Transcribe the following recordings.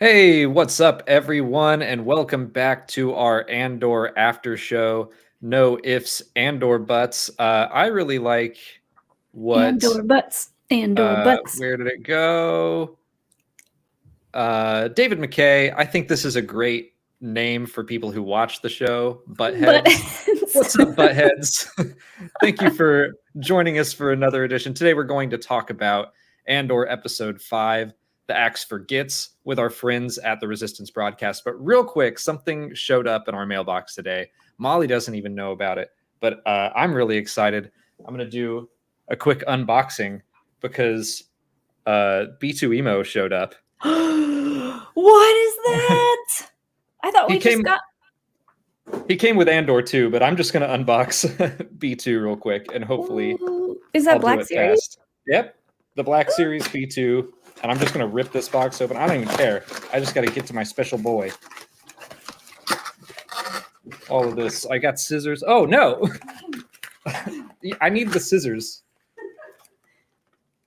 Hey, what's up, everyone, and welcome back to our Andor after show. No ifs and/or buts. I really like what. Andor butts. Andor butts. Where did it go? David McKay. I think this is a great name for people who watch the show. Buttheads. What's up, buttheads? Thank you for joining us for another edition. Today we're going to talk about Andor episode 5. The Axe Forgets with our friends at the Resistance Broadcast. But real quick, something showed up in our mailbox today. Molly doesn't even know about it, but I'm really excited. I'm going to do a quick unboxing because B2 Emo showed up. What is that? I thought we just got... He came with Andor too, but I'm just going to unbox B2 real quick and hopefully... Ooh, is that Black Series? Fast. Yep, the Black Series B2. And I'm just going to rip this box open. I don't even care. I just got to get to my special boy. All of this. I got scissors. Oh, no. I need the scissors.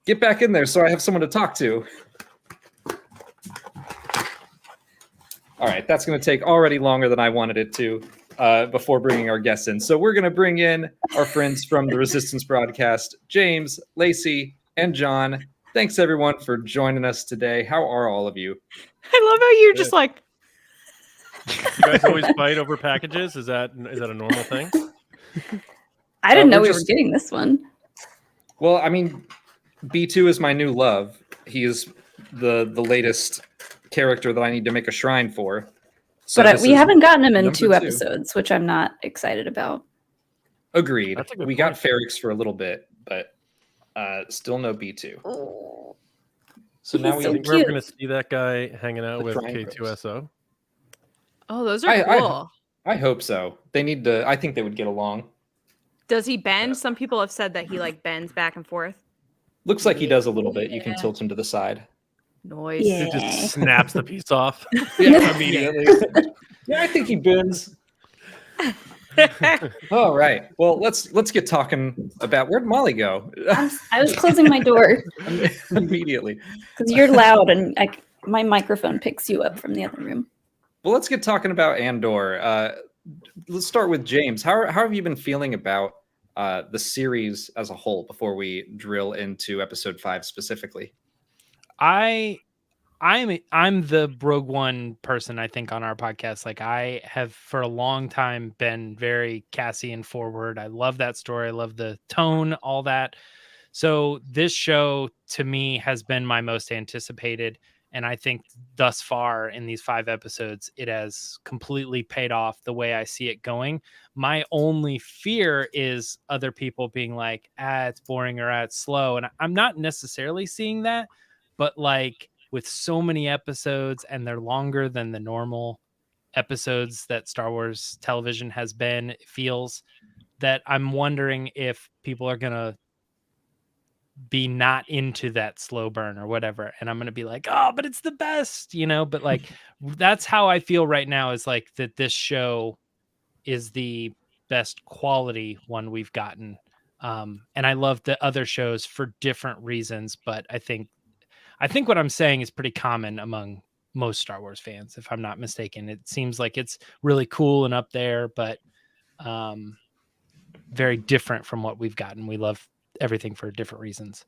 Get back in there so I have someone to talk to. All right. That's going to take already longer than I wanted it to before bringing our guests in. So we're going to bring in our friends from the Resistance Broadcast, James, Lacey, and John. Thanks, everyone, for joining us today. How are all of you? I love how you're just like... You guys always fight over packages? Is that a normal thing? I didn't know we were getting this one. Well, I mean, B2 is my new love. He is the latest character that I need to make a shrine for. So but we haven't gotten him in 2 episodes, which I'm not excited about. Agreed. We got Ferrix for a little bit, but... still no B2. Oh, so now we're going to see that guy hanging out with K2SO. Oh, those are cool. I hope so. They need to. I think they would get along. Does he bend? Yeah. Some people have said that he like bends back and forth. Looks like he does a little bit. You can tilt him to the side. Noise. Yeah. It just snaps the piece off. Yeah, immediately. Yeah, I think he bends. All right. Well, let's get talking about where'd Molly go? I was closing my door immediately because you're loud and my microphone picks you up from the other room. Well, let's get talking about Andor. Let's start with James. How have you been feeling about the series as a whole before we drill into episode 5 specifically? I'm the Rogue One person, I think, on our podcast. Like, I have for a long time been very Cassian forward. I love that story. I love the tone, all that. So this show to me has been my most anticipated. And I think thus far in these 5 episodes, it has completely paid off the way I see it going. My only fear is other people being like, it's boring or it's slow. And I'm not necessarily seeing that, but like, with so many episodes and they're longer than the normal episodes that Star Wars television has been, it feels that I'm wondering if people are going to be not into that slow burn or whatever. And I'm going to be like, oh, but it's the best, but like, that's how I feel right now, is like that this show is the best quality one we've gotten. And I love the other shows for different reasons, but I think what I'm saying is pretty common among most Star Wars fans, if I'm not mistaken. It seems like it's really cool and up there, but very different from what we've gotten. We love everything for different reasons.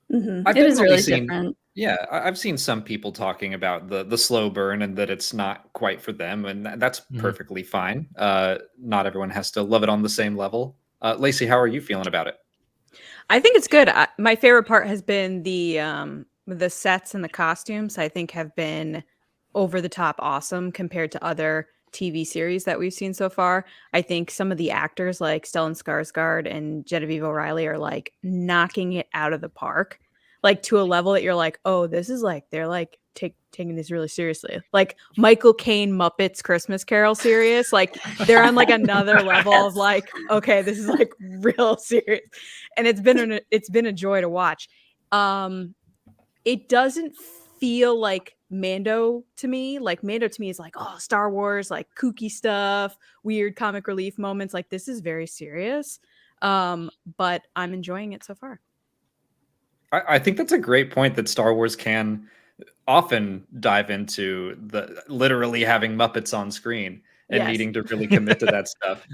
Mm-hmm. It is really different. Yeah, I've seen some people talking about the slow burn and that it's not quite for them, and that's perfectly fine. Not everyone has to love it on the same level. Lacey, how are you feeling about it? I think it's good. My favorite part has been the sets and the costumes. I think have been over the top awesome compared to other TV series that we've seen so far. I think some of the actors like Stellan Skarsgård and Genevieve O'Reilly are like knocking it out of the park, like to a level that you're like, oh, this is like, they're like taking this really seriously. Like Michael Caine Muppets Christmas Carol serious. Like they're on like another level of like, okay, this is like real serious. And it's been a joy to watch. It doesn't feel like Mando to me. Like Mando to me is like, oh, Star Wars, like kooky stuff, weird comic relief moments. Like this is very serious. But I'm enjoying it so far. I think that's a great point, that Star Wars can often dive into the literally having Muppets on screen and needing to really commit to that stuff.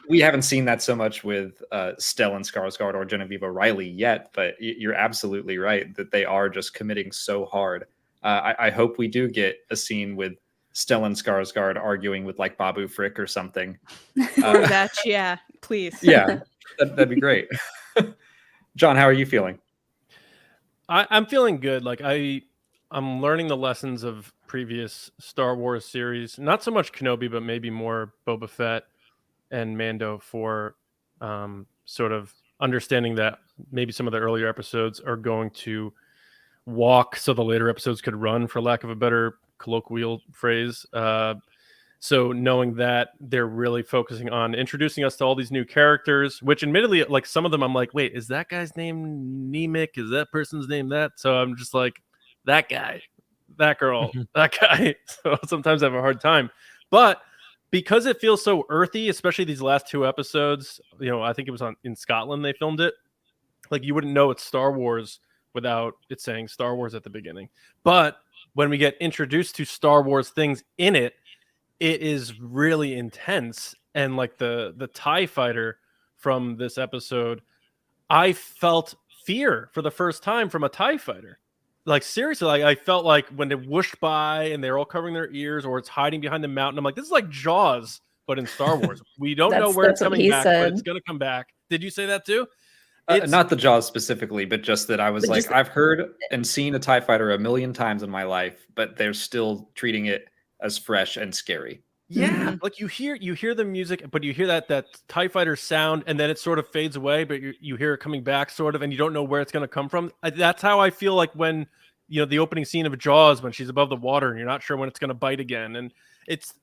We haven't seen that so much with Stellan Skarsgård or Genevieve O'Reilly yet, but you're absolutely right that they are just committing so hard. I hope we do get a scene with Stellan Skarsgård arguing with like Babu Frick or something. Or that, yeah, please. Yeah, that'd be great. John, how are you feeling? I'm feeling good. Like I'm learning the lessons of previous Star Wars series. Not so much Kenobi, but maybe more Boba Fett and Mando for sort of understanding that maybe some of the earlier episodes are going to walk so the later episodes could run, for lack of a better colloquial phrase. So knowing that they're really focusing on introducing us to all these new characters, which admittedly, like some of them, I'm like, wait, is that guy's name Nemec? Is that person's name that? So I'm just like, that guy, that girl, that guy. So sometimes I have a hard time. But because it feels so earthy, especially these last two episodes, you know, I think it was in Scotland they filmed it. Like you wouldn't know it's Star Wars without it saying Star Wars at the beginning. But when we get introduced to Star Wars things in it, it is really intense. And like the TIE fighter from this episode, I felt fear for the first time from a TIE fighter. Like seriously, like I felt like when they whooshed by and they're all covering their ears or it's hiding behind the mountain, I'm like, this is like Jaws, but in Star Wars. We don't know where it's coming back, but it's going to come back. Did you say that too? Not the Jaws specifically, but just that I was like, I've heard and seen a TIE fighter a million times in my life, but they're still treating it as fresh and scary. Yeah, like you hear the music, but you hear that TIE fighter sound, and then it sort of fades away, but you hear it coming back, sort of, and you don't know where it's going to come from. That's how I feel like when the opening scene of Jaws, when she's above the water, and you're not sure when it's going to bite again, and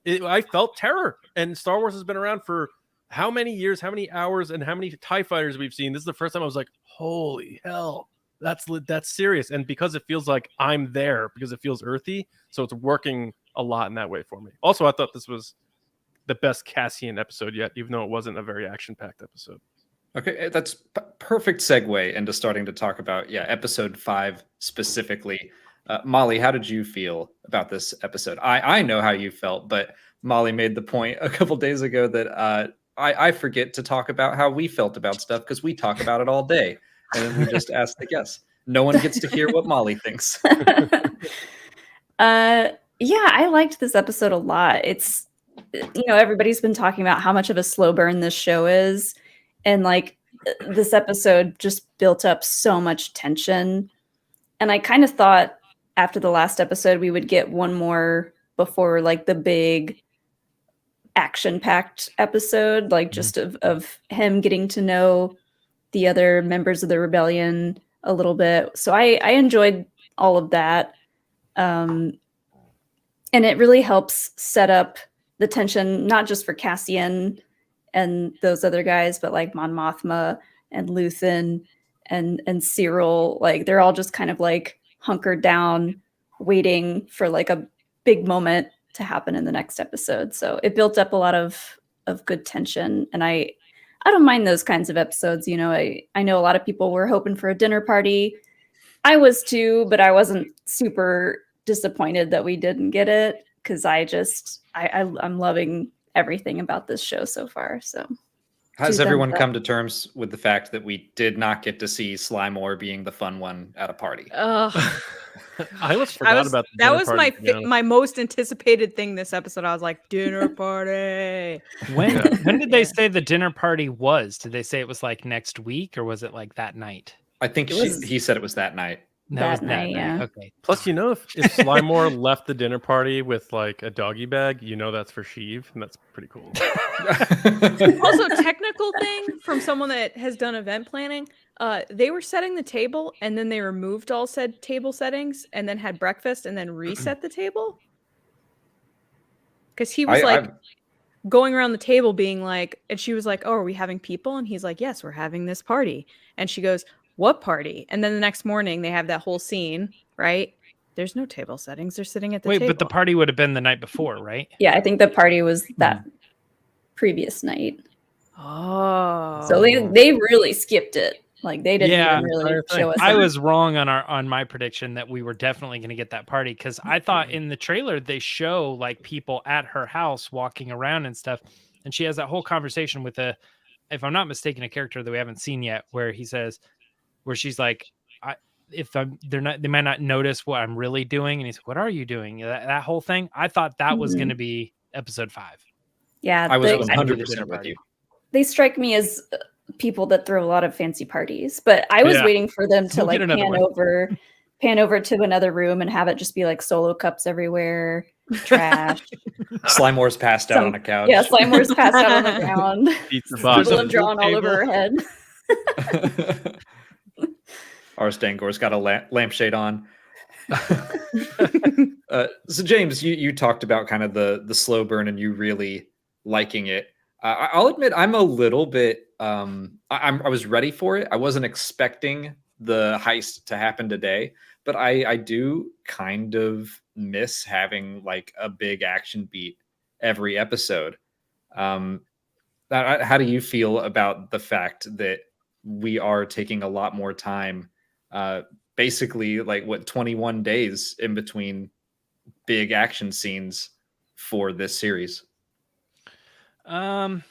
I felt terror. And Star Wars has been around for how many years, how many hours, and how many TIE fighters we've seen. This is the first time I was like, holy hell, that's serious. And because it feels like I'm there, because it feels earthy, so it's working a lot in that way for me. Also, I thought this was the best Cassian episode yet, even though it wasn't a very action-packed episode. Okay, that's perfect segue into starting to talk about, episode 5 specifically. Molly, how did you feel about this episode? I know how you felt, but Molly made the point a couple days ago that I forget to talk about how we felt about stuff because we talk about it all day. And then we just ask the guests. No one gets to hear what Molly thinks. Yeah, I liked this episode a lot. It's, everybody's been talking about how much of a slow burn this show is. And like this episode just built up so much tension. And I kind of thought after the last episode, we would get one more before like the big action-packed episode, like just of him getting to know the other members of the rebellion a little bit. So I enjoyed all of that. And it really helps set up the tension, not just for Cassian and those other guys, but like Mon Mothma and Luthen and Cyril. Like they're all just kind of like hunkered down, waiting for like a big moment to happen in the next episode. So it built up a lot of good tension. And I don't mind those kinds of episodes. I know a lot of people were hoping for a dinner party. I was too, but I wasn't super disappointed that we didn't get it because I'm loving everything about this show so far. So has everyone come to terms with the fact that we did not get to see Slimore being the fun one at a party? I almost forgot about the that was party, my most anticipated thing this episode. I was like, dinner party. When did they say the dinner party was? Did they say it was like next week or was it like that night? I think he said it was that night. That night, yeah. Okay. Plus, if Slimore left the dinner party with like a doggy bag, that's for Sheev, and that's pretty cool. Also, technical thing from someone that has done event planning. They were setting the table, and then they removed all said table settings, and then had breakfast, and then reset the table. Because he was going around the table being like, and she was like, "Oh, are we having people?" And he's like, "Yes, we're having this party." And she goes, "What party?" And then the next morning they have that whole scene, right? There's no table settings. They're sitting at the table. Wait, but the party would have been the night before, right? Yeah, I think the party was that previous night. Oh. So they really skipped it. Like they didn't even really show us. I was wrong on my prediction that we were definitely going to get that party, because I thought in the trailer they show like people at her house walking around and stuff, and she has that whole conversation with if I'm not mistaken, a character that we haven't seen yet, where she's like, they might not notice what I'm really doing, and he's like, what are you doing? That whole thing. I thought that was going to be episode 5. Yeah, I was 100% with you. They strike me as people that throw a lot of fancy parties, but I was waiting for them to like pan over to another room and have it just be like solo cups everywhere, trash. Slime Wars passed out on a couch. Yeah, Slime Wars passed out on the ground. People have drawn all over her head. Ars Dangor's got a lampshade on. So James, you talked about kind of the slow burn and you really liking it. I'll admit I'm a little bit I was ready for it. I wasn't expecting the heist to happen today, but I do kind of miss having like a big action beat every episode. How do you feel about the fact that we are taking a lot more time, basically like 21 days in between big action scenes for this series? I'm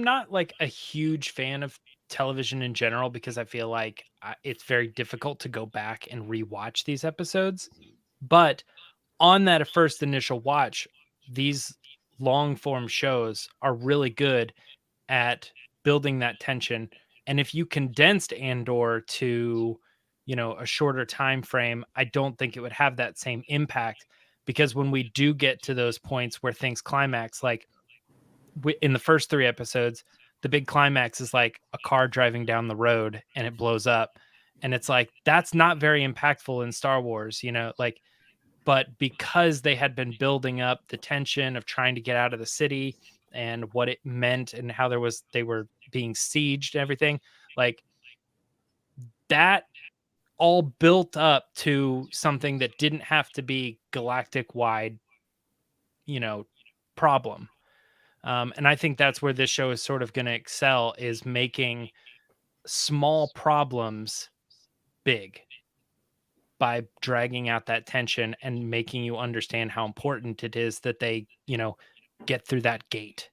not like a huge fan of television in general, because I feel like it's very difficult to go back and rewatch these episodes. But on that first initial watch, these long form shows are really good at building that tension. And if you condensed Andor to, a shorter time frame, I don't think it would have that same impact, because when we do get to those points where things climax, like in the first 3 episodes, the big climax is like a car driving down the road and it blows up. And it's like, that's not very impactful in Star Wars, but because they had been building up the tension of trying to get out of the city and what it meant and how they were being sieged and everything, like that all built up to something that didn't have to be galactic wide, problem. And I think that's where this show is sort of going to excel, is making small problems big by dragging out that tension and making you understand how important it is that they, get through that gate,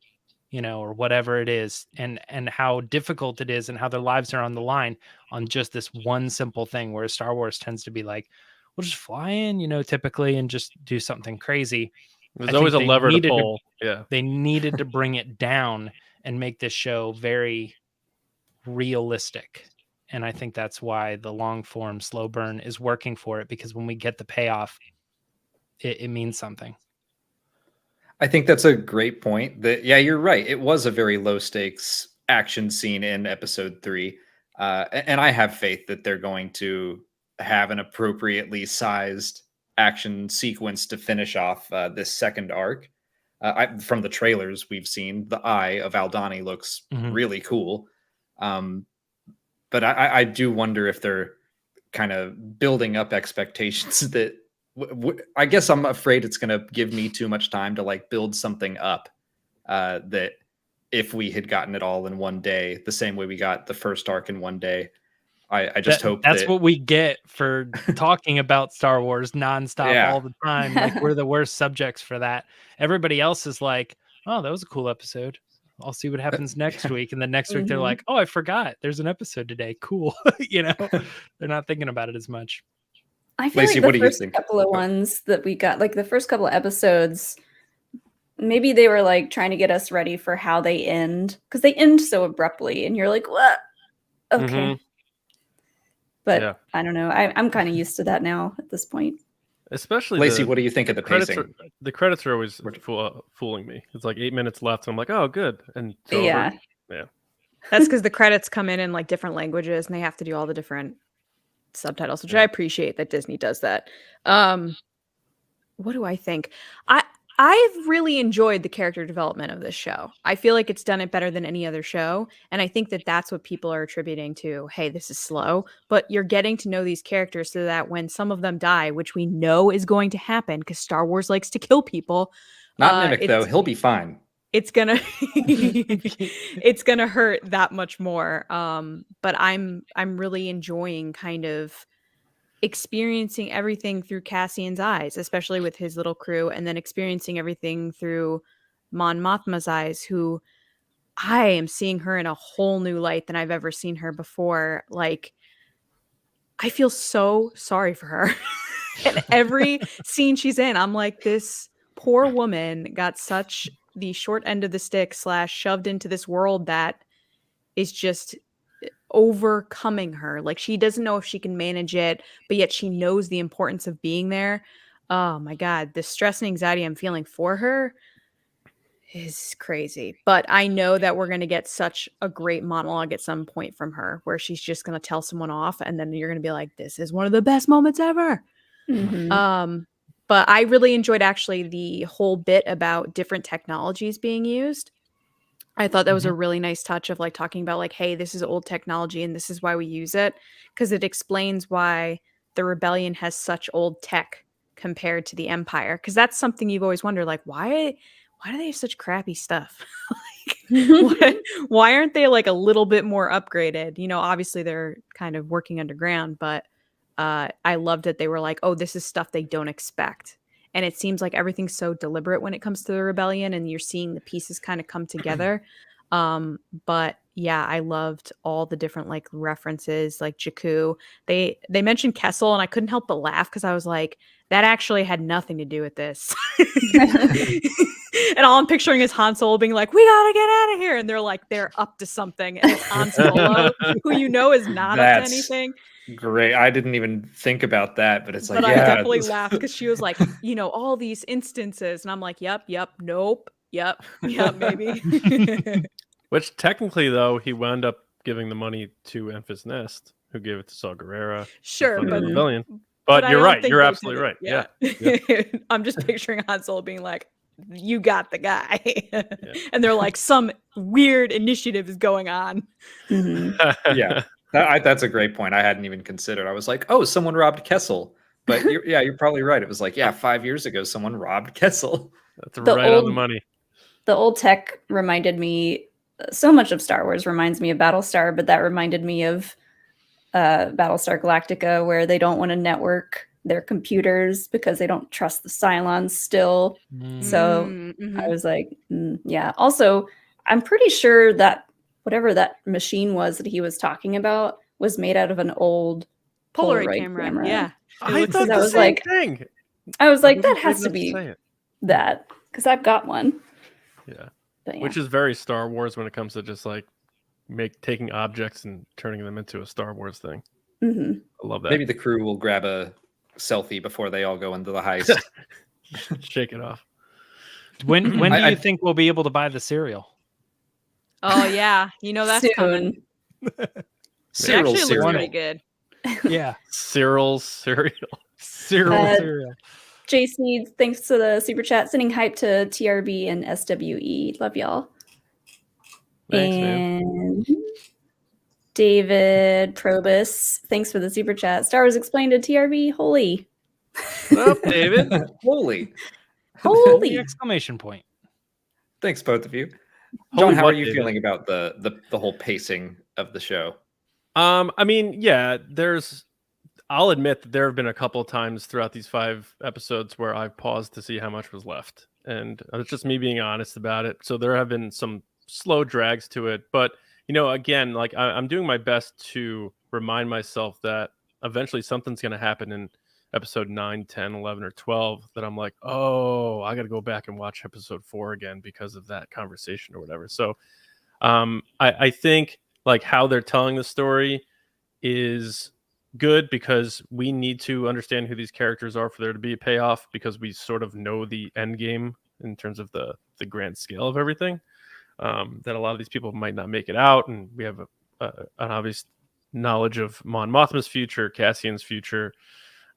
or whatever it is, and how difficult it is and how their lives are on the line on just this one simple thing, whereas Star Wars tends to be like, we'll just fly in, typically, and just do something crazy. There's always a lever to pull. They needed to bring it down and make this show very realistic. And I think that's why the long form slow burn is working for it, because when we get the payoff, it means something. I think that's a great point. You're right. It was a very low stakes action scene in episode 3. And I have faith that they're going to have an appropriately sized action sequence to finish off this second arc. From the trailers we've seen, the eye of Aldhani looks really cool. But I do wonder if they're kind of building up expectations that I guess I'm afraid it's going to give me too much time to like build something up, that if we had gotten it all in one day, the same way we got the first arc in one day, I just hope that's what we get for talking about Star Wars nonstop all the time. Like, we're the worst subjects for that. Everybody else is like, oh, that was a cool episode. I'll see what happens next week. And then next week they're like, oh, I forgot there's an episode today. Cool. They're not thinking about it as much. I feel Lacey, like what the do you first think? couple of ones that we got, like the first couple of episodes, maybe they were like trying to get us ready for how they end, because they end so abruptly and you're like, what? Okay. But I don't know. I'm kind of used to that now at this point. Especially Lacey, what do you think of the pacing? The credits are always fooling me. It's like 8 minutes left. And I'm like, oh, good. And it's yeah. Over. Yeah. That's because the credits come in like different languages and they have to do all the different subtitles, which I appreciate that Disney does that. What do I think? I've really enjoyed the character development of this show. I feel like it's done it better than any other show. And I think that that's what people are attributing to, hey, this is slow. But you're getting to know these characters so that when some of them die, which we know is going to happen because Star Wars likes to kill people. Not Mimic, though. He'll be fine. it's gonna it's gonna hurt that much more. But I'm really enjoying kind of experiencing everything through Cassian's eyes, especially with his little crew, and then experiencing everything through Mon Mothma's eyes, who I am seeing her in a whole new light than I've ever seen her before. Like, I feel so sorry for her. And every scene she's in, I'm like, this poor woman got such the short end of the stick / shoved into this world that is just overcoming her. Like, she doesn't know if she can manage it, but yet she knows the importance of being there. Oh my God, the stress and anxiety I'm feeling for her is crazy. But I know that we're going to get such a great monologue at some point from her where she's just going to tell someone off, and then you're going to be like, this is one of the best moments ever. But I really enjoyed actually the whole bit about different technologies being used. I thought that was a really nice touch of like talking about like, hey, this is old technology and this is why we use it, because it explains why the rebellion has such old tech compared to the Empire. Because that's something you've always wondered, like, why do they have such crappy stuff? Why aren't they like a little bit more upgraded? You know, obviously they're kind of working underground, but I loved that they were like, oh, this is stuff they don't expect. And it seems like everything's so deliberate when it comes to the rebellion, and you're seeing the pieces kind of come together. But yeah, I loved all the different like references, like Jakku. They mentioned Kessel, and I couldn't help but laugh because I was like, that actually had nothing to do with this. And all I'm picturing is Han Solo being like, we gotta get out of here. And they're like, they're up to something. And it's Han Solo, who you know is not up to anything. Great. I didn't even think about that, but it's like, but yeah. I definitely laughed because she was like, you know, all these instances. And I'm like, yep, nope, yep, maybe. Which technically, though, he wound up giving the money to Enfys Nest, who gave it to Saw Gerrera. Sure, but rebellion. But you're right. You're absolutely right. Yeah. I'm just picturing Han Solo being like, you got the guy. And they're like, some weird initiative is going on. Yeah. That's a great point. I hadn't even considered. I was like, oh, someone robbed Kessel. But you're probably right. It was like, 5 years ago, someone robbed Kessel. That's right on the money. The old tech reminded me, so much of Star Wars reminds me of Battlestar, but that reminded me of Battlestar Galactica, where they don't want to network their computers because they don't trust the Cylons still. So I was like, yeah. Also, I'm pretty sure that whatever that machine was that he was talking about was made out of an old Polaroid camera. Yeah. I thought the same thing. I was like, that has to be that, because I've got one. Yeah. But yeah. Which is very Star Wars when it comes to just like taking objects and turning them into a Star Wars thing. I love that. Maybe the crew will grab a selfie before they all go into the heist. Shake it off. When do you think we'll be able to buy the cereal? Oh yeah, you know that's coming. Cyril actually cereal. looks pretty good. Yeah, Cyril's cereal. cereal. JC, thanks to the super chat, sending hype to TRB and SWE. Love y'all. Thanks, and man. David Probus, thanks for the super chat. Star Wars explained to TRB. Holy. What's up, David? Holy. Exclamation point. Thanks, both of you. John, how are you feeling about the whole pacing of the show? I mean, yeah, I'll admit that there have been a couple of times throughout these 5 episodes where I've paused to see how much was left. And it's just me being honest about it. So there have been some slow drags to it. But, you know, again, like I'm doing my best to remind myself that eventually something's going to happen in episode 9, 10, 11, or 12 that I'm like, oh, I got to go back and watch episode 4 again because of that conversation or whatever. So I think like how they're telling the story is good because we need to understand who these characters are for there to be a payoff, because we sort of know the end game in terms of the grand scale of everything, that a lot of these people might not make it out. And we have an obvious knowledge of Mon Mothma's future, Cassian's future,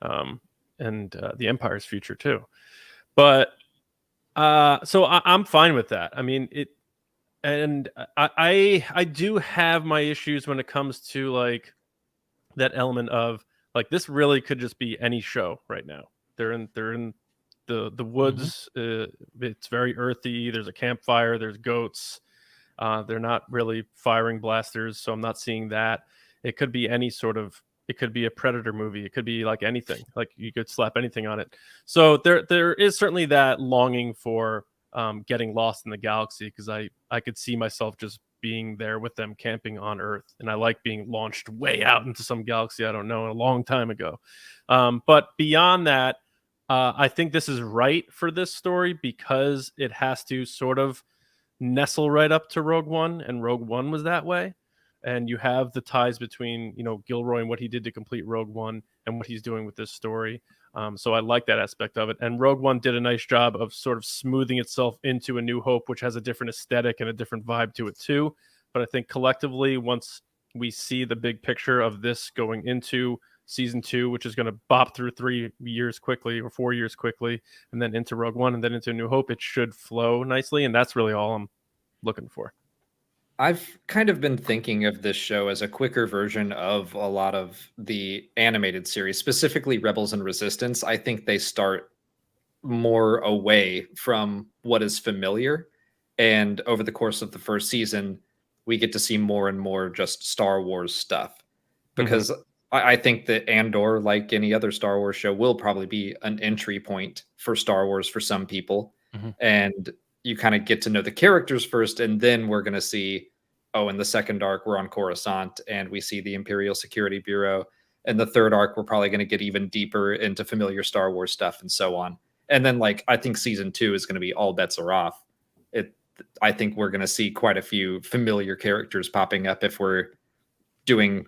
and the Empire's future too. But so I'm fine with that. I mean, I do have my issues when it comes to like that element of like, this really could just be any show right now. They're the woods. It's very earthy. There's a campfire. There's goats. They're not really firing blasters, so I'm not seeing that. It could be any sort of. It could be a Predator movie. It could be like anything. Like you could slap anything on it. So there is certainly that longing for getting lost in the galaxy, because I could see myself just being there with them camping on Earth, and I like being launched way out into some galaxy I don't know a long time ago. But beyond that, I think this is right for this story because it has to sort of nestle right up to Rogue One, and Rogue One was that way. And you have the ties between, Gilroy and what he did to complete Rogue One and what he's doing with this story. So I like that aspect of it. And Rogue One did a nice job of sort of smoothing itself into A New Hope, which has a different aesthetic and a different vibe to it too. But I think collectively, once we see the big picture of this going into season 2, which is going to bop through 3 years quickly or 4 years quickly, and then into Rogue One and then into A New Hope, it should flow nicely. And that's really all I'm looking for. I've kind of been thinking of this show as a quicker version of a lot of the animated series, specifically Rebels and Resistance. I think they start more away from what is familiar. And over the course of the first season, we get to see more and more just Star Wars stuff. Because I think that Andor, like any other Star Wars show, will probably be an entry point for Star Wars for some people. And you kind of get to know the characters first, and then we're going to see, in the second arc, we're on Coruscant, and we see the Imperial Security Bureau. And the third arc, we're probably going to get even deeper into familiar Star Wars stuff and so on. And then, I think season 2 is going to be all bets are off. I think we're going to see quite a few familiar characters popping up if we're doing,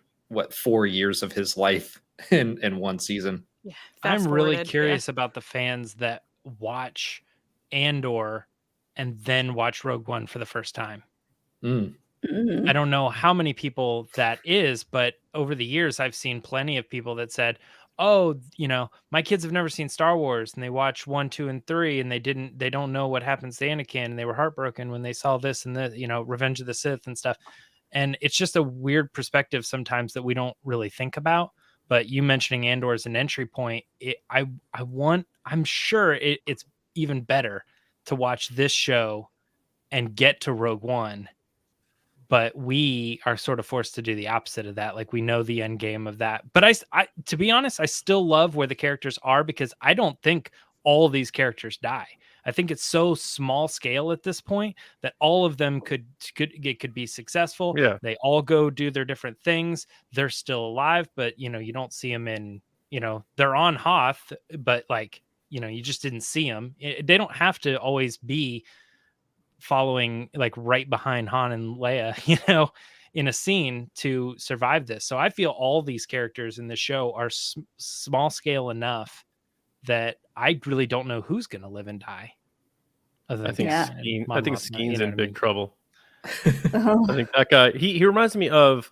4 years of his life in one season. Yeah, I'm really curious about the fans that watch Andor and then watch Rogue One for the first time. I don't know how many people that is, but over the years, I've seen plenty of people that said, oh, my kids have never seen Star Wars, and they watch 1, 2, and 3, and they don't know what happens to Anakin, and they were heartbroken when they saw this and the, Revenge of the Sith and stuff. And it's just a weird perspective sometimes that we don't really think about. But you mentioning Andor as an entry point, I'm sure it's even better to watch this show and get to Rogue One. But we are sort of forced to do the opposite of that. Like, we know the end game of that. But I to be honest, I still love where the characters are, because I don't think all of these characters die. I think it's so small scale at this point that all of them could be successful. Yeah. They all go do their different things. They're still alive, but you don't see them in, they're on Hoth, but you just didn't see them. They don't have to always be following right behind Han and Leia, in a scene to survive this. So I feel all these characters in the show are small scale enough that I really don't know who's going to live and die. I think Skeen's in big trouble. Oh. I think that guy, he reminds me of,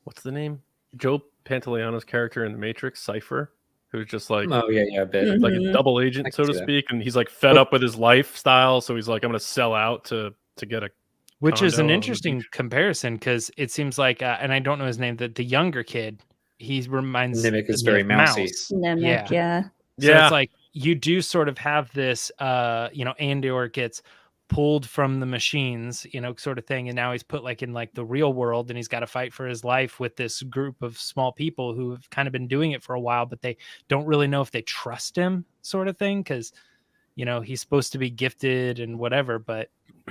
what's the name? Joe Pantoliano's character in The Matrix, Cypher, who's just like, a bit. like a double agent, so to speak. And he's fed up with his lifestyle. So he's like, I'm going to sell out to get a Which is an interesting comparison, because it seems like, and I don't know his name, that the younger kid, he reminds Nimic is me very of mousy. Mouse. Nimic, yeah. So it's like you do sort of have this, Andor gets pulled from the machines, sort of thing, and now he's put in the real world, and he's got to fight for his life with this group of small people who have kind of been doing it for a while, but they don't really know if they trust him, sort of thing, because he's supposed to be gifted and whatever. But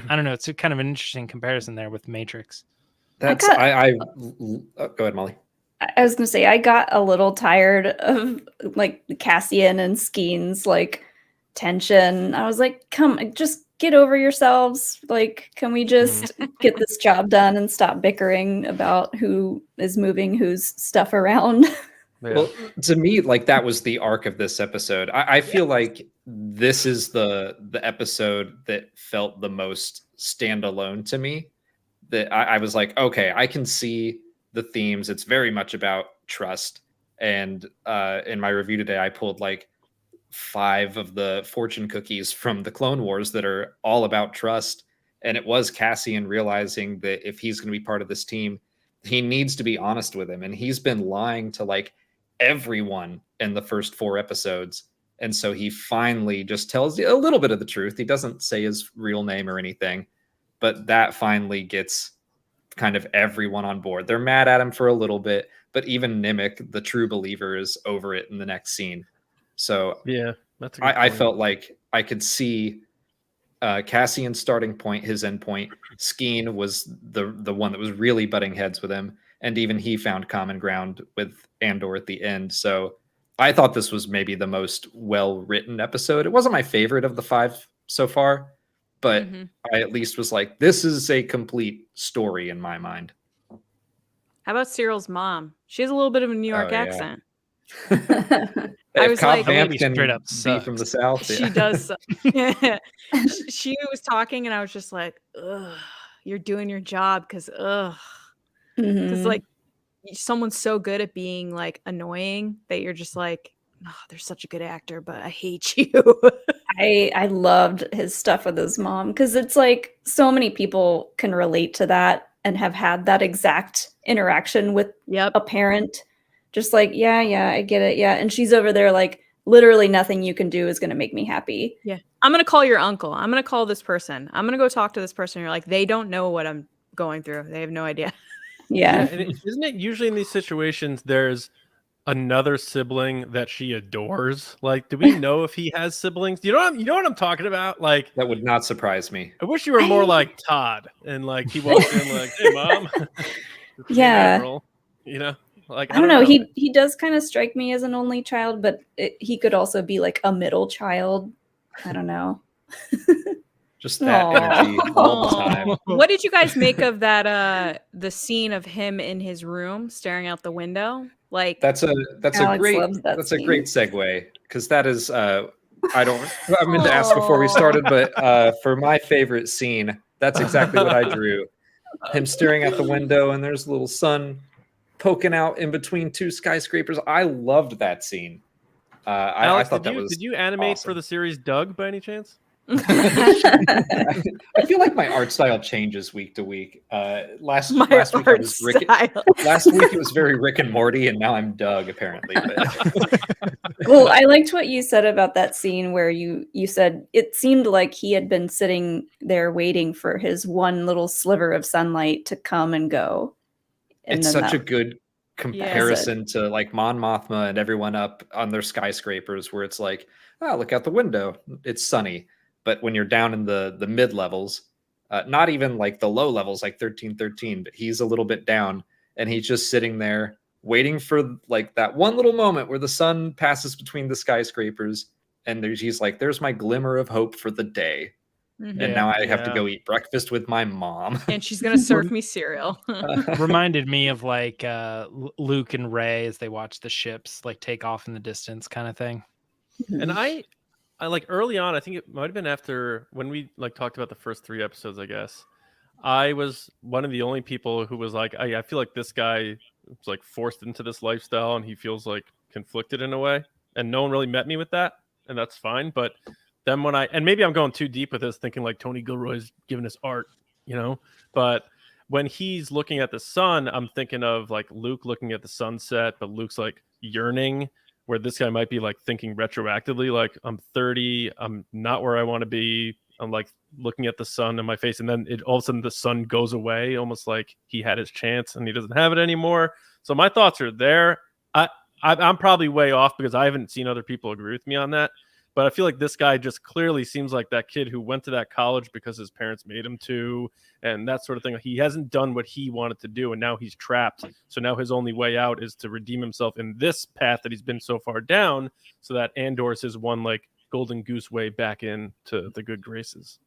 I don't know. It's a kind of an interesting comparison there with Matrix. Go ahead, Molly. I was gonna say, I got a little tired of Cassian and Skeen's tension. I was like, come, just get over yourselves. Can we just get this job done and stop bickering about who is moving whose stuff around? Yeah. Well, to me, that was the arc of this episode. I feel like this is the episode that felt the most standalone to me. That I was like, okay, I can see the themes. It's very much about trust. And in my review today, I pulled 5 of the fortune cookies from the Clone Wars that are all about trust. And it was Cassian realizing that if he's going to be part of this team, he needs to be honest with him. And he's been lying to everyone in the first 4 episodes. And so he finally just tells you a little bit of the truth. He doesn't say his real name or anything, but that finally gets kind of everyone on board. They're mad at him for a little bit, but even Nimic, the true believer, is over it in the next scene. So Yeah, that's a good I point. felt like I could see Cassian's starting point, his end point. Skeen was the one that was really butting heads with him, and even he found common ground with Andor at the end. So I thought this was maybe the most well-written episode. It wasn't my favorite of the 5 so far, but I at least was like, this is a complete story in my mind. How about Cyril's mom? She has a little bit of a New York yeah. accent. I was Cobb like- Vanth That can straight up be from the South. She does. She was talking, and I was just like, ugh, you're doing your job because Mhm. like someone's so good at being like annoying that you're just like, oh, they're such a good actor, but I hate you. I loved his stuff with his mom because it's like so many people can relate to that and have had that exact interaction with Yep. a parent. Just like, yeah, I get it. Yeah. And she's over there like, literally nothing you can do is going to make me happy. Yeah. I'm going to call your uncle. I'm going to call this person. I'm going to go talk to this person. You're like, they don't know what I'm going through. They have no idea. Yeah. And isn't it usually in these situations there's another sibling that she adores? Like, do we know if he has siblings? You know what I'm talking about? Like, That would not surprise me. I wish you were more like Todd, and like he walks in like, "Hey, mom." Yeah. Girl. You know, like I don't know. He does kind of strike me as an only child, but he could also be like a middle child. I don't know. Just that Aw. energy all the time. What did you guys make of that the scene of him in his room staring out the window? Like That's a Alex great loves that that's a scene. great segue, because that is I meant to ask before we started, but for my favorite scene, that's exactly what I drew. Him staring out the window, and there's a little sun poking out in between 2 skyscrapers. I loved that scene. I Alex, thought that was did you animate for awesome. the series Doug by any chance? I feel like my art style changes week to week. Last week I was Rick. Last week it was very Rick and Morty, and now I'm Doug apparently. But Well, I liked what you said about that scene where you said it seemed like he had been sitting there waiting for his one little sliver of sunlight to come and go. And it's then such a that- good comparison to like Mon Mothma and everyone up on their skyscrapers, where it's like, oh, look out the window, it's sunny. But when you're down in the mid levels, not even like the low levels, like 1313, but he's a little bit down, and he's just sitting there waiting for like that one little moment where the sun passes between the skyscrapers, and he's like, there's my glimmer of hope for the day. And now I have to go eat breakfast with my mom. And she's going to serve me cereal. Reminded me of like Luke and Ray as they watch the ships like take off in the distance kind of thing. And I like early on, I think it might have been after when we like talked about the first 3 episodes, I guess. I was one of the only people who was like, I feel like this guy was like forced into this lifestyle and he feels like conflicted in a way. And no one really met me with that. And that's fine. But then when and maybe I'm going too deep with this, thinking like Tony Gilroy's giving us art, you know, but when he's looking at the sun, I'm thinking of like Luke looking at the sunset, but Luke's like yearning, where this guy might be like thinking retroactively, like I'm 30, I'm not where I want to be. I'm like looking at the sun in my face, and then all of a sudden the sun goes away, almost like he had his chance and he doesn't have it anymore. So my thoughts are there. I'm probably way off because I haven't seen other people agree with me on that. But I feel like this guy just clearly seems like that kid who went to that college because his parents made him to, and that sort of thing. He hasn't done what he wanted to do, and now he's trapped. So now his only way out is to redeem himself in this path that he's been so far down, so that Andor is his one like golden goose way back into the good graces.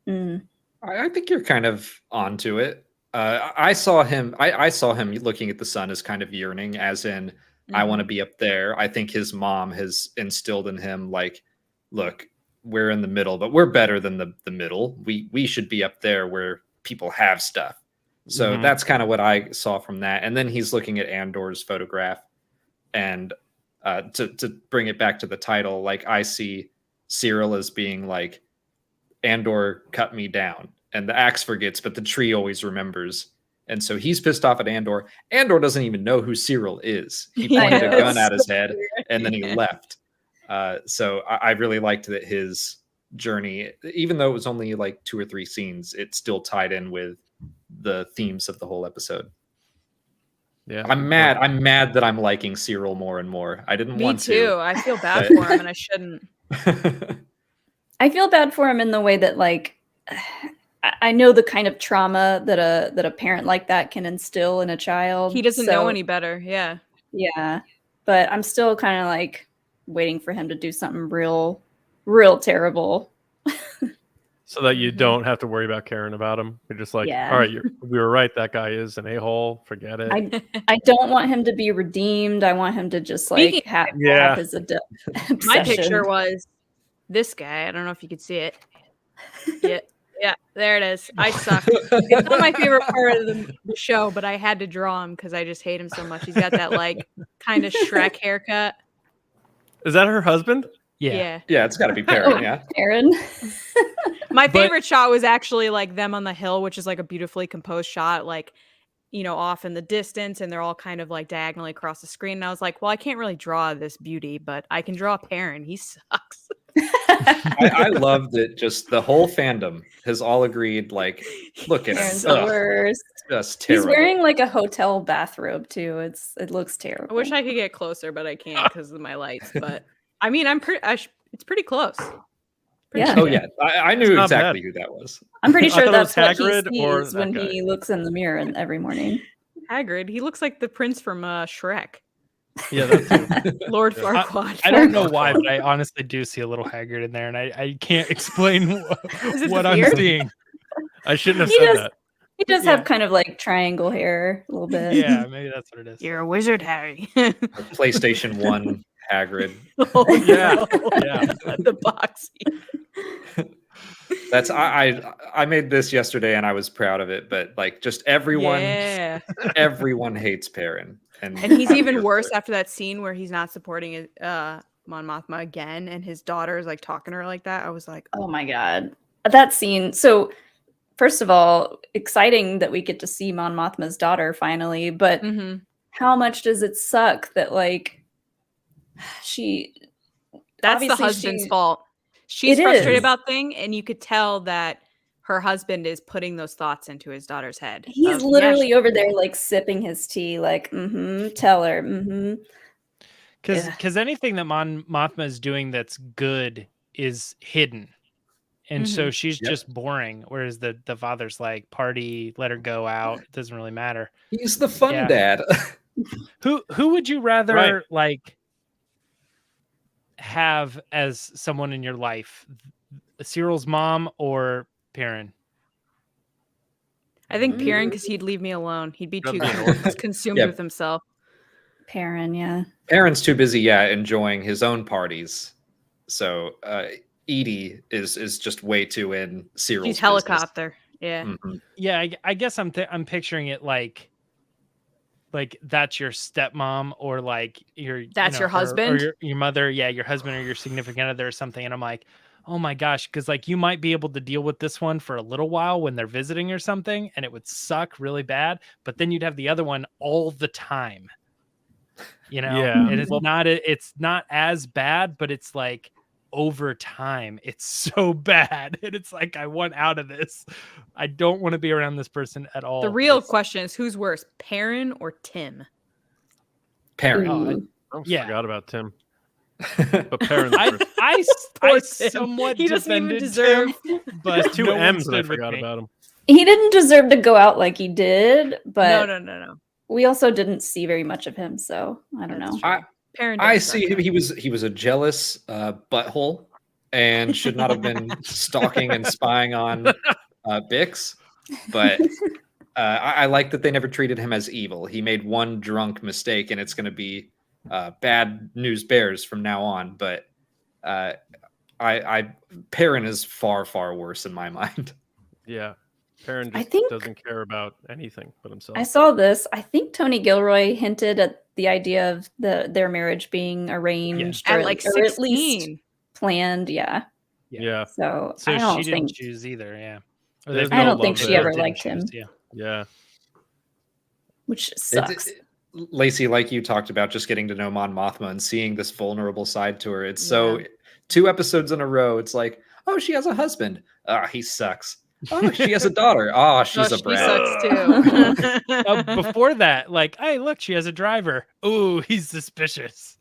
Mm. I think you're kind of onto it. I saw him looking at the sun as kind of yearning, as in, I want to be up there. I think his mom has instilled in him like, look, we're in the middle, but we're better than the middle. We should be up there where people have stuff. So that's kind of what I saw from that. And then he's looking at Andor's photograph, and to bring it back to the title, like I see Cyril as being like, Andor cut me down, and the axe forgets, but the tree always remembers. And so he's pissed off at Andor. Andor doesn't even know who Cyril is. He pointed a gun at his head, and then he left. So I really liked that his journey, even though it was only like 2 or 3 scenes, it still tied in with the themes of the whole episode. Yeah, I'm mad. I'm mad that I'm liking Cyril more and more. I didn't Me want too. to. I feel bad for him, and I shouldn't. I feel bad for him in the way that like I know the kind of trauma that a parent like that can instill in a child. He doesn't know any better. Yeah. Yeah, but I'm still kind of like waiting for him to do something real terrible. So that you don't have to worry about caring about him. You're just like, Yeah. all right, we were right. That guy is an a-hole. Forget it. I don't want him to be redeemed. I want him to just like Speaking- have his obsession. My picture was this guy. I don't know if you could see it. Yeah, there it is. I suck. It's not my favorite part of the show, but I had to draw him because I just hate him so much. He's got that like kind of Shrek haircut. Is that her husband? Yeah. Yeah, it's got to be Perrin. Yeah. Aaron. My favorite shot was actually like them on the hill, which is like a beautifully composed shot, like, you know, off in the distance, and they're all kind of like diagonally across the screen. And I was like, well, I can't really draw this beauty, but I can draw Perrin. He sucks. I love that just the whole fandom has all agreed, like, look at Aaron's him. the worst. Just He's terrible. wearing like a hotel bathrobe too. It looks terrible. I wish I could get closer, but I can't because of my lights. But I mean, it's pretty close. Yeah. Oh yeah, I knew not exactly bad. who that was. I'm pretty I sure thought it was that's what Hagrid he or sees that when guy. he looks in the mirror every morning. Hagrid, he looks like the prince from Shrek. Yeah, that too. Lord Yeah. Farquaad. I don't know why, but I honestly do see a little Haggard in there, and I can't explain Is it what the I'm beard? seeing. I shouldn't have He said does- that. He does Yeah. have kind of like triangle hair a little bit. Yeah, maybe that's what it is. You're a wizard, Harry. PlayStation 1 Hagrid. Oh, Yeah. no. Yeah. The box. That's I made this yesterday and I was proud of it, but like just everyone hates Perrin. And And he's I'm even here worse for it. after that scene where he's not supporting his, Mon Mothma again, and his daughter is like talking to her like that. I was like, Oh my god. That scene. So first of all, exciting that we get to see Mon Mothma's daughter finally, but mhm. how much does it suck that like she That's the obviously husband's she- fault. She's It frustrated is. about thing, and you could tell that her husband is putting those thoughts into his daughter's head. He's of, yeah, literally she- over there like sipping his tea, like, tell her, Because anything that Mon Mothma is doing that's good is hidden. And so she's Yep. just boring. Whereas the father's like, party, let her go out. It doesn't really matter. He's the fun Yeah. dad. Who would you rather Right. like have as someone in your life? Cyril's mom or Perrin? I think Perrin, because he'd leave me alone. He'd be too Rather than orphan. consumed Yeah. with himself. Perrin, yeah. Perrin's too busy, enjoying his own parties. So Edie is just way too in Cyril's She's business. helicopter. Yeah. Mhm. Yeah, I guess I'm picturing it like that's your stepmom or like your That's your or husband? your mother, your husband or your significant other or something. And I'm like, oh my gosh, because like you might be able to deal with this one for a little while when they're visiting or something, and it would suck really bad. But then you'd have the other one all the time. Yeah. And it's not as bad, but it's like over time it's so bad, and it's like I want out of this. I don't want to be around this person at all. The real It's- question is who's worse, Perrin or Tim? Perrin. Oh, Ooh. I almost Yeah. forgot about Tim. But Perrin's I first. I Poor Tim. somewhat He doesn't even defended deserve. Tim, but Two no one M's and I stood with forgot me. about him. He didn't deserve to go out like he did, but No. we also didn't see very much of him, so I don't That's know. true. Perrin. I does see suck. him. He was a jealous butthole and should not have been stalking and spying on Bix. But I like that they never treated him as evil. He made one drunk mistake, and it's going to be bad news bears from now on. But Perrin is far worse in my mind. Yeah. Perrin I just think- doesn't care about anything but himself. I saw this. I think Tony Gilroy hinted at the idea of their marriage being arranged At or, like or at least 16. planned. Yeah. Yeah. So, So I don't she didn't think choose either. Yeah. There's I no don't think love she there. ever Didn't liked him, choose, Yeah. Yeah. which sucks. Lacey, like you talked about, just getting to know Mon Mothma and seeing this vulnerable side to her. It's Yeah. so 2 episodes in a row. It's like, oh, she has a husband. Ah, he sucks. Oh, she has a daughter. Oh, she's a she brat. sucks too. Before that, like, hey, look, she has a driver. Ooh, he's suspicious.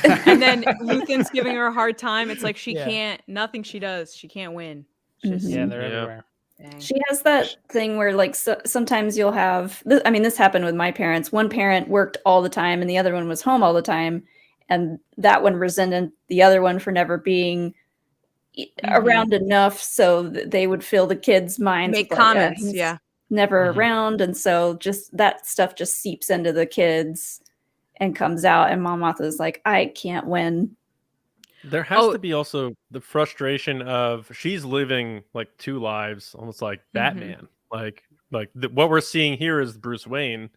And then Luthen's giving her a hard time. It's like she Yeah. can't. Nothing she does, she can't win. Mhm. Yeah, they're Yeah. everywhere. Dang. She has that thing where, like, sometimes you'll have. I mean, this happened with my parents. One parent worked all the time, and the other one was home all the time, and that one resented the other one for never being around enough, so that they would fill the kids' minds. Make with, like, comments. he's Yeah. never Mhm. around, and so just that stuff just seeps into the kids and comes out. And Mom Martha's like, I can't win. There has to be also the frustration of she's living like 2 lives, almost like Batman. Like what we're seeing here is Bruce Wayne,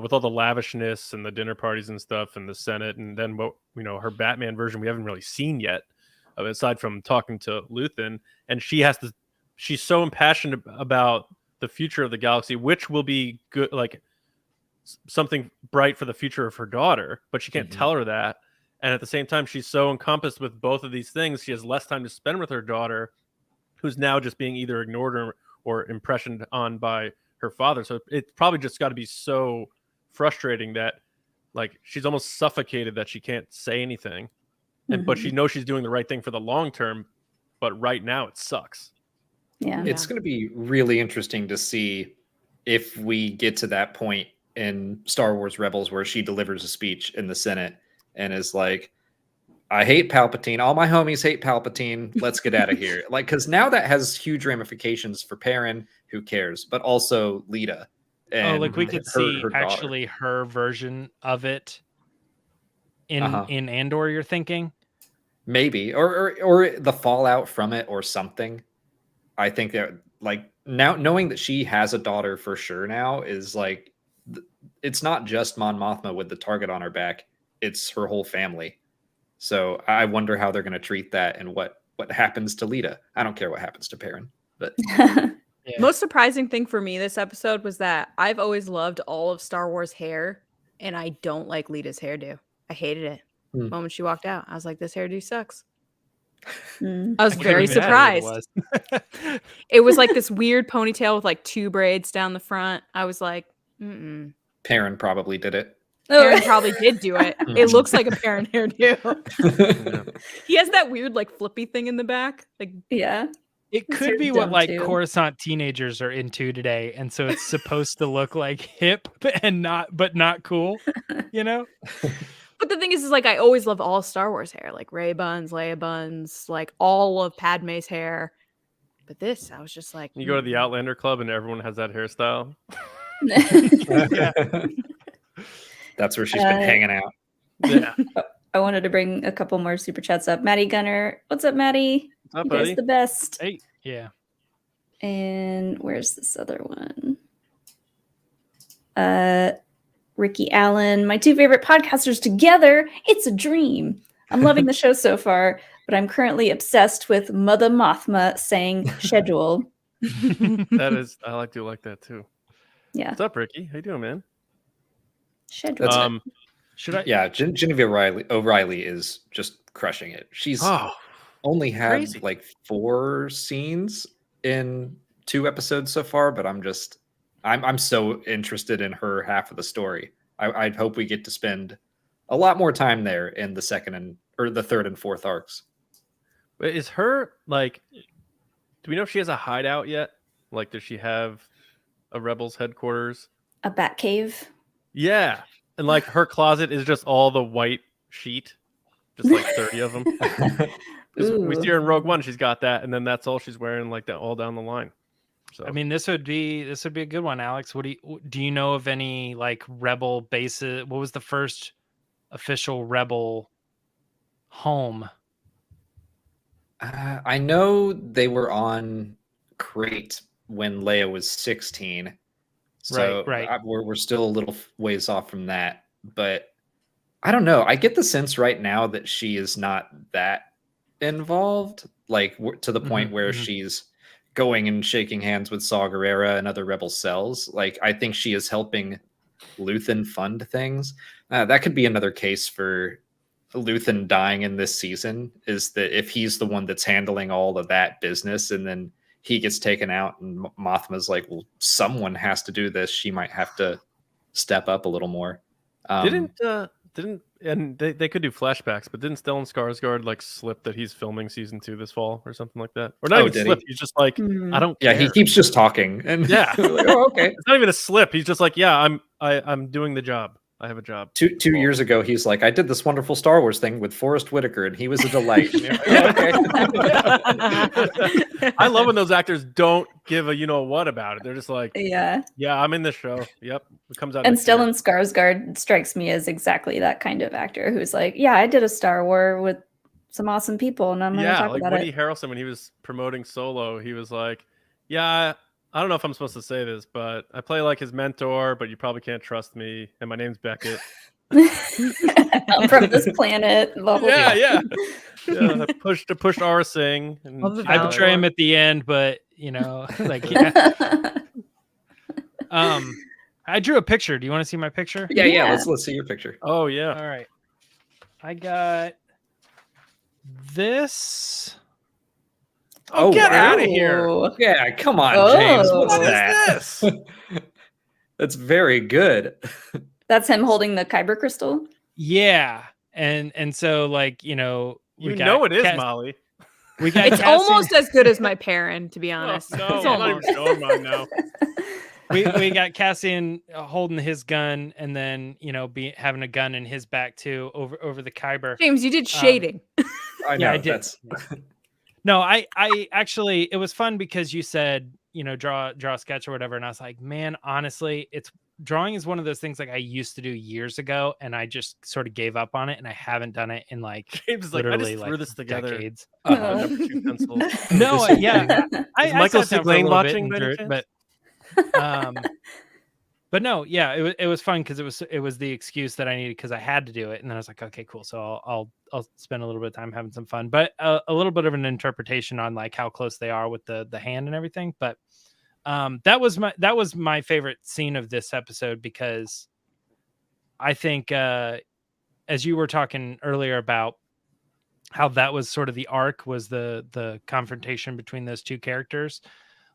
with all the lavishness and the dinner parties and stuff, and the Senate, and then what her Batman version we haven't really seen yet, aside from talking to Luthen, and she's so impassioned about the future of the galaxy, which will be good, like something bright for the future of her daughter, but she can't tell her that. And at the same time, she's so encompassed with both of these things, she has less time to spend with her daughter, who's now just being either ignored or impressioned on by her father. So it's probably just got to be so frustrating that, like, she's almost suffocated that she can't say anything. But she knows she's doing the right thing for the long term, but right now it sucks. Yeah. It's going to be really interesting to see if we get to that point in Star Wars Rebels where she delivers a speech in the Senate and is like, I hate Palpatine. All my homies hate Palpatine. Let's get out of here. Like, because now that has huge ramifications for Perrin, who cares, but also Lita. And like we could see her daughter. actually her version of it in Andor, you're thinking? Maybe. Or the fallout from it or something. I think that, like, now knowing that she has a daughter for sure now is like, it's not just Mon Mothma with the target on her back. It's her whole family. So I wonder how they're going to treat that and what happens to Lita. I don't care what happens to Perrin, but Yeah. Most surprising thing for me this episode was that I've always loved all of Star Wars hair, and I don't like Lita's hairdo. I hated it. The moment she walked out, I was like, this hairdo sucks. I was very surprised. It was like this weird ponytail with like 2 braids down the front. I was like, Perrin probably did it. Perrin probably did do it. It looks like a Perrin hairdo. He has that weird like flippy thing in the back. Like, yeah. It could be what like Coruscant teenagers are into today, and so it's supposed to look like hip and not cool, you know? But the thing is like I always love all Star Wars hair, like Rey buns, Leia buns, like all of Padme's hair. But this, I was just like, you go to the Outlander Club and everyone has that hairstyle. That's where she's been hanging out. Yeah. I wanted to bring a couple more super chats up. Maddie Gunner, what's up, Maddie? What's up, you buddy? guys the best. Hey, yeah. And where's this other one? Ricky Allen, my 2 favorite podcasters together. It's a dream. I'm loving the show so far, but I'm currently obsessed with Mother Mothma saying schedule. That is, I do like that too. Yeah. What's up, Ricky? How you doing, man? Schedule. Should I? Yeah, Genevieve O'Reilly is just crushing it. She's only had crazy. like 4 scenes in 2 episodes so far, but I'm so interested in her half of the story. I hope we get to spend a lot more time there in the the 3rd and 4th arcs. But is her like? Do we know if she has a hideout yet? Like, does she have a Rebels headquarters? A bat cave. Yeah, and like her closet is just all the white sheet, just like 30 of them. We see her in Rogue One. She's got that, and then that's all she's wearing, like that all down the line. So I mean, this would be a good one, Alex. What do you know of any like Rebel bases? What was the first official Rebel home? I know they were on Crate when Leia was 16. So right. We're still a little ways off from that, but I don't know. I get the sense right now that she is not that involved, like to the point where she's going and shaking hands with Saw Gerrera and other Rebel cells. Like, I think she is helping Luthen fund things. That could be another case for Luthen dying in this season, is that if he's the one that's handling all of that business and then he gets taken out and Mothma's like, well, someone has to do this. She might have to step up a little more. Didn't and they could do flashbacks, but didn't Stellan Skarsgård like slip that he's filming season 2 this fall or something like that? Or not even slip. He's just like, I don't care. Yeah, he keeps just talking. And yeah. like, oh, okay. It's not even a slip. He's just like, yeah, I'm doing the job. I have a job. Two years ago, he's like, I did this wonderful Star Wars thing with Forrest Whitaker, and he was a delight. Okay. I love when those actors don't give a what about it. They're just like, Yeah, I'm in this show. Yep, it comes out. and Stellan Skarsgård strikes me as exactly that kind of actor who's like, yeah, I did a Star Wars with some awesome people, and I'm going to talk like about Woody it. Harrelson, when he was promoting Solo, he was like, yeah, I don't know if I'm supposed to say this, but I play like his mentor, but you probably can't trust me, and my name's Beckett. I'm from this planet. Blah, blah, blah. Yeah. I pushed Aura Singh. And I betray him at the end, but like I drew a picture. Do you want to see my picture? Yeah. Let's see your picture. Oh yeah. All right. I got this. Oh, get wow. out of here! Yeah, come on, Oh. James. What's What is that? this? That's very good. That's him holding the kyber crystal. Yeah, and so like You know it is, Molly. We got It's Cassie- almost as good as my parent, to be honest. No, It's I'm not almost. even showing mine now. we got Cassian holding his gun, and then having a gun in his back too over the kyber. James, you did shading. I know. Yeah, I did. No, I actually, it was fun because you said, draw a sketch or whatever. And I was like, man, honestly, drawing is one of those things like I used to do years ago, and I just sort of gave up on it, and I haven't done it in like James is like, I literally just threw this together. decades. Number 2 pencil. No, yeah. I Michael sat down for a Siglain little bit watching and by drew any it, chance? but no, yeah, it was fun because it was the excuse that I needed because I had to do it, and then I was like, okay, cool. So I'll spend a little bit of time having some fun, but a little bit of an interpretation on like how close they are with the hand and everything. But that was my favorite scene of this episode because I think as you were talking earlier about how that was sort of the arc was the confrontation between those two characters,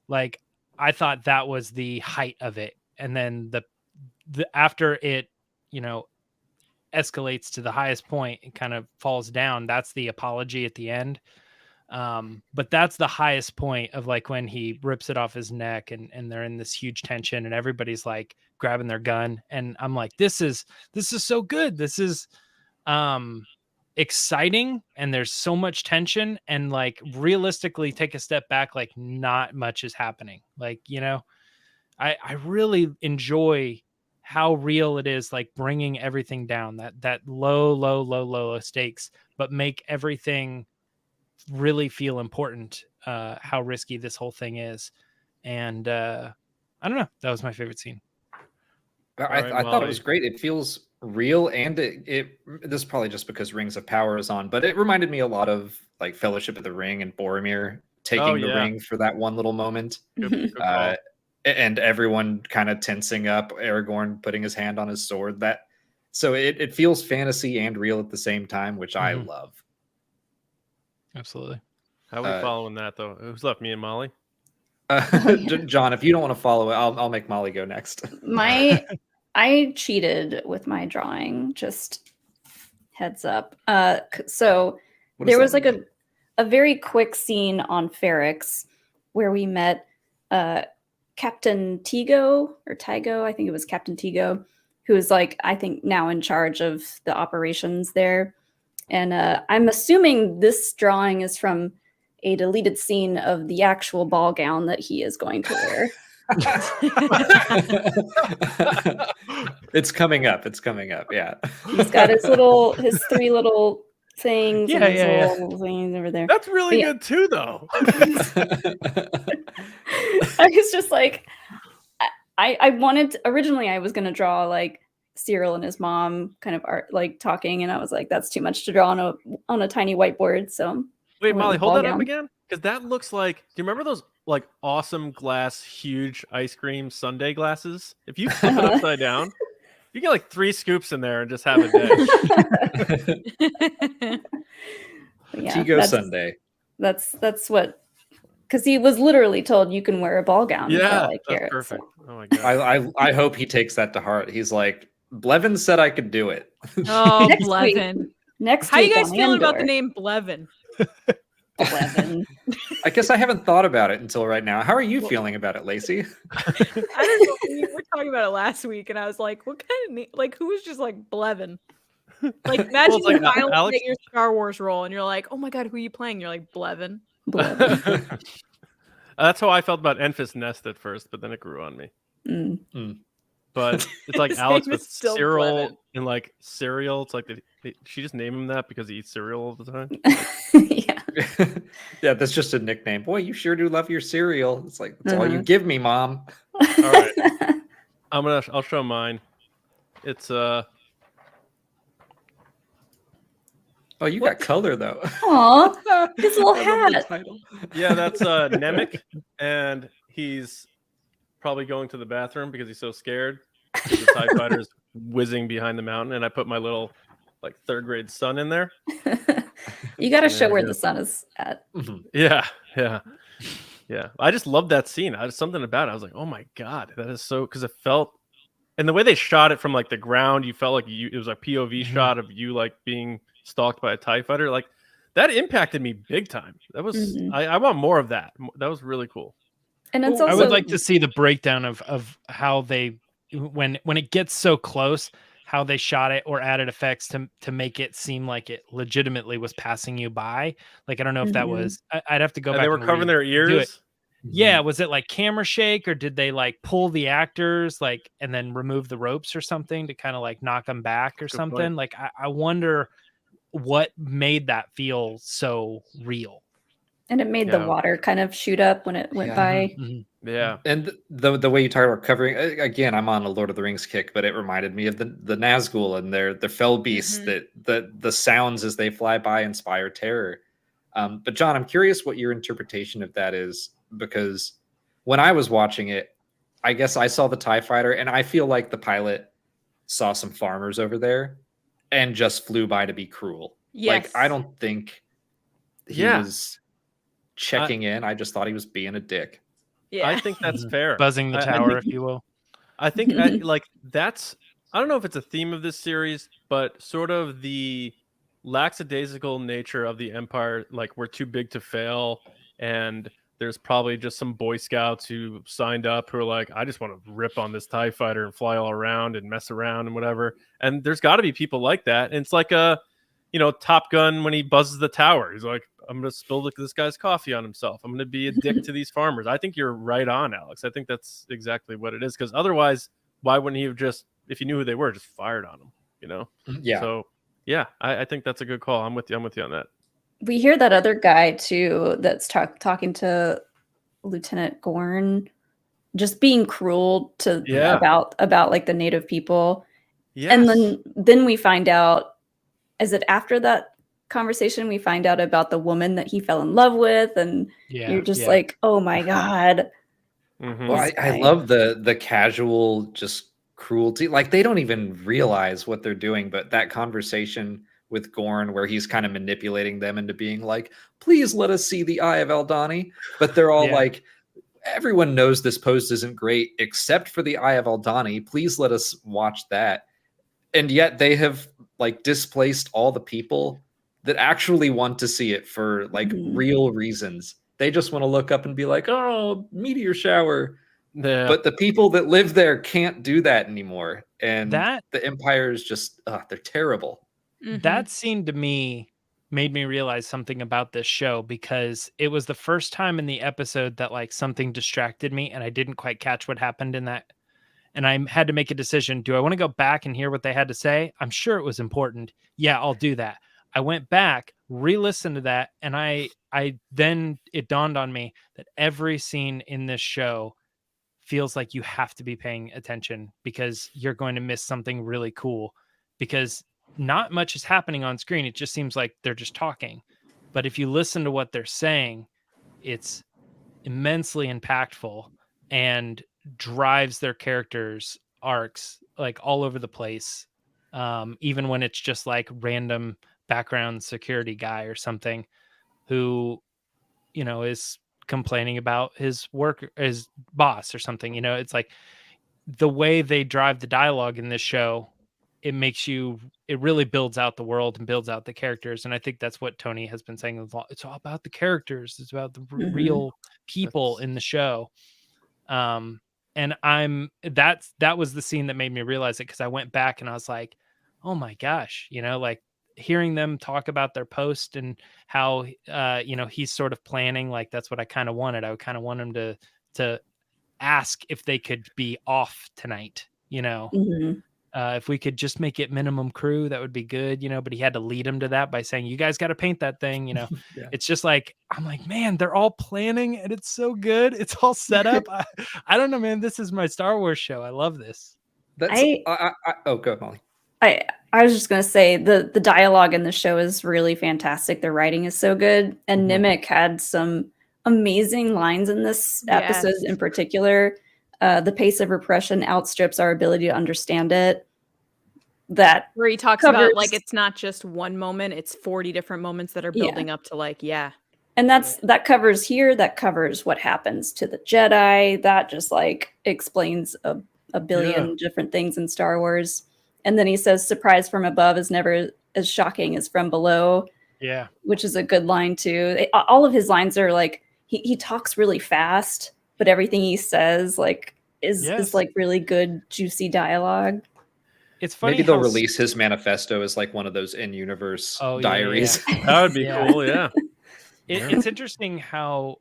like I thought that was the height of it. And then the after it, escalates to the highest point, it kind of falls down. That's the apology at the end. But that's the highest point of like when he rips it off his neck and they're in this huge tension and everybody's like grabbing their gun. And I'm like, this is so good. This is exciting. And there's so much tension, and like realistically take a step back, like not much is happening. Like, I really enjoy how real it is, like bringing everything down, that low stakes, but make everything really feel important, how risky this whole thing is. And I don't know, that was my favorite scene. I thought it was great. It feels real, and it this is probably just because Rings of Power is on, but it reminded me a lot of like Fellowship of the Ring and Boromir taking the ring for that one little moment. Good call. And everyone kind of tensing up, Aragorn putting his hand on his sword. So it feels fantasy and real at the same time, which I love. Absolutely. How are we following that though? Who's left? Me and Molly? John, if you don't want to follow it, I'll make Molly go next. I cheated with my drawing, just heads up. So there was like a very quick scene on Ferrix where we met Captain Tigo, I think it was Captain Tigo, who is like, I think now in charge of the operations there. And I'm assuming this drawing is from a deleted scene of the actual ball gown that he is going to wear. It's coming up. Yeah. He's got his 3 little things. Little things over there. That's really good too, though. I was just like, I wanted to, originally I was going to draw like Cyril and his mom kind of art, like talking, and I was like, that's too much to draw on a tiny whiteboard. So wait, Molly, hold that up again, because that looks like. Do you remember those like awesome glass, huge ice cream sundae glasses? If you flip it upside down, You get like 3 scoops in there and just have a day. Yeah, Tigo Sunday. That's what, because he was literally told you can wear a ball gown. Yeah, like, that's perfect. Oh my god. I hope he takes that to heart. He's like, Blevin said I could do it. Oh, Next Blevin. Next How you week guys on feeling about Andor. the name Blevin? Blevin. I guess I haven't thought about it until right now. How are you feeling about it, Lacey? I don't know. We were talking about it last week, and I was like, "What kind of name? Like, who is just like Blevin?" Like, imagine it's like you finally Alex- get your Star Wars role, and you're like, "Oh my god, who are you playing?" You're like, Blevin. Blevin. That's how I felt about Enfys Nest at first, but then it grew on me. But it's like His Alex name with is still Cyril Blevin. and like cereal. It's like she just named him that because he eats cereal all the time. Yeah. Yeah, that's just a nickname. Boy, you sure do love your cereal. It's like, that's all you Uh-huh. give me, Mom. All right, I'll show mine. It's Oh, you got color though. Aw, his little I love the hat. title. yeah, that's Nemec, and he's probably going to the bathroom because he's so scared. The TIE fighter's whizzing behind the mountain, and I put my little like 3rd grade son in there. You got to Yeah, show where yeah. the sun is at. Yeah. I just love that scene. I was something about it. I was like, oh my god, that is so, because it felt, and the way they shot it from like the ground, you felt like it was a POV shot of you like being stalked by a TIE fighter. Like that impacted me big time. That was I want more of that. That was really cool. And it's I also would like to see the breakdown of how they, when it gets so close, how they shot it or added effects to make it seem like it legitimately was passing you by. Like, I don't know if that was, I'd have to go And back. they were and covering their do ears. it. Yeah, was it like camera shake, or did they like pull the actors like and then remove the ropes or something to kind of like knock them back or something? point. Like, I wonder what made that feel so real. And it made the water kind of shoot up when it went by. Yeah. And the way you talk about covering, again, I'm on a Lord of the Rings kick, but it reminded me of the Nazgul and their fell beasts, that the sounds as they fly by inspire terror. But John, I'm curious what your interpretation of that is, because when I was watching it, I guess I saw the TIE fighter and I feel like the pilot saw some farmers over there and just flew by to be cruel. Yes. Like, I don't think he was checking in. I just thought he was being a dick. Yeah. I think that's fair. Buzzing the tower, if you will. I think like that's, I don't know if it's a theme of this series, but sort of the lackadaisical nature of the Empire. Like, we're too big to fail, and there's probably just some Boy Scouts who signed up who are like, I just want to rip on this TIE fighter and fly all around and mess around and whatever. And there's got to be people like that. And it's like a, Top Gun when he buzzes the tower. He's like, I'm going to spill this guy's coffee on himself. I'm going to be a dick to these farmers. I think you're right on, Alex. I think that's exactly what it is. Because otherwise, why wouldn't he have just, if he knew who they were, just fired on them? Yeah. So, yeah, I think that's a good call. I'm with you on that. We hear that other guy too that's talking to Lieutenant Gorn, just being cruel to about like the native people. Yes. And then we find out, is it after that conversation we find out about the woman that he fell in love with, and you're just like, oh my god. Well, I love the casual just cruelty. Like, they don't even realize what they're doing, but that conversation with Gorn where he's kind of manipulating them into being like, please let us see the Eye of Aldani. But they're all like, everyone knows this post isn't great except for the Eye of Aldani. Please let us watch that. And yet they have like displaced all the people that actually want to see it for like real reasons. They just want to look up and be like, oh, meteor shower. Yeah. But the people that live there can't do that anymore. And that the Empire is just, they're terrible. That scene to me made me realize something about this show, because it was the first time in the episode that like something distracted me and I didn't quite catch what happened in that. And I had to make a decision. Do I want to go back and hear what they had to say? I'm sure it was important. Yeah, I'll do that. I went back, re-listened to that, and I then it dawned on me that every scene in this show feels like you have to be paying attention, because you're going to miss something really cool, because not much is happening on screen. It just seems like they're just talking. But if you listen to what they're saying, it's immensely impactful and drives their characters arcs like all over the place. Even when it's just like random background security guy or something who, you know, is complaining about his work, his boss or something, you know, it's like the way they drive the dialogue in this show, it really builds out the world and builds out the characters. And I think that's what Tony has been saying. It's all about the characters. It's about the real people in the show. And that was the scene that made me realize it, because I went back and I was like, oh my gosh, you know, like hearing them talk about their post and how you know, he's sort of planning, like that's what I kind of wanted. I would kind of want him to ask if they could be off tonight, you know. If we could just make it minimum crew, that would be good, you know, but he had to lead him to that by saying, you guys got to paint that thing, you know. It's just like, I'm like, man, they're all planning and it's so good. It's all set up. I don't know, man. This is my Star Wars show. I love this. Oh, go ahead, Molly. I was just going to say the dialogue in the show is really fantastic. The writing is so good. And Nimic had some amazing lines in this episode in particular. The pace of repression outstrips our ability to understand it. That where he talks about like it's not just one moment, it's 40 different moments that are building up to like, and that covers here, that covers what happens to the Jedi, that just like explains a billion different things in Star Wars. And then he says surprise from above is never as shocking as from below, which is a good line too. All of his lines are like, he talks really fast, but everything he says like is like really good juicy dialogue. It's funny. Maybe they'll release his manifesto as like one of those in-universe diaries. Yeah. That would be cool. Yeah. It's interesting how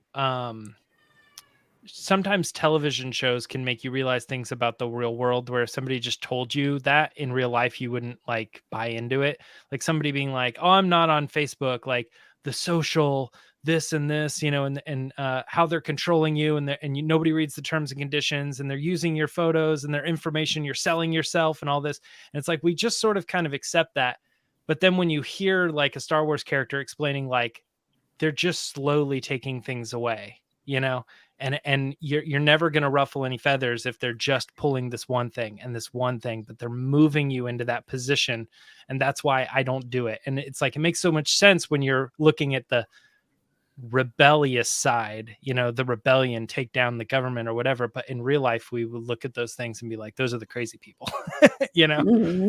sometimes television shows can make you realize things about the real world, where if somebody just told you that in real life, you wouldn't like buy into it. Like somebody being like, oh, I'm not on Facebook, like the social this and this, you know, and how they're controlling you, and nobody reads the terms and conditions, and they're using your photos and their information, you're selling yourself and all this. And it's like, we just sort of kind of accept that. But then when you hear like a Star Wars character explaining, like, they're just slowly taking things away, you know, and you're never going to ruffle any feathers if they're just pulling this one thing and this one thing, but they're moving you into that position. And that's why I don't do it. And it's like, it makes so much sense when you're looking at the rebellious side, you know, the rebellion, take down the government or whatever. But in real life, we would look at those things and be like, those are the crazy people, you know.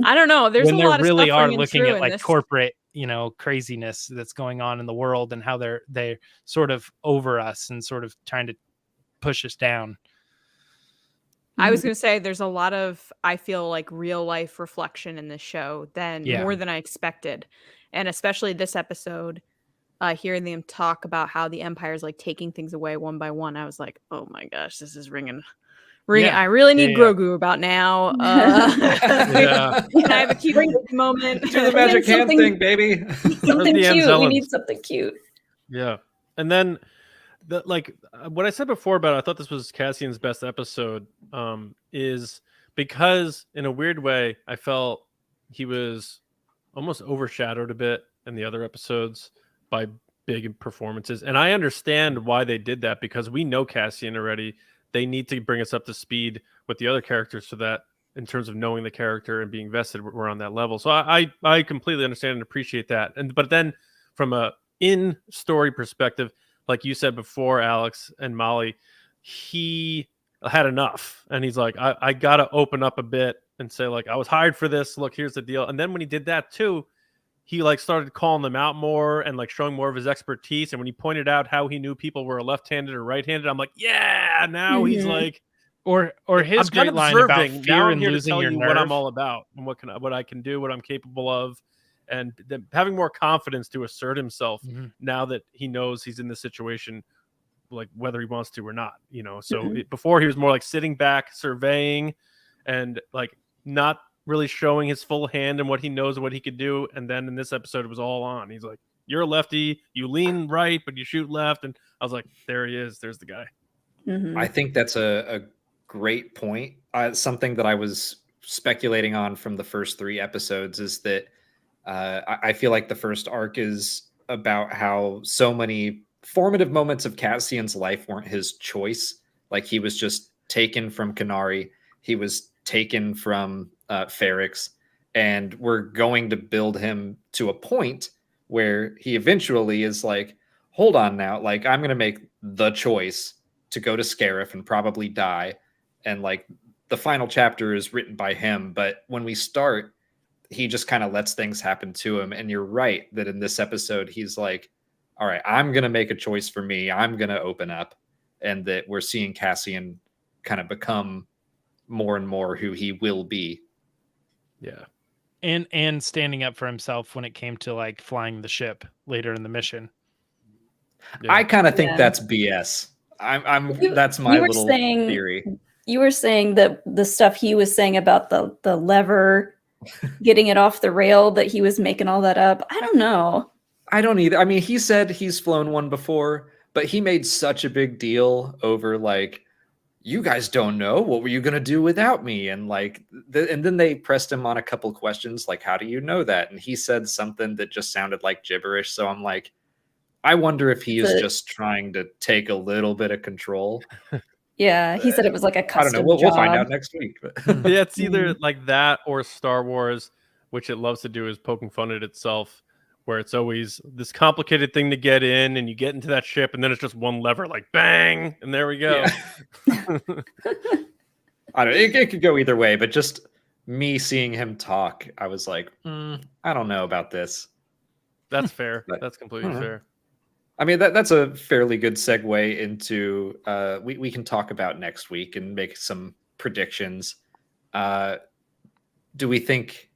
I don't know. There's when a lot of really stuff are looking at like this corporate, you know, craziness that's going on in the world, and how they're sort of over us and sort of trying to push us down. I was going to say there's a lot of, I feel like, real life reflection in this show more than I expected. And especially this episode, hearing them talk about how the Empire is like taking things away one by one. I was like, oh my gosh, this is ringing. I really need Grogu about now. Can I have a cute moment? Do the magic hand thing, baby. Something cute. We need something cute. Yeah. And then like what I said before about I thought this was Cassian's best episode, is because in a weird way I felt he was almost overshadowed a bit in the other episodes by big performances. And I understand why they did that, because we know Cassian already. They need to bring us up to speed with the other characters so that in terms of knowing the character and being vested, we're on that level. So I completely understand and appreciate that. But then from a in-story perspective, like you said before, Alex and Molly, he had enough. And he's like, I got to open up a bit and say, like, I was hired for this. Look, here's the deal. And then when he did that too, he like started calling them out more and like showing more of his expertise. And when he pointed out how he knew people were left-handed or right-handed, I'm like, yeah, now he's like, or his great line about fear and losing your nerve. What I'm all about and what I can do, what I'm capable of, and having more confidence to assert himself now that he knows he's in this situation, like whether he wants to or not, you know. So before he was more like sitting back, surveying, and like not really showing his full hand and what he knows and what he could do. And then in this episode, it was all on. He's like, you're a lefty, you lean right, but you shoot left. And I was like, there he is. There's the guy. I think that's a great point. Something that I was speculating on from the first 3 episodes is that I feel like the first arc is about how so many formative moments of Cassian's life weren't his choice. Like he was just taken from Kenari. He was taken from Ferrix, and we're going to build him to a point where he eventually is like, hold on now, like I'm going to make the choice to go to Scarif and probably die. And like the final chapter is written by him, but when we start, he just kind of lets things happen to him. And you're right that in this episode, he's like, all right, I'm going to make a choice for me. I'm going to open up. And that we're seeing Cassian kind of become more and more who he will be. Yeah. And standing up for himself when it came to like flying the ship later in the mission. Yeah. I kind of think that's BS. That's my little theory. You were saying that the stuff he was saying about the lever getting it off the rail, that he was making all that up. I don't know. I don't either. I mean, he said he's flown one before, but he made such a big deal over like, you guys don't know, what were you going to do without me? And like, and then they pressed him on a couple questions, like, how do you know that? And he said something that just sounded like gibberish. So I'm like, I wonder if he is just trying to take a little bit of control. Yeah, he said it was like a custom I don't know. We'll find out next week. But. Yeah, it's either like that or Star Wars, which it loves to do, is poking fun at itself, where it's always this complicated thing to get in, and you get into that ship, and then it's just one lever, like bang, and there we go. Yeah. I don't know. It could go either way, but just me seeing him talk, I was like, I don't know about this. That's fair. That's completely fair. I mean, that's a fairly good segue into we can talk about next week and make some predictions. Do we think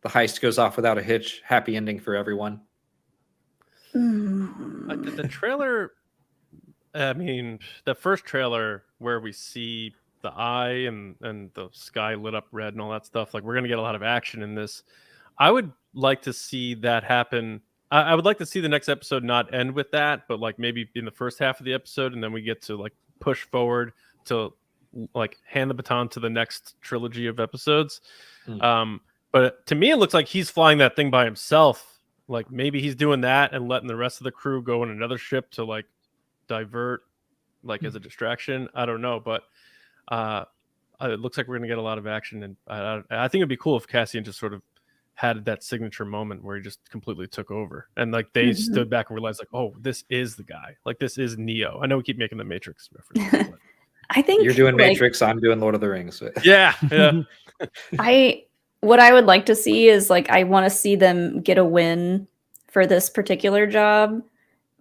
the heist goes off without a hitch? Happy ending for everyone? The trailer, I mean, the first trailer where we see the eye and the sky lit up red and all that stuff, like we're going to get a lot of action in this. I would like to see that happen. I would like to see the next episode not end with that, but like maybe in the first half of the episode, and then we get to like push forward to like hand the baton to the next trilogy of episodes. But to me, it looks like he's flying that thing by himself. Like maybe he's doing that and letting the rest of the crew go in another ship to like divert, like as a distraction. I don't know, but it looks like we're going to get a lot of action, and I think it'd be cool if Cassian just sort of had that signature moment where he just completely took over, and like they stood back and realized like, oh, this is the guy. Like this is Neo. I know we keep making the Matrix reference. But... I think you're doing Matrix. I'm doing Lord of the Rings. Yeah. What I would like to see is like, I want to see them get a win for this particular job,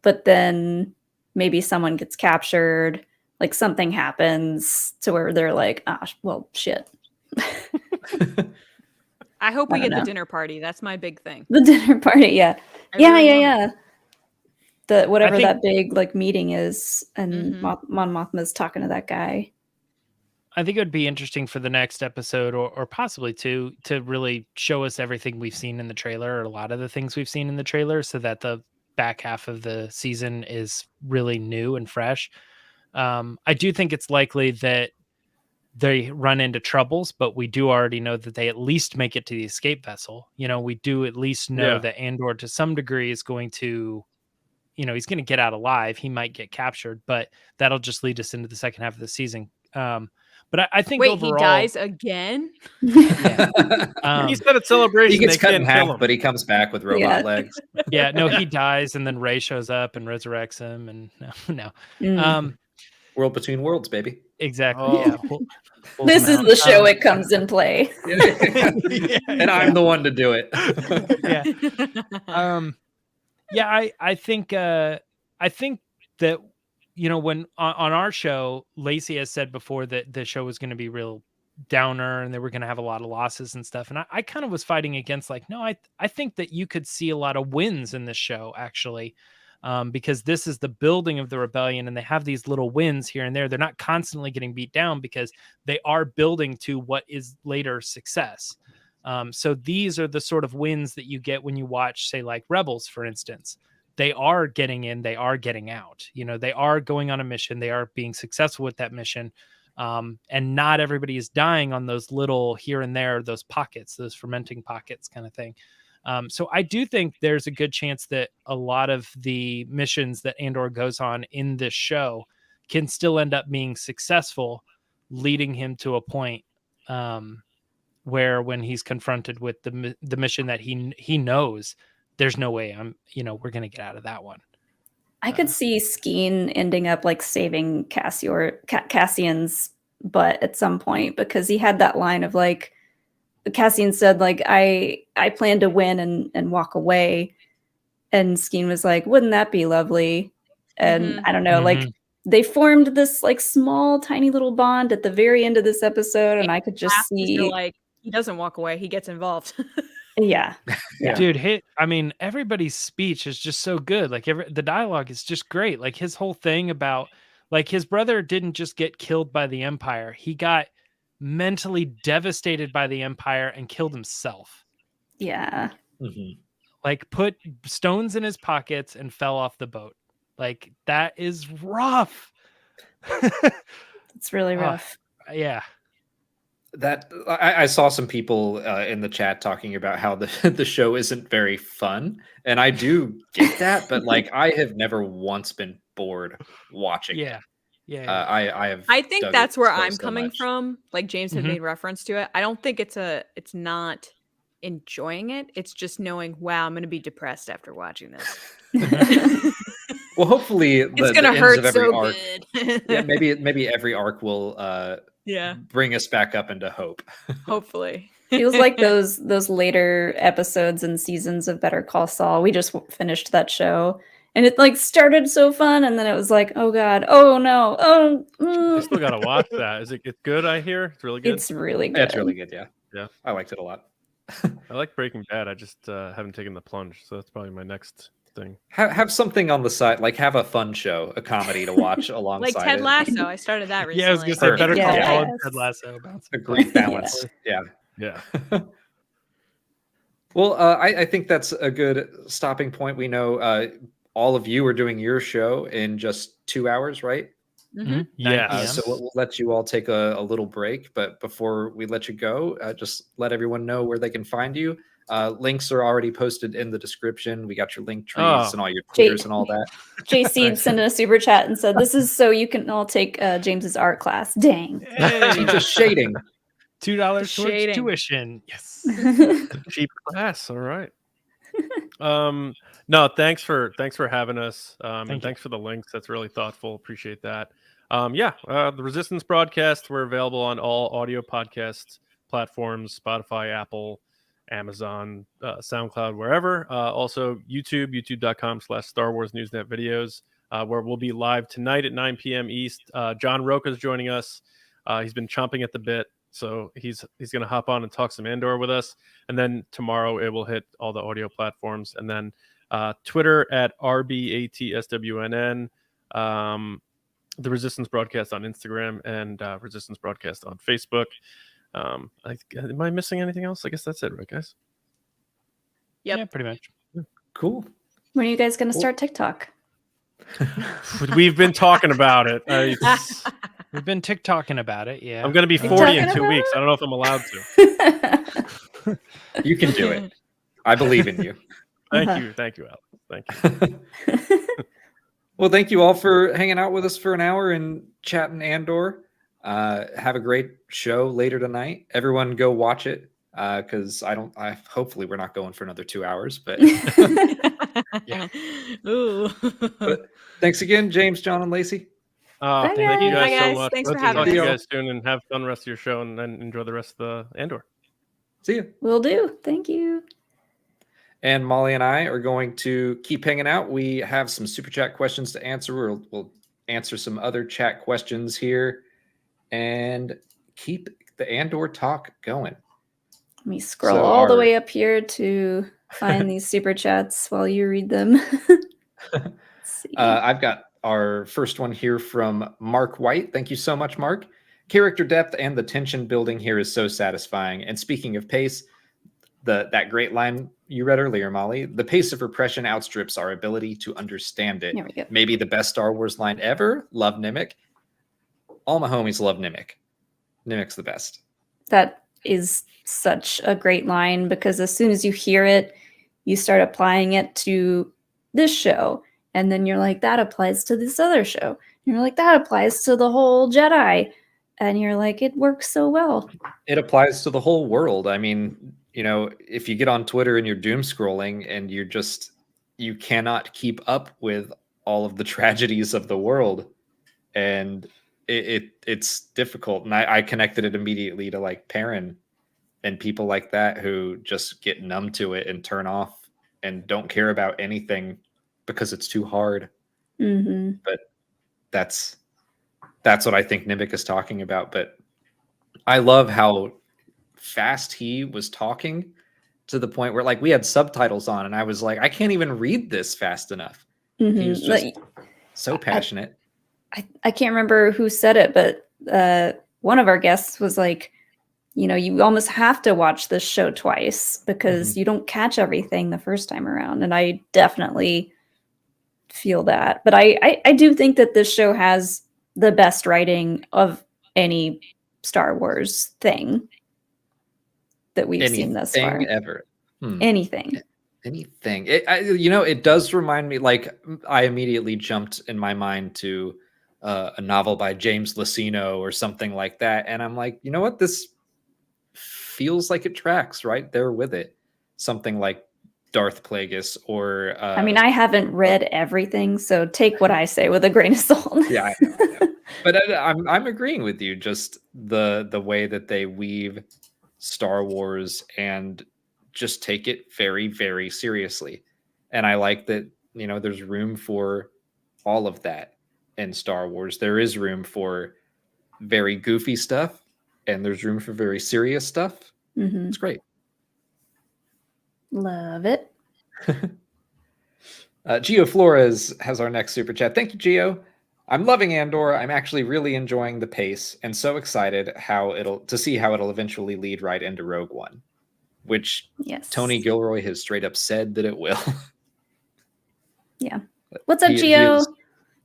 but then maybe someone gets captured, like something happens to where they're like, well, shit. I hope we get the dinner party. That's my big thing. The dinner party, yeah. Yeah. Whatever that big like meeting is, and Mon Mothma's talking to that guy. I think it would be interesting for the next episode, or possibly two, to really show us everything we've seen in the trailer, or a lot of the things we've seen in the trailer, so that the back half of the season is really new and fresh. I do think it's likely that they run into troubles, but we do already know that they at least make it to the escape vessel. You know, we do at least know that Andor to some degree is going to, you know, he's going to get out alive. He might get captured, but that'll just lead us into the second half of the season. But I think overall, he dies again. Yeah. He said at Celebration he gets cut in half, but he comes back with robot legs. Yeah, no, he dies, and then Rey shows up and resurrects him, and no. World between worlds, baby. Exactly. Oh. Yeah. This is the show it comes in play. And I'm the one to do it. I think that, you know, when on our show, Lacey has said before that the show was going to be real downer and they were going to have a lot of losses and stuff. And I kind of was fighting against like, no, I think that you could see a lot of wins in this show, actually. Because this is the building of the rebellion, and they have these little wins here and there. They're not constantly getting beat down because they are building to what is later success. So these are the sort of wins that you get when you watch, say, like Rebels, for instance. They are getting in, they are getting out. You know, they are going on a mission, they are being successful with that mission. And not everybody is dying on those little here and there, those pockets, those fermenting pockets kind of thing. So I do think there's a good chance that a lot of the missions that Andor goes on in this show can still end up being successful, leading him to a point where when he's confronted with the mission that he knows, there's no way we're gonna get out of that one. I could see Skeen ending up like saving Cassian's butt at some point, because he had that line of like, Cassian said like, I plan to win and walk away, and Skeen was like, wouldn't that be lovely? And I don't know, like they formed this like small tiny little bond at the very end of this episode, and I could just see like he doesn't walk away, he gets involved. yeah. Dude, everybody's speech is just so good. Like the dialogue is just great. Like his whole thing about like his brother didn't just get killed by the Empire. He got mentally devastated by the Empire and killed himself. Yeah. Like put stones in his pockets and fell off the boat. Like that is rough. It's really rough. Yeah. That I saw some people in the chat talking about how the show isn't very fun, and I do get that, but like I have never once been bored watching. Yeah. I think that's where I'm coming from. Like James had made reference to it. I don't think it's not enjoying it. It's just knowing, wow, I'm going to be depressed after watching this. Well, hopefully it's going to hurt so arc, good. yeah, maybe every arc will bring us back up into hope. Hopefully. Feels like those later episodes and seasons of Better Call Saul. We just finished that show, and it like started so fun, and then it was like, oh god, oh no, I still gotta watch that. It's good? I hear it's really good. It's really good. It's really good. Yeah. I liked it a lot. I like Breaking Bad. I just haven't taken the plunge, so that's probably my next thing. Have something on the side, like have a fun show, a comedy to watch alongside. Like Ted Lasso. I started that recently. Yeah, I was gonna say Better Call Saul and Yes. Ted Lasso. A great balance. Yeah. Well, I think that's a good stopping point. We know all of you are doing your show in just 2 hours, right? Yeah. So we'll let you all take a little break. But before we let you go, just let everyone know where they can find you. Links are already posted in the description. We got your link trees and all your Twitters and all that. JC sent in a super chat and said, "This is so you can all take James's art class." Dang. Hey, Just shading. $2 towards Shading. tuition. Yes. Cheap class. All right. No, thanks for having us. And thanks for the links. That's really thoughtful. Appreciate that. The Resistance broadcast, we're available on all audio podcast platforms, Spotify, Apple, Amazon, SoundCloud, wherever. Also youtube.com/Star Wars Newsnet videos, where we'll be live tonight at 9 p.m. East. John Roca is joining us. He's been chomping at the bit, so he's going to hop on and talk some Andor with us. And then tomorrow it will hit all the audio platforms. And then Twitter at RBATSWNN, the Resistance broadcast on Instagram, and Resistance broadcast on Facebook. Am I missing anything else? I guess that's it, right, guys? Yep. Yeah, pretty much. Cool. When are you guys going to start TikTok? We've been talking about it. We've been TikToking about it. Yeah. I'm going to be 40 in 2 weeks. I don't know if I'm allowed to. You can do it. I believe in you. Thank you, Alex. Thank you. Well, thank you all for hanging out with us for an hour and chatting Andor. Have a great show later tonight. Everyone go watch it, because hopefully we're not going for another 2 hours, but Yeah. Ooh. But thanks again, James, John, and Lacey. Thank you Bye, guys so guys. much. Thanks for Let's having talk us. to you guys soon, and have fun the rest of your show, and then enjoy the rest of the Andor. See you. Will do. Thank you. And Molly and I are going to keep hanging out. We have some super chat questions to answer. We'll answer some other chat questions here and keep the Andor talk going. Let me scroll So all the our- way up here to find these super chats while you read them. Let's see. I've got our first one here from Mark White. Thank you so much, Mark. Character depth and the tension building here is so satisfying. And speaking of pace, that great line you read earlier, Molly, the pace of repression outstrips our ability to understand it. There we go. Maybe the best Star Wars line ever. Love Nimick. All my homies love Nimick. Nimick's the best. That is such a great line, because as soon as you hear it, you start applying it to this show. And then you're like, that applies to this other show. And you're like, that applies to the whole Jedi. and you're like, it works so well. It applies to the whole world. I mean, if you get on Twitter and you're doom scrolling and you cannot keep up with all of the tragedies of the world, and it's difficult. And I connected it immediately to like Perrin and people like that who just get numb to it and turn off and don't care about anything because it's too hard. Mm-hmm. But that's what I think Nimic is talking about. But I love how fast he was talking, to the point where like we had subtitles on and I was like, I can't even read this fast enough. Mm-hmm. He was just so passionate. I can't remember who said it, but one of our guests was like, you almost have to watch this show twice because you don't catch everything the first time around. And I definitely feel that. But I do think that this show has the best writing of any Star Wars thing that we've seen thus far. Ever. Anything. It does remind me, like, I immediately jumped in my mind to a novel by James Luceno or something like that. And I'm like, you know what? This feels like it tracks right there with it. Something like Darth Plagueis or... I mean, I haven't read everything, so take what I say with a grain of salt. Yeah, I know. But I'm agreeing with you. Just the way that they weave Star Wars and just take it very, very seriously. And I like that, there's room for all of that in Star Wars. There is room for very goofy stuff and there's room for very serious stuff. Mm-hmm. It's great. Love it. Gio Flores has our next super chat. Thank you, Gio. I'm loving Andor. I'm actually really enjoying the pace and so excited to see how it'll eventually lead right into Rogue One, which Tony Gilroy has straight up said that it will. Yeah. What's up, Gio?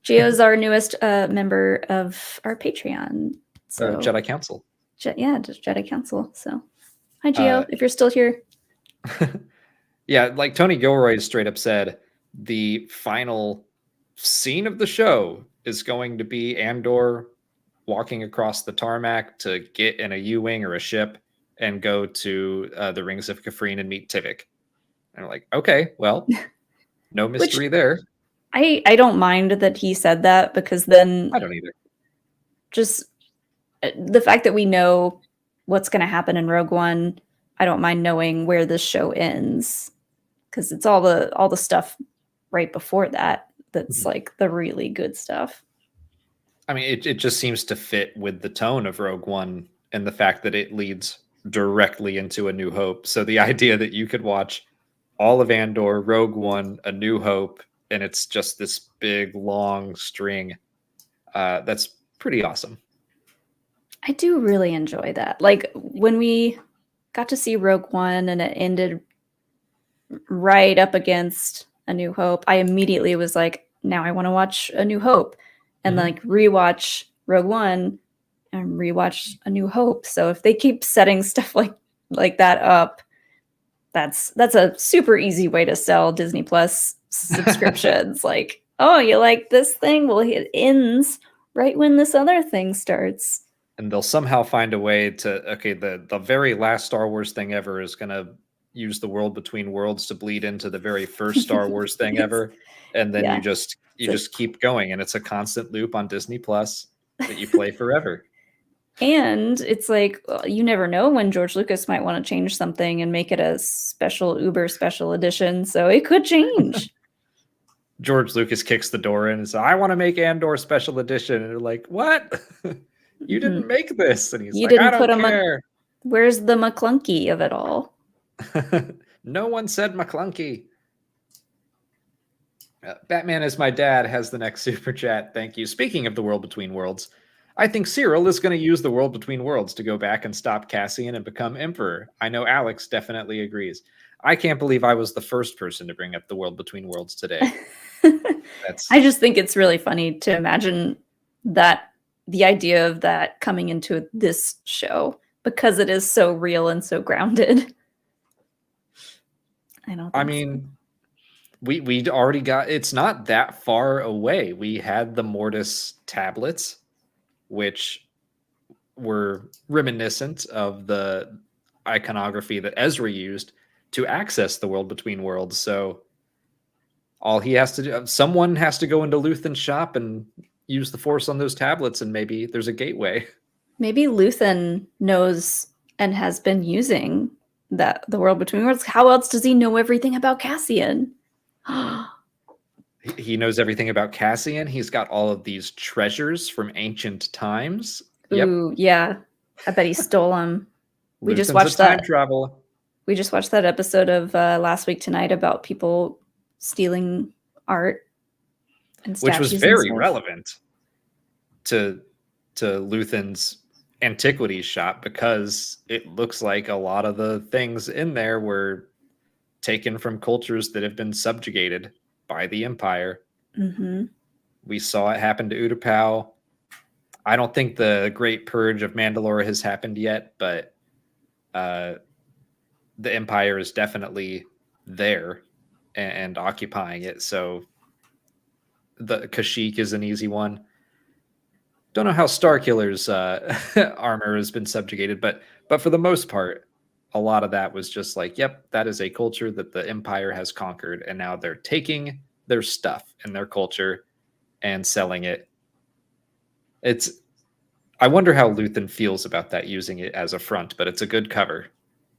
Gio's our newest member of our Patreon. So Jedi Council. Just Jedi Council. So hi, Gio, if you're still here. Yeah, like Tony Gilroy straight up said, the final scene of the show is going to be Andor walking across the tarmac to get in a U-wing or a ship and go to the Rings of Kafrene and meet Tivik. And I'm like, okay, well, no mystery there. I don't mind that he said that, because then I don't either. Just the fact that we know what's going to happen in Rogue One, I don't mind knowing where this show ends, because it's all the stuff right before that that's like the really good stuff. I mean, it just seems to fit with the tone of Rogue One and the fact that it leads directly into A New Hope. So the idea that you could watch all of Andor, Rogue One, A New Hope, and it's just this big, long string, that's pretty awesome. I do really enjoy that. Like, when we got to see Rogue One and it ended right up against A New Hope, I immediately was like, now I want to watch A New Hope. And like rewatch Rogue One and rewatch A New Hope. So if they keep setting stuff like that up, that's a super easy way to sell Disney Plus subscriptions. Like, oh, you like this thing? Well, it ends right when this other thing starts. And they'll somehow find a way to, the very last Star Wars thing ever is going to use the World Between Worlds to bleed into the very first Star Wars thing ever. And then you just keep going, and it's a constant loop on Disney Plus that you play forever. And it's like, you never know when George Lucas might want to change something and make it a uber special edition. So it could change. George Lucas kicks the door in and says, I want to make Andor special edition. And they're like, what? You didn't make this. And he's I don't care. Where's the McClunky of it all? No one said McClunky. Batman is My Dad has the next super chat. Thank you. Speaking of the World Between Worlds, I think Cyril is going to use the World Between Worlds to go back and stop Cassian and become Emperor. I know Alex definitely agrees. I can't believe I was the first person to bring up the World Between Worlds today. I just think it's really funny to imagine that the idea of that coming into this show, because it is so real and so grounded. I mean, we'd already got, it's not that far away. We had the Mortis tablets, which were reminiscent of the iconography that Ezra used to access the world between worlds. So all he has to do, someone has to go into Luthen's shop and use the Force on those tablets, and maybe there's a gateway. Maybe Luthen knows and has been using the world between worlds. How else does he know everything about Cassian? He knows everything about Cassian. He's got all of these treasures from ancient times. Ooh, yeah. I bet he stole them. We just Luthen's watched a time that. travel. We just watched that episode of Last Week Tonight about people stealing art and Which statues was and very stuff. relevant to Luthen's antiquities shop, because it looks like a lot of the things in there were taken from cultures that have been subjugated by the Empire. Mm-hmm. We saw it happen to Utapau. I don't think the Great Purge of Mandalore has happened yet, but the Empire is definitely there and occupying it. So the Kashyyyk is an easy one. Don't know how Starkiller's armor has been subjugated, but for the most part, a lot of that was just like, yep, that is a culture that the Empire has conquered, and now they're taking their stuff and their culture and selling it. I wonder how Luthen feels about that, using it as a front, but it's a good cover.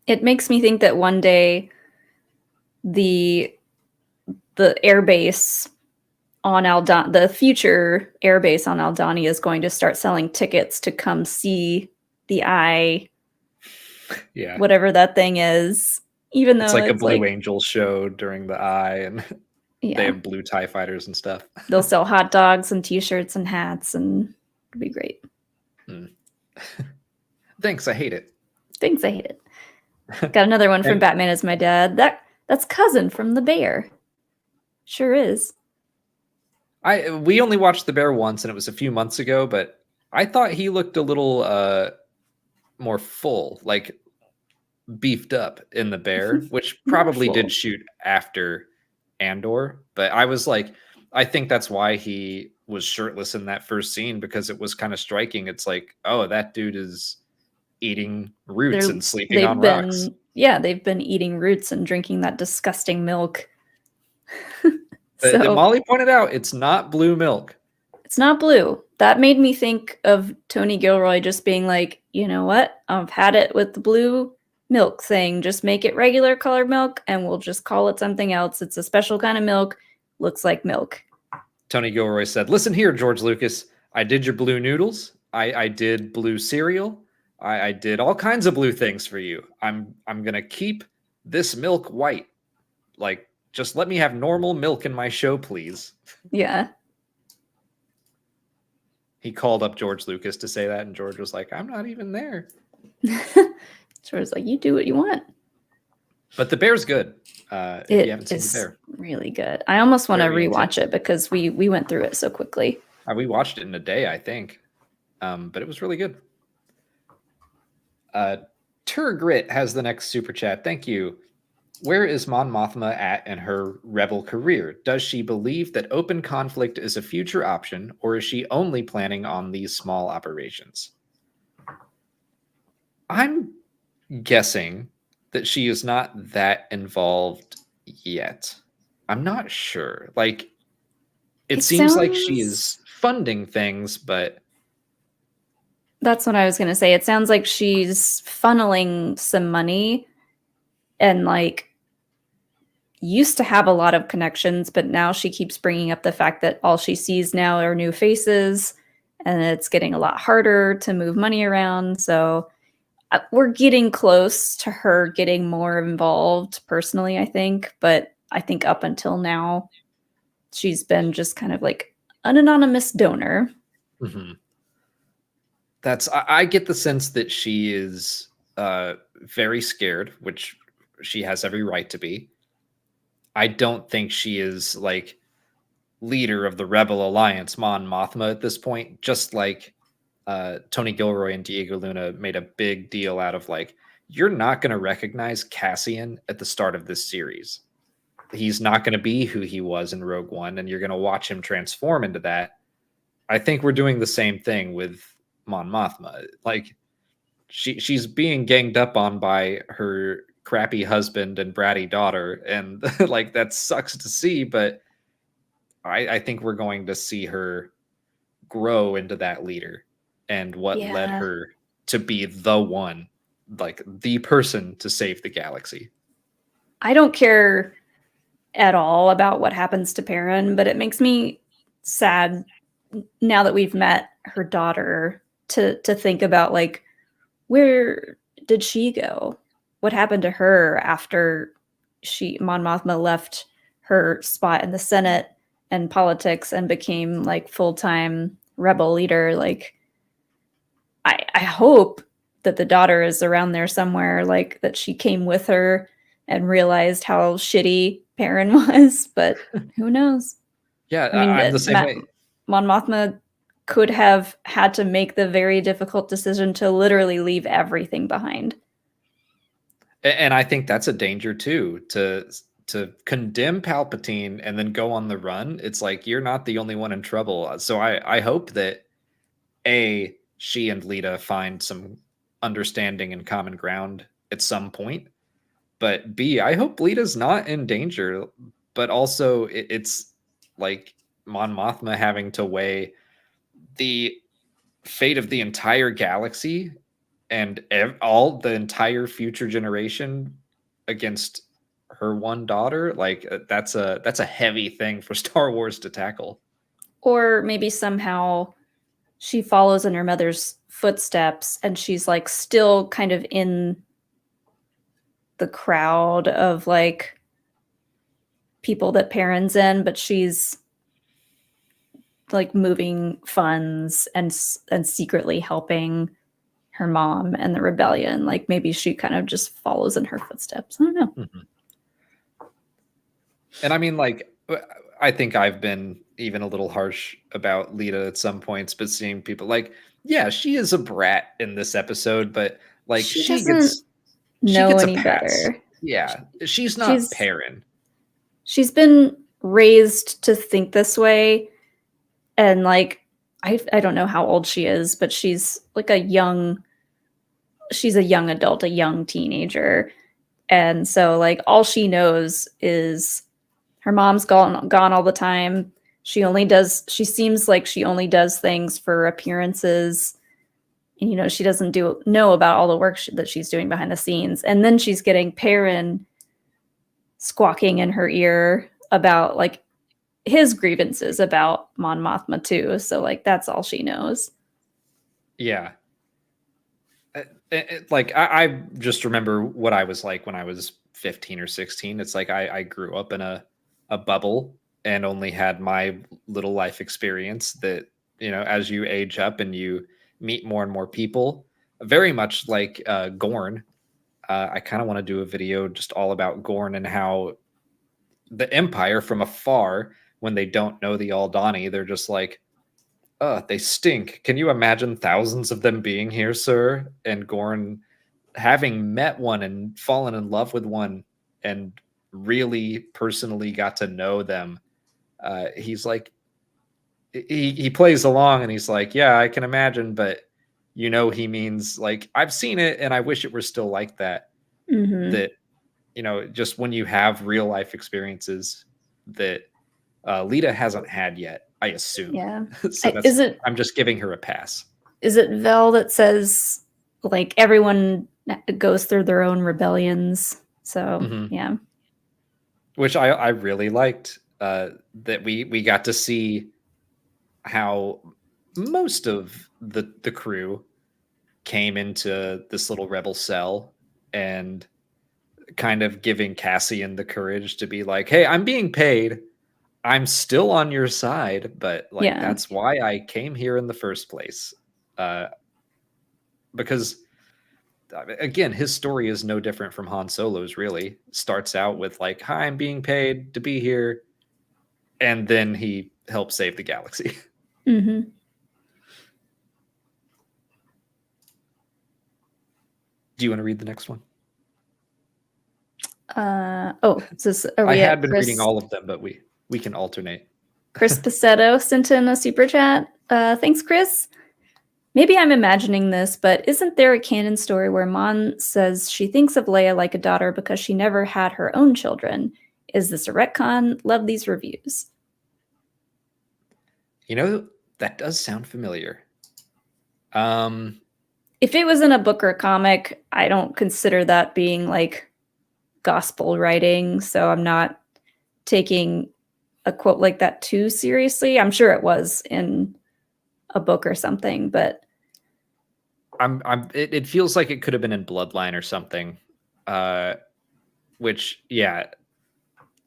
It makes me think that one day the airbase on Aldhani, the future airbase on Aldhani, is going to start selling tickets to come see the Eye, Yeah, whatever that thing is. Even though it's like a Blue Angel show during the Eye, and yeah, they have blue TIE fighters and stuff. they'll sell hot dogs and T-shirts and hats, and it'll be great. Thanks, I hate it. Thanks, I hate it. Got another one from Batman Is My Dad. That's cousin from the bear. Sure is. We only watched the bear once, and it was a few months ago, but I thought he looked a little more full, like beefed up in the bear, which probably did shoot after Andor. But I was like, I think that's why he was shirtless in that first scene, because it was kind of striking. It's like, oh, that dude is eating roots and sleeping on rocks. Yeah, they've been eating roots and drinking that disgusting milk. But Molly pointed out, it's not blue milk. It's not blue. That made me think of Tony Gilroy just being like, you know what? I've had it with the blue milk thing. Just make it regular colored milk and we'll just call it something else. It's a special kind of milk. Looks like milk. Tony Gilroy said, listen here, George Lucas. I did your blue noodles. I did blue cereal. I did all kinds of blue things for you. I'm going to keep this milk white. Like, just let me have normal milk in my show, please. Yeah. He called up George Lucas to say that, and George was like, I'm not even there. George was like, you do what you want. But the bear's good. If you haven't seen the bear. Really good. I almost want to rewatch it because we went through it so quickly. We watched it in a day, I think. But it was really good. Turgrit has the next super chat. Thank you. Where is Mon Mothma at in her rebel career? Does she believe that open conflict is a future option, or is she only planning on these small operations? I'm guessing that she is not that involved yet. I'm not sure. Like, it seems like she is funding things, but... That's what I was going to say. It sounds like she's funneling some money and like used to have a lot of connections, but now she keeps bringing up the fact that all she sees now are new faces and it's getting a lot harder to move money around. So we're getting close to her getting more involved personally, I think. But I think up until now, she's been just kind of like an anonymous donor. Mm-hmm. I get the sense that she is very scared, which she has every right to be. I don't think she is like leader of the Rebel Alliance, Mon Mothma, at this point. Just like Tony Gilroy and Diego Luna made a big deal out of like, you're not going to recognize Cassian at the start of this series. He's not going to be who he was in Rogue One, and you're going to watch him transform into that. I think we're doing the same thing with Mon Mothma. Like she's being ganged up on by her crappy husband and bratty daughter, and like that sucks to see, but I think we're going to see her grow into that leader and what led Yeah. her to be the one, like the person to save the galaxy. I don't care at all about what happens to Perrin, but it makes me sad now that we've met her daughter to think about like, where did she go? What happened to her after Mon Mothma left her spot in the Senate and politics and became like full-time rebel leader? Like, I hope that the daughter is around there somewhere, like that she came with her and realized how shitty Perrin was, but who knows? Yeah, I mean, I'm the same way. Mon Mothma could have had to make the very difficult decision to literally leave everything behind. And I think that's a danger too, to condemn Palpatine and then go on the run. It's like you're not the only one in trouble. So I hope that she and Lita find some understanding and common ground at some point. But B, I hope Lita's not in danger. But also, it's like Mon Mothma having to weigh the fate of the entire galaxy and all the entire future generation against her one daughter. Like that's a heavy thing for Star Wars to tackle. Or maybe somehow she follows in her mother's footsteps and she's like still kind of in the crowd of like people that Perrin's in, but she's like moving funds and secretly helping her mom and the rebellion. Like maybe she kind of just follows in her footsteps. I don't know. Mm-hmm. And I mean, like, I think I've been even a little harsh about Lita at some points, but seeing people like, yeah, she is a brat in this episode, but like she gets any a pass. better. Yeah, she's not Perrin. She's been raised to think this way, and like I don't know how old she is, but she's like a young adult, a young teenager, and so like all she knows is her mom's gone all the time. She seems like she only does things for appearances. And, you know, she doesn't know about all the work that she's doing behind the scenes. And then she's getting Perrin squawking in her ear about like his grievances about Mon Mothma too. So like that's all she knows. Yeah. Like I just remember what I was like when I was 15 or 16. It's like I grew up in a bubble and only had my little life experience that, you know, as you age up and you meet more and more people, very much like Gorn. I kind of want to do a video just all about Gorn and how the Empire from afar, when they don't know the Aldani, they're just like, they stink. Can you imagine thousands of them being here, sir? And Gorn having met one and fallen in love with one and really personally got to know them. He's like, he plays along and he's like, yeah, I can imagine, but you know, he means like, I've seen it and I wish it were still like that. Mm-hmm. That, you know, just when you have real life experiences that Lita hasn't had yet, I assume. Yeah. So I'm just giving her a pass. Is it Vel that says like everyone goes through their own rebellions? So yeah. Which I really liked, that we got to see how most of the crew came into this little rebel cell and kind of giving Cassian the courage to be like, hey, I'm being paid. I'm still on your side, but like that's why I came here in the first place. Because again, his story is no different from Han Solo's, really. Starts out with like, hi, I'm being paid to be here. And then he helps save the galaxy. Mm-hmm. Do you want to read the next one? I had been reading all of them, but we can alternate. Chris Pacetto sent in a super chat. Thanks, Chris. Maybe I'm imagining this, but isn't there a canon story where Mon says she thinks of Leia like a daughter because she never had her own children? Is this a retcon? Love these reviews. That does sound familiar. If it was in a book or a comic, I don't consider that being like gospel writing, so I'm not taking a quote like that too seriously. I'm sure it was in a book or something, but it feels like it could have been in Bloodline or something. Which, yeah,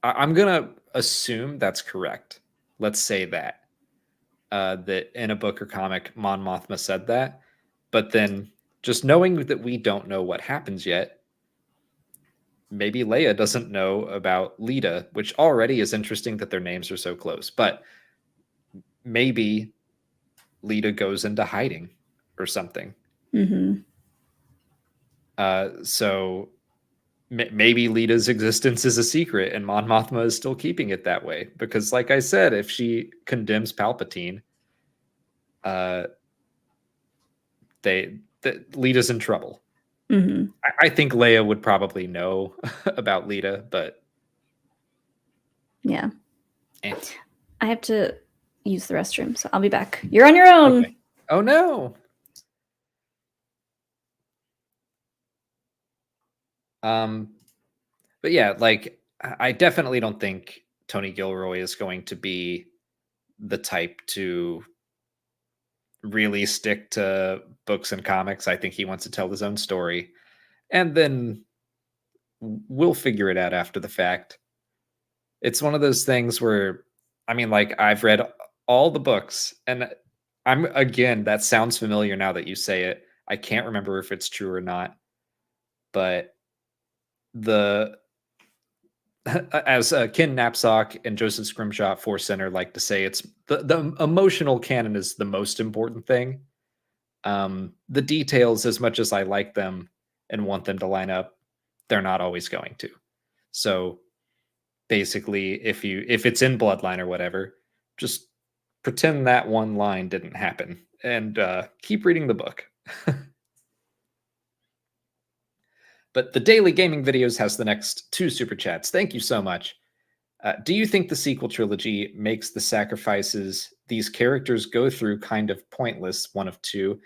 I'm gonna assume that's correct. Let's say that that in a book or comic, Mon Mothma said that. But then, just knowing that we don't know what happens yet, maybe Leia doesn't know about Lita, which already is interesting that their names are so close. But maybe Lita goes into hiding or something. mm-hmm. So maybe Lita's existence is a secret, and Mon Mothma is still keeping it that way. Because, like I said, if she condemns Palpatine, Lita's in trouble. Mm-hmm. I think Leia would probably know about Lita, but yeah. I have to use the restroom, so I'll be back. You're on your own. Okay. Oh no. But yeah, like I definitely don't think Tony Gilroy is going to be the type to really stick to books and comics. I think he wants to tell his own story, and then we'll figure it out after the fact. It's one of those things where, I mean, like I've read all the books, and again, that sounds familiar now that you say it. I can't remember if it's true or not, but as Ken Knapsack and Joseph Scrimshaw at Force Center like to say, it's the emotional canon is the most important thing. The details, as much as I like them and want them to line up, they're not always going to. So basically, if it's in Bloodline or whatever, just pretend that one line didn't happen and keep reading the book. But the Daily Gaming Videos has the next 2 super chats. Thank you so much. Do you think the sequel trilogy makes the sacrifices these characters go through kind of pointless? One of 2.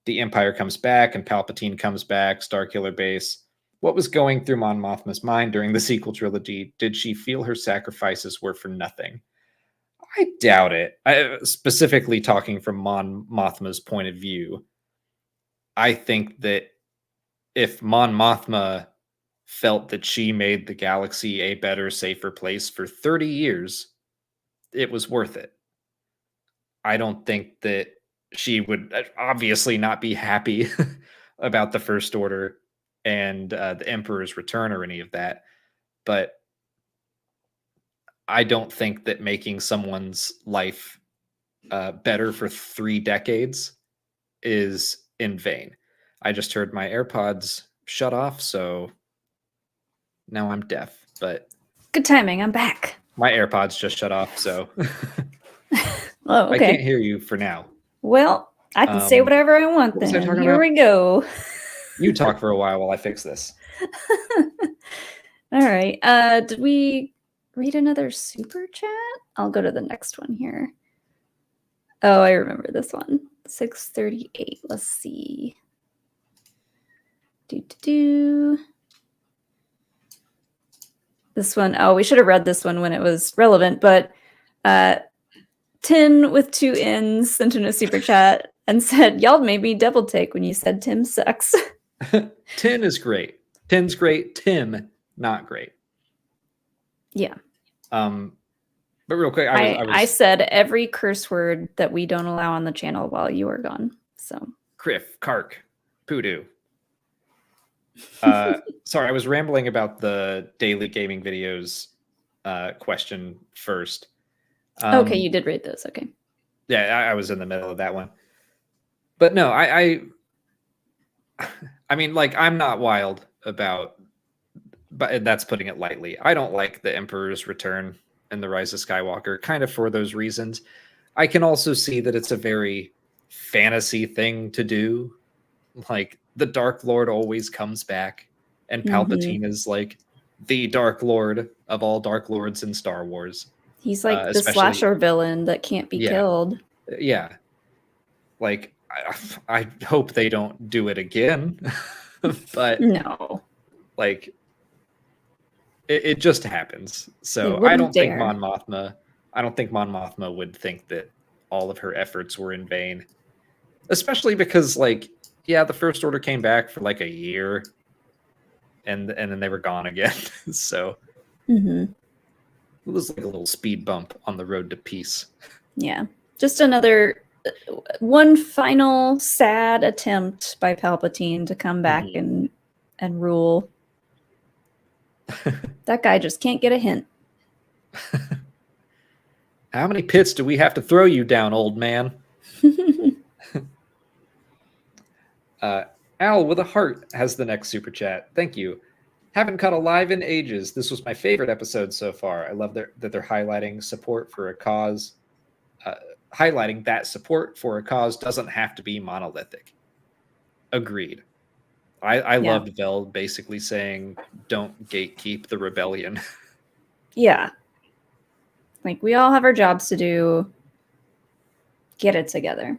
The Empire comes back and Palpatine comes back, Starkiller Base. What was going through Mon Mothma's mind during the sequel trilogy? Did she feel her sacrifices were for nothing? I doubt it. Specifically talking from Mon Mothma's point of view, I think that if Mon Mothma felt that she made the galaxy a better, safer place for 30 years, it was worth it. I don't think that she would obviously not be happy about the First Order and the Emperor's return or any of that. But I don't think that making someone's life better for 3 decades is in vain. I just heard my AirPods shut off, so now I'm deaf. But good timing. I'm back. My AirPods just shut off, so oh, okay. I can't hear you for now. Well, I can say whatever I want then. Here we go. You talk for a while I fix this. All right. Did we read another super chat? I'll go to the next one here. Oh, I remember this one. 638. Let's see. This one. Oh, we should have read this one when it was relevant, but Tin with 2 N's sent in a super chat and said, y'all made me double take when you said Tim sucks. Tin is great. Tin's great. Tim, not great. Yeah. But real quick, I said every curse word that we don't allow on the channel while you were gone. So Criff, Kark, Poodoo. Sorry, I was rambling about the Daily Gaming Videos question first. Okay, you did read those. Okay. Yeah, I was in the middle of that one. But no, I mean, like, I'm not wild about, but that's putting it lightly. I don't like the Emperor's Return and the Rise of Skywalker, kind of for those reasons. I can also see that it's a very fantasy thing to do. Like the Dark Lord always comes back, and Palpatine is like the Dark Lord of all Dark Lords in Star Wars. He's like the especially- slasher villain that can't be killed. Yeah. Like, I hope they don't do it again. But No. like, it just happens. So wouldn't I don't think dare. Mon Mothma would think that all of her efforts were in vain. Especially because, like, yeah, the First Order came back for like a year, and then they were gone again. So Mhm. it was like a little speed bump on the road to peace. Yeah. Just another one final sad attempt by Palpatine to come back and rule. That guy just can't get a hint. How many pits do we have to throw you down, old man? Al with a heart has the next super chat. Thank you. Haven't caught a live in ages. This was my favorite episode so far. I love that they're highlighting support for a cause. Highlighting that support for a cause doesn't have to be monolithic. Agreed. I loved Vel basically saying, don't gatekeep the rebellion. Yeah. Like, we all have our jobs to do. Get it together.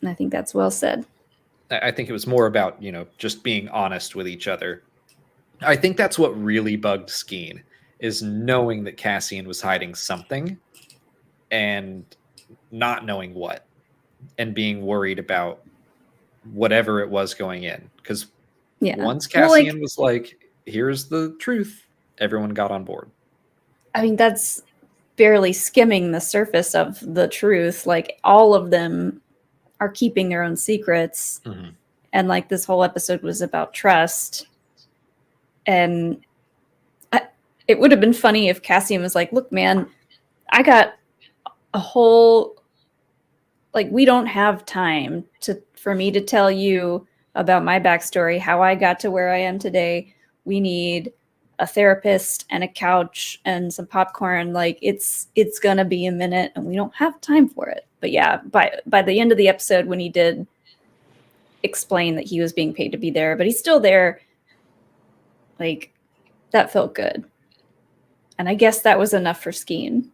And I think that's well said. I think it was more about, just being honest with each other. I think that's what really bugged Skeen, is knowing that Cassian was hiding something and not knowing what, and being worried about whatever it was going in. Because once Cassian was like, here's the truth, everyone got on board. I mean, that's barely skimming the surface of the truth. Like, all of them are keeping their own secrets. And like, this whole episode was about trust. And it would have been funny if Cassian was like, look, man, I got a whole, like, we don't have time for me to tell you about my backstory, how I got to where I am today. We need a therapist and a couch and some popcorn. Like, it's gonna be a minute and we don't have time for it. But yeah, by the end of the episode, when he did explain that he was being paid to be there, but he's still there, like, that felt good. And I guess that was enough for Skeen.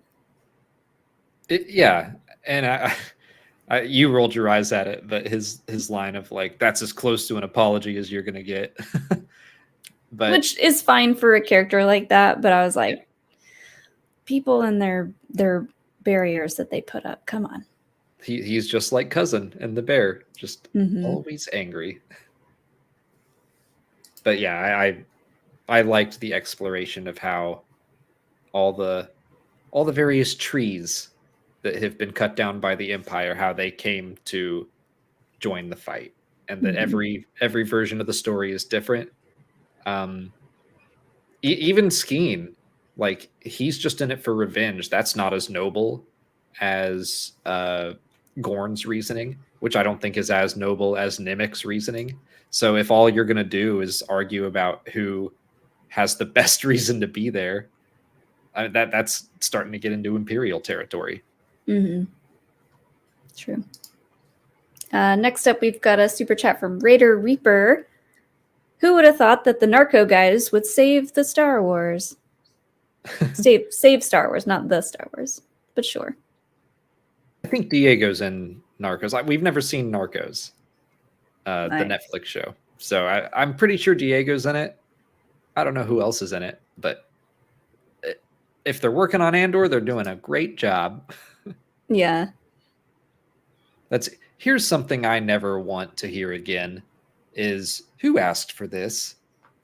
Yeah. And you rolled your eyes at it, but his line of like, that's as close to an apology as you're gonna get. But which is fine for a character like that, but I was like, people and their barriers that they put up, come on. He's just like Cousin and the bear, just always angry. But yeah, I liked the exploration of how all the various trees that have been cut down by the Empire, how they came to join the fight, and that every version of the story is different. Even Skeen, like, he's just in it for revenge. That's not as noble as Gorn's reasoning, which I don't think is as noble as Nimic's reasoning. So if all you're going to do is argue about who has the best reason to be there, that's starting to get into Imperial territory. True. Next up, we've got a super chat from Raider Reaper. Who would have thought that the Narco guys would save the Star Wars? save Star Wars, not the Star Wars, but sure. I think Diego's in Narcos. We've never seen Narcos, the Netflix show. So I'm pretty sure Diego's in it. I don't know who else is in it, but if they're working on Andor, they're doing a great job. Yeah. Here's something I never want to hear again is, who asked for this?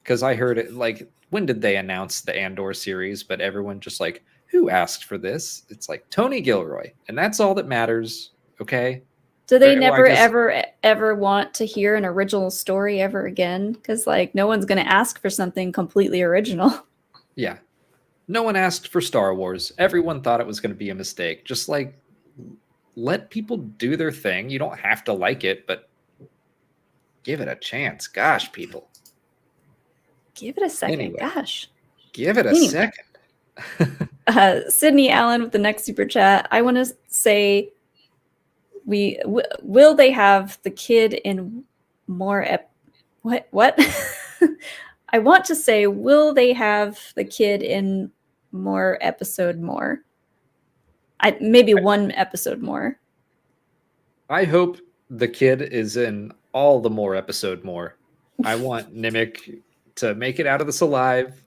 Because I heard it, like, when did they announce the Andor series? But everyone just like, who asked for this? It's like Tony Gilroy, and that's all that matters. Okay. Do they never, ever want to hear an original story ever again? Because, like, no one's going to ask for something completely original. Yeah. No one asked for Star Wars. Everyone thought it was going to be a mistake. Just, like, let people do their thing. You don't have to like it, but give it a chance. Gosh, people. Give it a second. Anyway, gosh. Give it a second. Sydney Allen with the next super chat. I want to say will they have the kid in more what? I want to say, will they have the kid in more episode more? Maybe one episode more. I hope the kid is in all the more episode more. I want Nimic to make it out of this alive.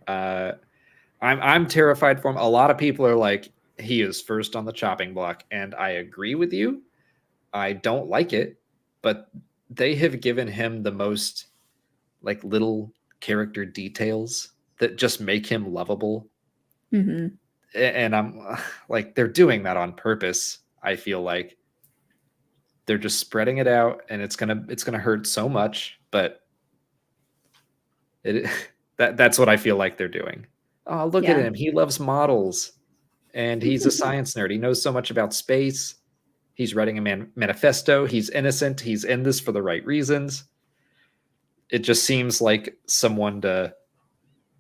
I'm terrified for him. A lot of people are like, he is first on the chopping block, and I agree with you. I don't like it, but they have given him the most like little character details that just make him lovable. Mm-hmm. And I'm like, they're doing that on purpose. I feel like they're just spreading it out, and it's gonna hurt so much, but that's what I feel like they're doing. Oh, look at him. He loves models, and he's a science nerd. He knows so much about space. He's writing a manifesto. He's innocent. He's in this for the right reasons. It just seems like someone to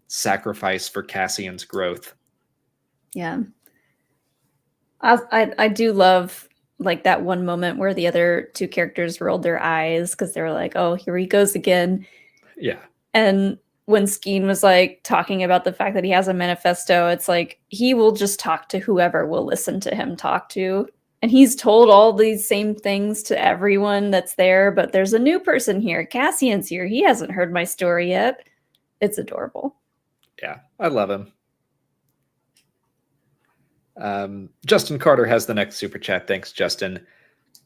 sacrifice for Cassian's growth. Yeah. I do love like that one moment where the other two characters rolled their eyes because they were like, oh, here he goes again. Yeah. And when Skeen was like talking about the fact that he has a manifesto, it's like he will just talk to whoever will listen to him talk to. And he's told all these same things to everyone that's there, but there's a new person here. Cassian's here. He hasn't heard my story yet. It's adorable. Yeah, I love him. Justin Carter has the next super chat. Thanks, Justin.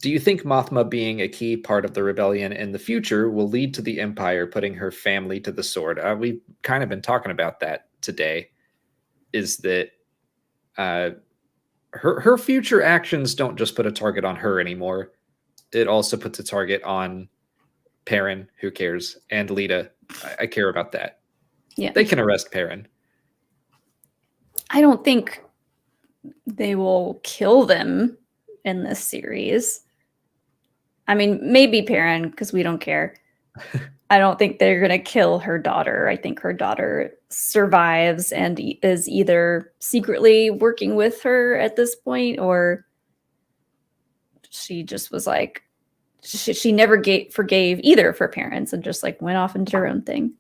Do you think Mothma being a key part of the rebellion in the future will lead to the Empire putting her family to the sword? We've kind of been talking about that today. Is that her future actions don't just put a target on her anymore. It also puts a target on Perrin, who cares, and Lita. I care about that. Yeah. They can arrest Perrin. I don't think they will kill them in this series. I mean, maybe Perrin, because we don't care. I don't think they're going to kill her daughter. I think her daughter survives and is either secretly working with her at this point, or she just was like, she never forgave either of her parents and just like went off and did her own thing.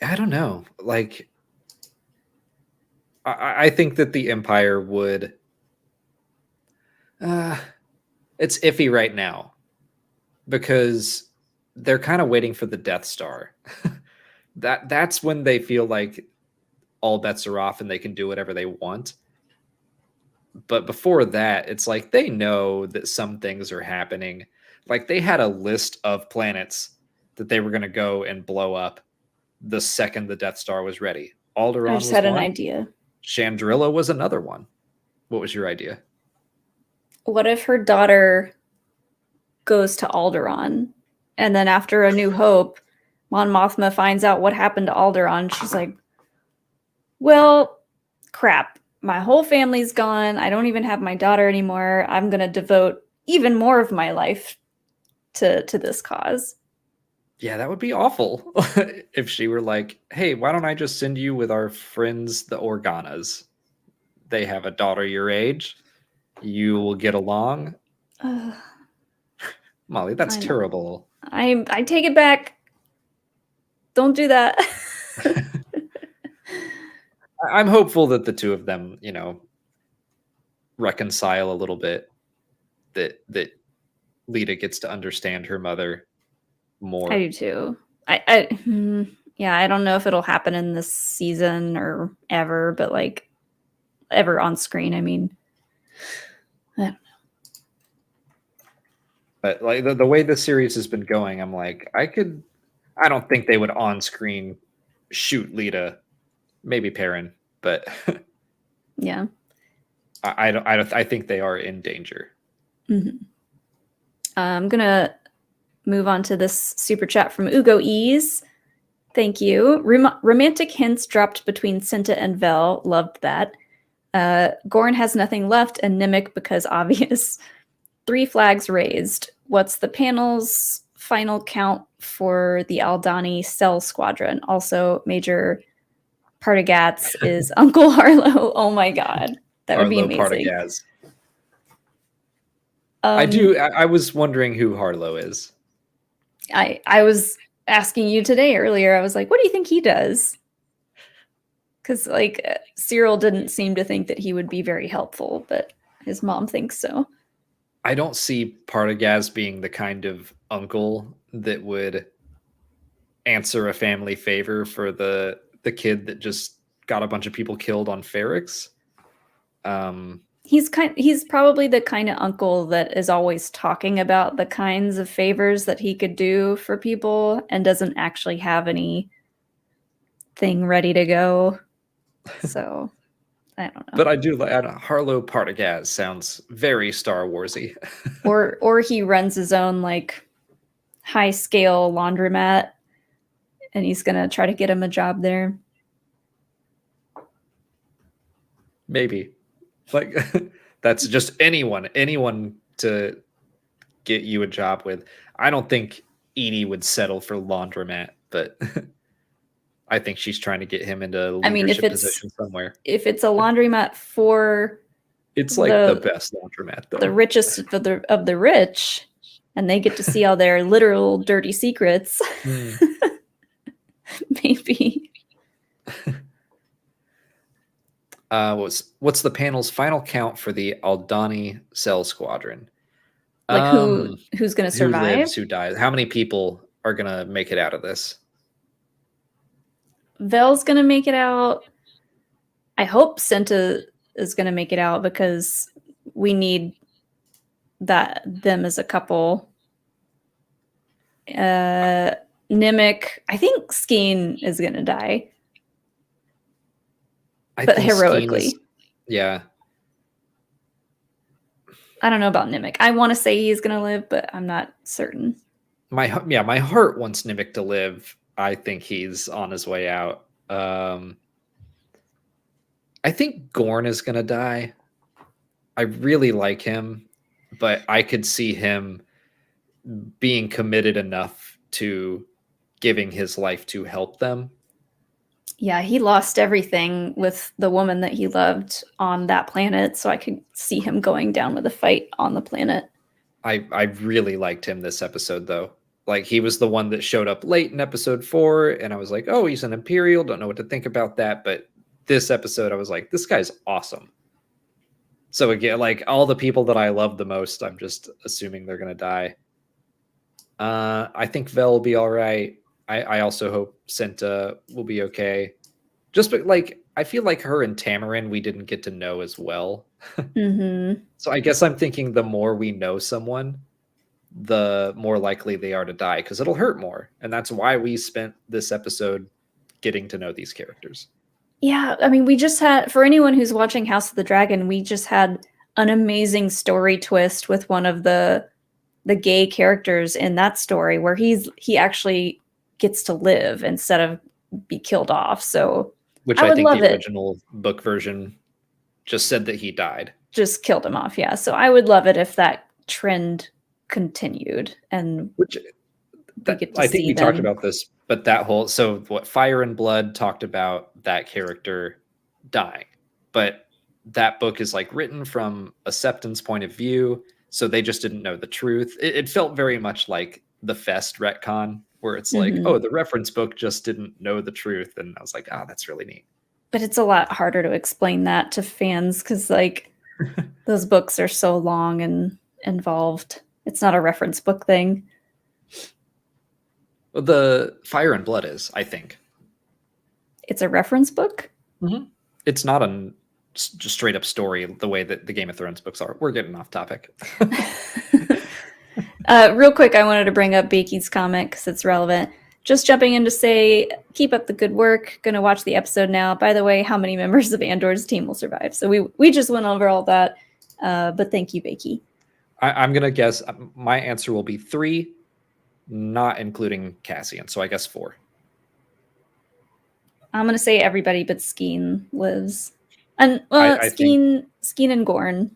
I don't know. Like, I think that the Empire would... it's iffy right now because they're kind of waiting for the Death Star. That's when they feel like all bets are off and they can do whatever they want. But before that, it's like they know that some things are happening. Like they had a list of planets that they were going to go and blow up the second the Death Star was ready. Alderaan I just had an one. idea. Chandrilla was another one. What was your idea? What if her daughter goes to Alderaan, and then after A New Hope, Mon Mothma finds out what happened to Alderaan? She's like, well, crap. My whole family's gone. I don't even have my daughter anymore. I'm going to devote even more of my life to this cause. Yeah, that would be awful if she were like, hey, why don't I just send you with our friends, the Organas? They have a daughter your age. You will get along. Molly, that's terrible. I take it back. Don't do that. I'm hopeful that the two of them, reconcile a little bit. That Lita gets to understand her mother more. I do too. I don't know if it'll happen in this season or ever, but like ever on screen. I mean, I don't know. But like the way the series has been going, I'm like, I don't think they would on screen shoot Lita, maybe Perrin, but yeah, I think they are in danger. Mm-hmm. I'm gonna move on to this super chat from Ugo Ease. Thank you. Romantic hints dropped between Cinta and Vel. Loved that. Gorn has nothing left, and Nimic because obvious. 3 flags raised. What's the panel's final count for the Aldani Cell Squadron? Also, Major Partagaz is Uncle Harlow. Oh my god, that would be amazing. Partagaz. I do. I was wondering who Harlow is. I was asking you today earlier. I was like, what do you think he does? Because like Cyril didn't seem to think that he would be very helpful, but his mom thinks so. I don't see Partagaz being the kind of uncle that would answer a family favor for the kid that just got a bunch of people killed on Ferrix. He's probably the kind of uncle that is always talking about the kinds of favors that he could do for people and doesn't actually have anything ready to go. So I don't know. But I do like Harlow Partagaz sounds very Star Warsy. or he runs his own like high scale laundromat and he's gonna try to get him a job there. Maybe. Like that's just anyone to get you a job with. I don't think Edie would settle for laundromat, but I think she's trying to get him into a leadership position somewhere. If it's a laundromat for it's like the best laundromat though. The richest of the rich, and they get to see all their literal dirty secrets. Maybe. What's the panel's final count for the Aldani Cell Squadron? Like who's going to survive? Who lives, who dies? How many people are going to make it out of this? Vel's going to make it out. I hope Cinta is going to make it out because we need them as a couple. Nimic, I think Skeen is going to die. But heroically. Yeah. I don't know about Nimic. I want to say he's going to live, but I'm not certain. My heart wants Nimic to live. I think he's on his way out. I think Gorn is going to die. I really like him, but I could see him being committed enough to giving his life to help them. Yeah, he lost everything with the woman that he loved on that planet, so I could see him going down with a fight on the planet. I really liked him this episode, though. Like, he was the one that showed up late in episode 4, and I was like, oh, he's an Imperial, don't know what to think about that, but this episode, I was like, this guy's awesome. So again, like, all the people that I love the most, I'm just assuming they're going to die. I think Vel will be all right. I also hope Cinta will be okay. Just like, I feel like her and Tamarin we didn't get to know as well. Mm-hmm. So I guess I'm thinking the more we know someone, the more likely they are to die because it'll hurt more. And that's why we spent this episode getting to know these characters. Yeah, I mean, we just had, for anyone who's watching House of the Dragon, we just had an amazing story twist with one of the gay characters in that story where he actually gets to live instead of be killed off. So which I think the original book version just said that he died. Just killed him off, yeah. So I would love it if that trend continued and I think we talked about this, but that whole Fire and Blood talked about that character dying, but that book is like written from a Septon's point of view, so they just didn't know the truth. It felt very much like the Fest retcon, where it's like, oh, the reference book just didn't know the truth, and I was like, oh, that's really neat. But it's a lot harder to explain that to fans because like those books are so long and involved. It's not a reference book thing. Well, the Fire and Blood is, I think. It's a reference book? Mm-hmm. It's not a just straight up story the way that the Game of Thrones books are. We're getting off topic. Real quick, I wanted to bring up Bakey's comment because it's relevant. Just jumping in to say, keep up the good work. Going to watch the episode now. By the way, how many members of Andor's team will survive? So we just went over all that. But thank you, Bakey. I'm going to guess my answer will be 3, not including Cassian. So I guess 4. I'm going to say everybody but Skeen lives. And Skeen and Gorn.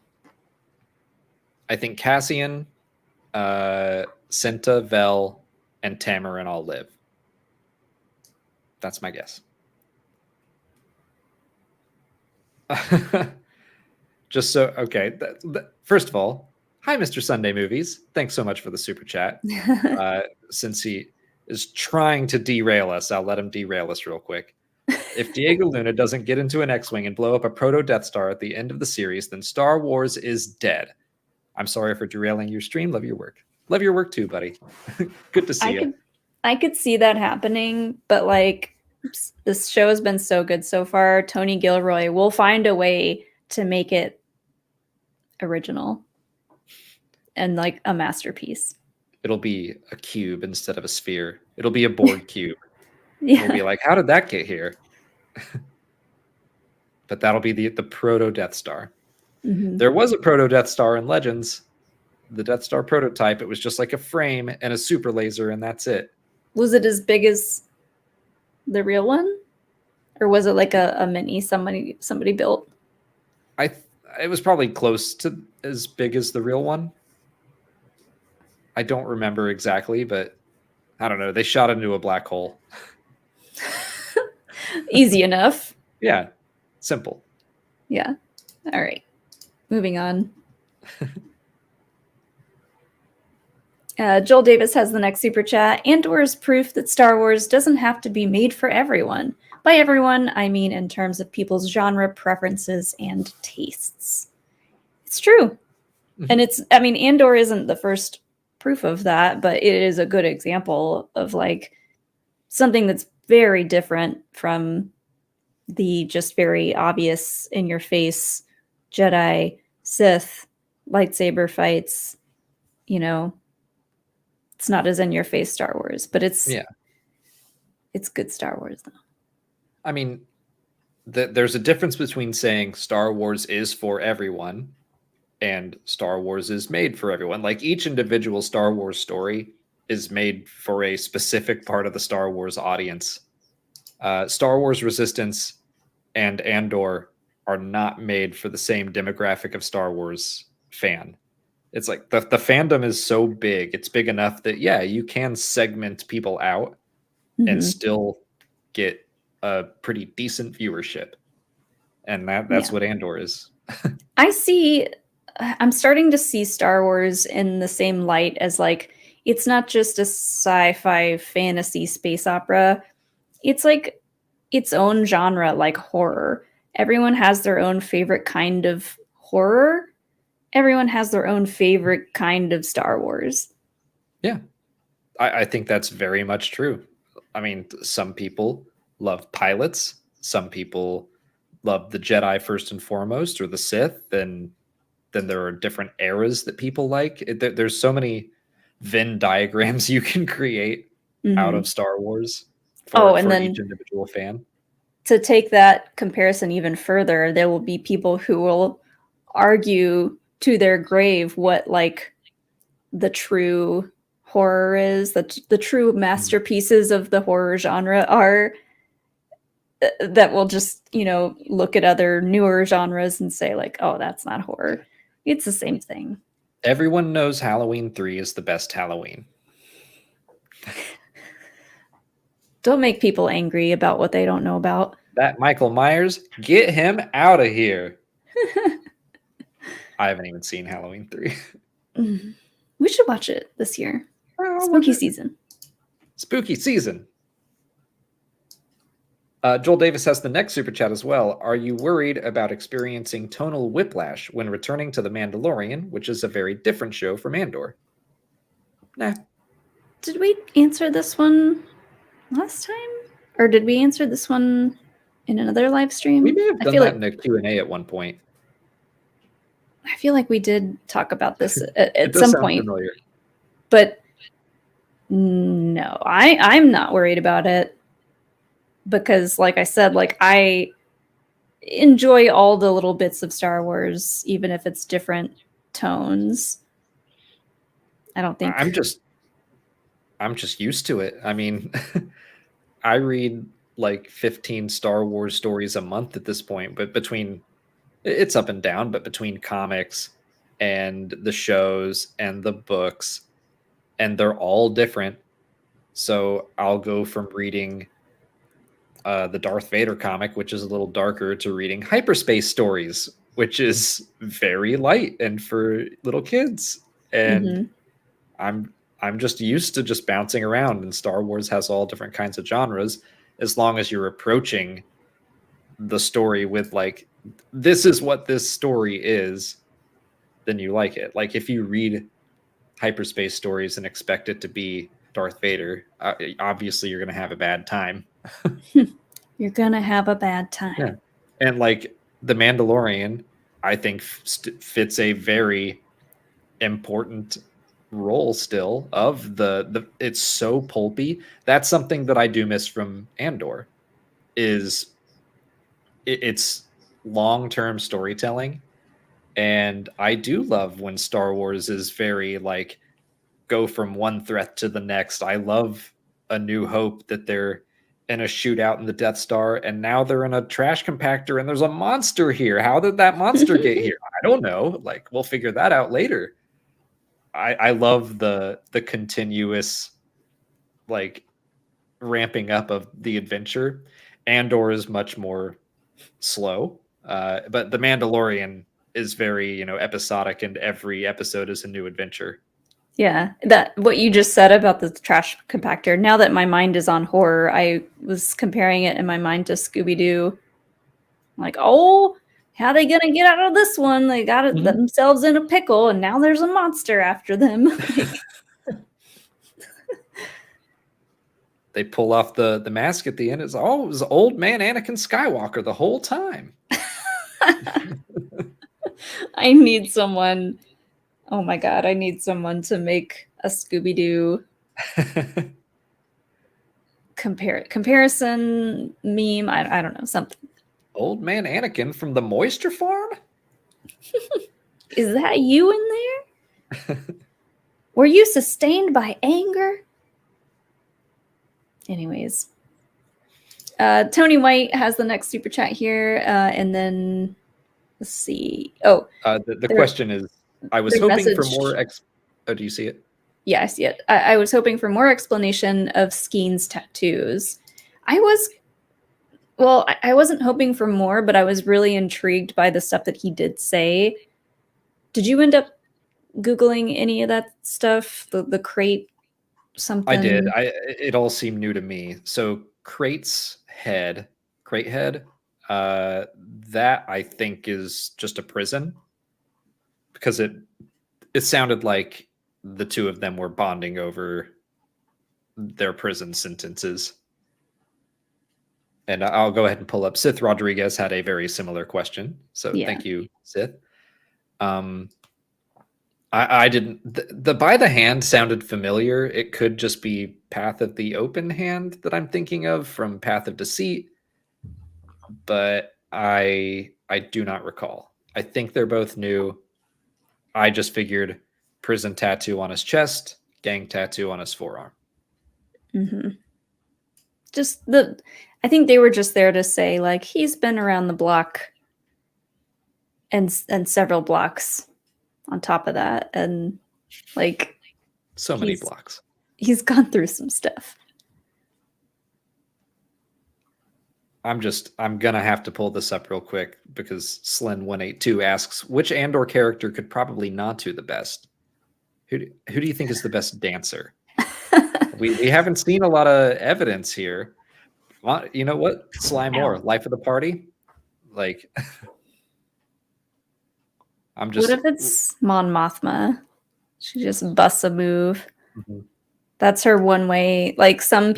I think Cassian, Cinta, Vel, and Tamarin all live. That's my guess. Just so, okay. First of all, Hi, Mr. Sunday Movies. Thanks so much for the super chat. Since he is trying to derail us, I'll let him derail us real quick. If Diego Luna doesn't get into an X-Wing and blow up a proto-Death Star at the end of the series, then Star Wars is dead. I'm sorry for derailing your stream. Love your work. Love your work too, buddy. Good to see you. I could see that happening, but like this show has been so good so far. Tony Gilroy will find a way to make it original and like a masterpiece. It'll be a cube instead of a sphere. It'll be a Borg cube. Yeah. We'll be like, how did that get here? But that'll be the proto Death Star. Mm-hmm. There was a proto Death Star in Legends, the Death Star prototype. It was just like a frame and a super laser, and that's it. Was it as big as the real one, or was it like a mini somebody built? It was probably close to as big as the real one. I don't remember exactly, but I don't know. They shot into a black hole. Easy enough. Yeah, simple. Yeah. All right. Moving on. Joel Davis has the next super chat. Andor is proof that Star Wars doesn't have to be made for everyone. By everyone, I mean in terms of people's genre preferences and tastes. It's true. And Andor isn't the first proof of that, but it is a good example of like something that's very different from the just very obvious in your face Jedi, Sith, lightsaber fights. It's not as in your face Star Wars, but it's good Star Wars though. I mean, there's a difference between saying Star Wars is for everyone and Star Wars is made for everyone. Like each individual Star Wars story is made for a specific part of the Star Wars audience. Star Wars Resistance and Andor are not made for the same demographic of Star Wars fan. It's like the fandom is so big. It's big enough that, you can segment people out and still get a pretty decent viewership. And that's what Andor is. I'm starting to see Star Wars in the same light as like, it's not just a sci-fi fantasy space opera. It's like its own genre, like horror. Everyone has their own favorite kind of horror. Everyone has their own favorite kind of Star Wars. Yeah, I think that's very much true. I mean, some people love pilots. Some people love the Jedi first and foremost, or the Sith. And then there are different eras that people like. There's so many Venn diagrams you can create out of Star Wars for each individual fan. To take that comparison even further, there will be people who will argue to their grave what like the true horror is, the true masterpieces of the horror genre are, that will just, look at other newer genres and say like, oh, that's not horror. It's the same thing. Everyone knows Halloween 3 is the best Halloween. Don't make people angry about what they don't know about. That Michael Myers, get him out of here. I haven't even seen Halloween 3. We should watch it this year. Spooky season. Spooky season. Joel Davis has the next super chat as well. Are you worried about experiencing tonal whiplash when returning to The Mandalorian, which is a very different show from Andor? Nah. Did we answer this one last time? Or did we answer this one in another live stream? We may have done that in a Q&A at one point. I feel like we did talk about this at some point. Familiar. But no, I'm not worried about it. Because like I said, like I enjoy all the little bits of Star Wars, even if it's different tones. I don't think I'm just used to it. I mean, I read like 15 Star Wars stories a month at this point, but it's up and down, but between comics and the shows and the books, and they're all different. So I'll go from reading the Darth Vader comic, which is a little darker, to reading hyperspace stories, which is very light and for little kids. And Mm-hmm. I'm just used to just bouncing around, and Star Wars has all different kinds of genres. As long as you're approaching the story with like, this is what this story is, then you like it. Like if you read hyperspace stories and expect it to be Darth Vader, obviously you're going to have a bad time. You're going to have a bad time. Yeah. And like The Mandalorian, I think fits a very important role still of the it's so pulpy. That's something that I do miss from Andor is it's long-term storytelling. And I do love when Star Wars is very like go from one threat to the next. I love A New Hope that they're in a shootout in the Death Star, and now they're in a trash compactor, and there's a monster here. How did that monster get here? I don't know. Like, we'll figure that out later. I love the continuous like ramping up of the adventure. Andor is much more slow, but The Mandalorian is very episodic, and every episode is a new adventure. Yeah, that what you just said about the trash compactor. Now that my mind is on horror, I was comparing it in my mind to Scooby-Doo. Like, oh, how are they gonna get out of this one? They got themselves in a pickle, and now there's a monster after them. Like, they pull off the mask at the end. It was old man Anakin Skywalker the whole time. I need someone. Oh my god, I need someone to make a Scooby-Doo comparison meme. I don't know, something. Old man Anakin from the Moisture Farm? Is that you in there? Were you sustained by anger? Anyways. Tony White has the next super chat here. And then let's see. Oh. The question is, I was hoping for more oh, do you see it? Yeah, I see it. I was hoping for more explanation of Skeen's tattoos. I wasn't hoping for more, but I was really intrigued by the stuff that he did say. Did you end up Googling any of that stuff? The crate something? I did. It all seemed new to me. So crate head, that I think is just a prison, because it sounded like the two of them were bonding over their prison sentences. And I'll go ahead and pull up. Sith Rodriguez had a very similar question. So Thank you, Sith. I didn't. The by the hand sounded familiar. It could just be Path of the Open Hand that I'm thinking of from Path of Deceit, but I do not recall. I think they're both new. I just figured prison tattoo on his chest, gang tattoo on his forearm. Mm-hmm. I think they were just there to say, like, he's been around the block and several blocks on top of that. And like, so many blocks. He's gone through some stuff. I'm gonna have to pull this up real quick because Slin182 asks, which Andor character could probably nod to the best? Who do you think is the best dancer? we haven't seen a lot of evidence here. You know what? Sly Moore, life of the party. Like, I'm just. What if it's Mon Mothma? She just busts a move. Mm-hmm. That's her one way. Like some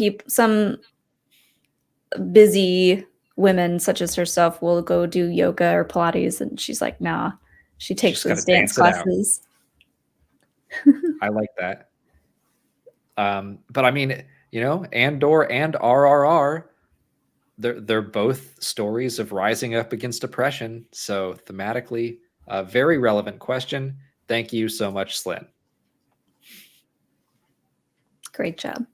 busy women such as herself will go do yoga or Pilates, and she's like, nah. She takes those dance classes. I like that. But I mean, Andor and RRR, they're both stories of rising up against oppression. So thematically, a very relevant question. Thank you so much, Slin. Great job.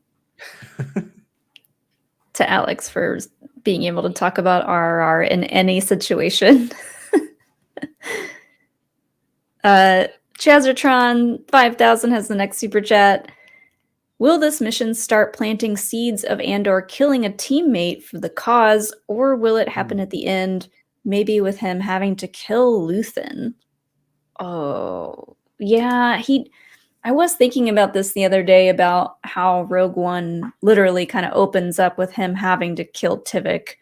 To Alex for being able to talk about RRR in any situation. Chazertron 5000 has the next super chat. Will this mission start planting seeds of Andor killing a teammate for the cause, or will it happen at the end maybe with him having to kill Luthen. Oh, yeah, I was thinking about this the other day about how Rogue One literally kind of opens up with him having to kill Tivik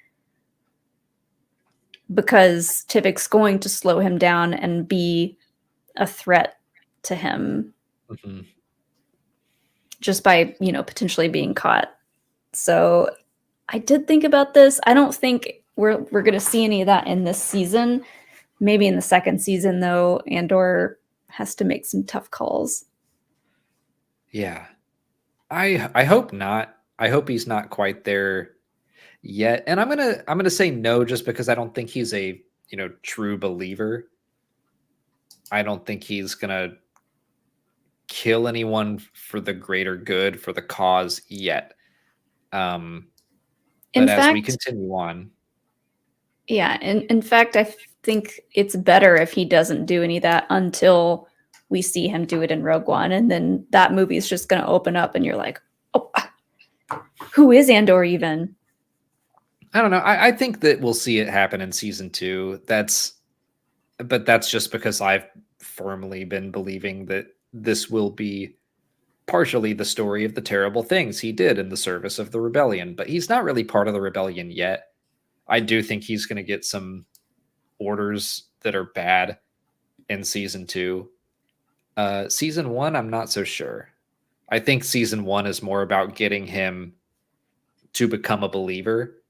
because Tivik's going to slow him down and be a threat to him just by, potentially being caught. So I did think about this. I don't think we're going to see any of that in this season. Maybe in the second season, though, Andor has to make some tough calls. Yeah. I hope not. I hope he's not quite there yet. And I'm gonna say no just because I don't think he's a true believer. I don't think he's gonna kill anyone for the greater good, for the cause yet. But as we continue on. Yeah, in fact, I think it's better if he doesn't do any of that until we see him do it in Rogue One, and then that movie is just going to open up, and you're like, "Oh, who is Andor even?" I don't know. I think that we'll see it happen in season 2. But that's just because I've firmly been believing that this will be partially the story of the terrible things he did in the service of the rebellion. But he's not really part of the rebellion yet. I do think he's going to get some orders that are bad in season 2. Season 1, I'm not so sure. I think season 1 is more about getting him to become a believer.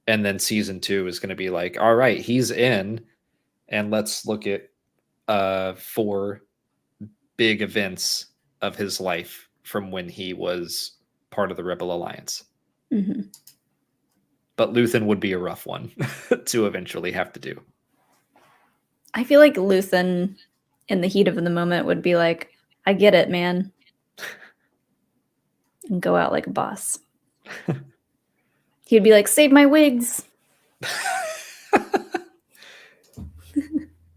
And then season 2 is going to be like, all right, he's in. And let's look at 4 big events of his life from when he was part of the Rebel Alliance. Mm-hmm. But Luthen would be a rough one to eventually have to do. I feel like Luthen, in the heat of the moment, would be like, I get it, man. And go out like a boss. He'd be like, save my wigs.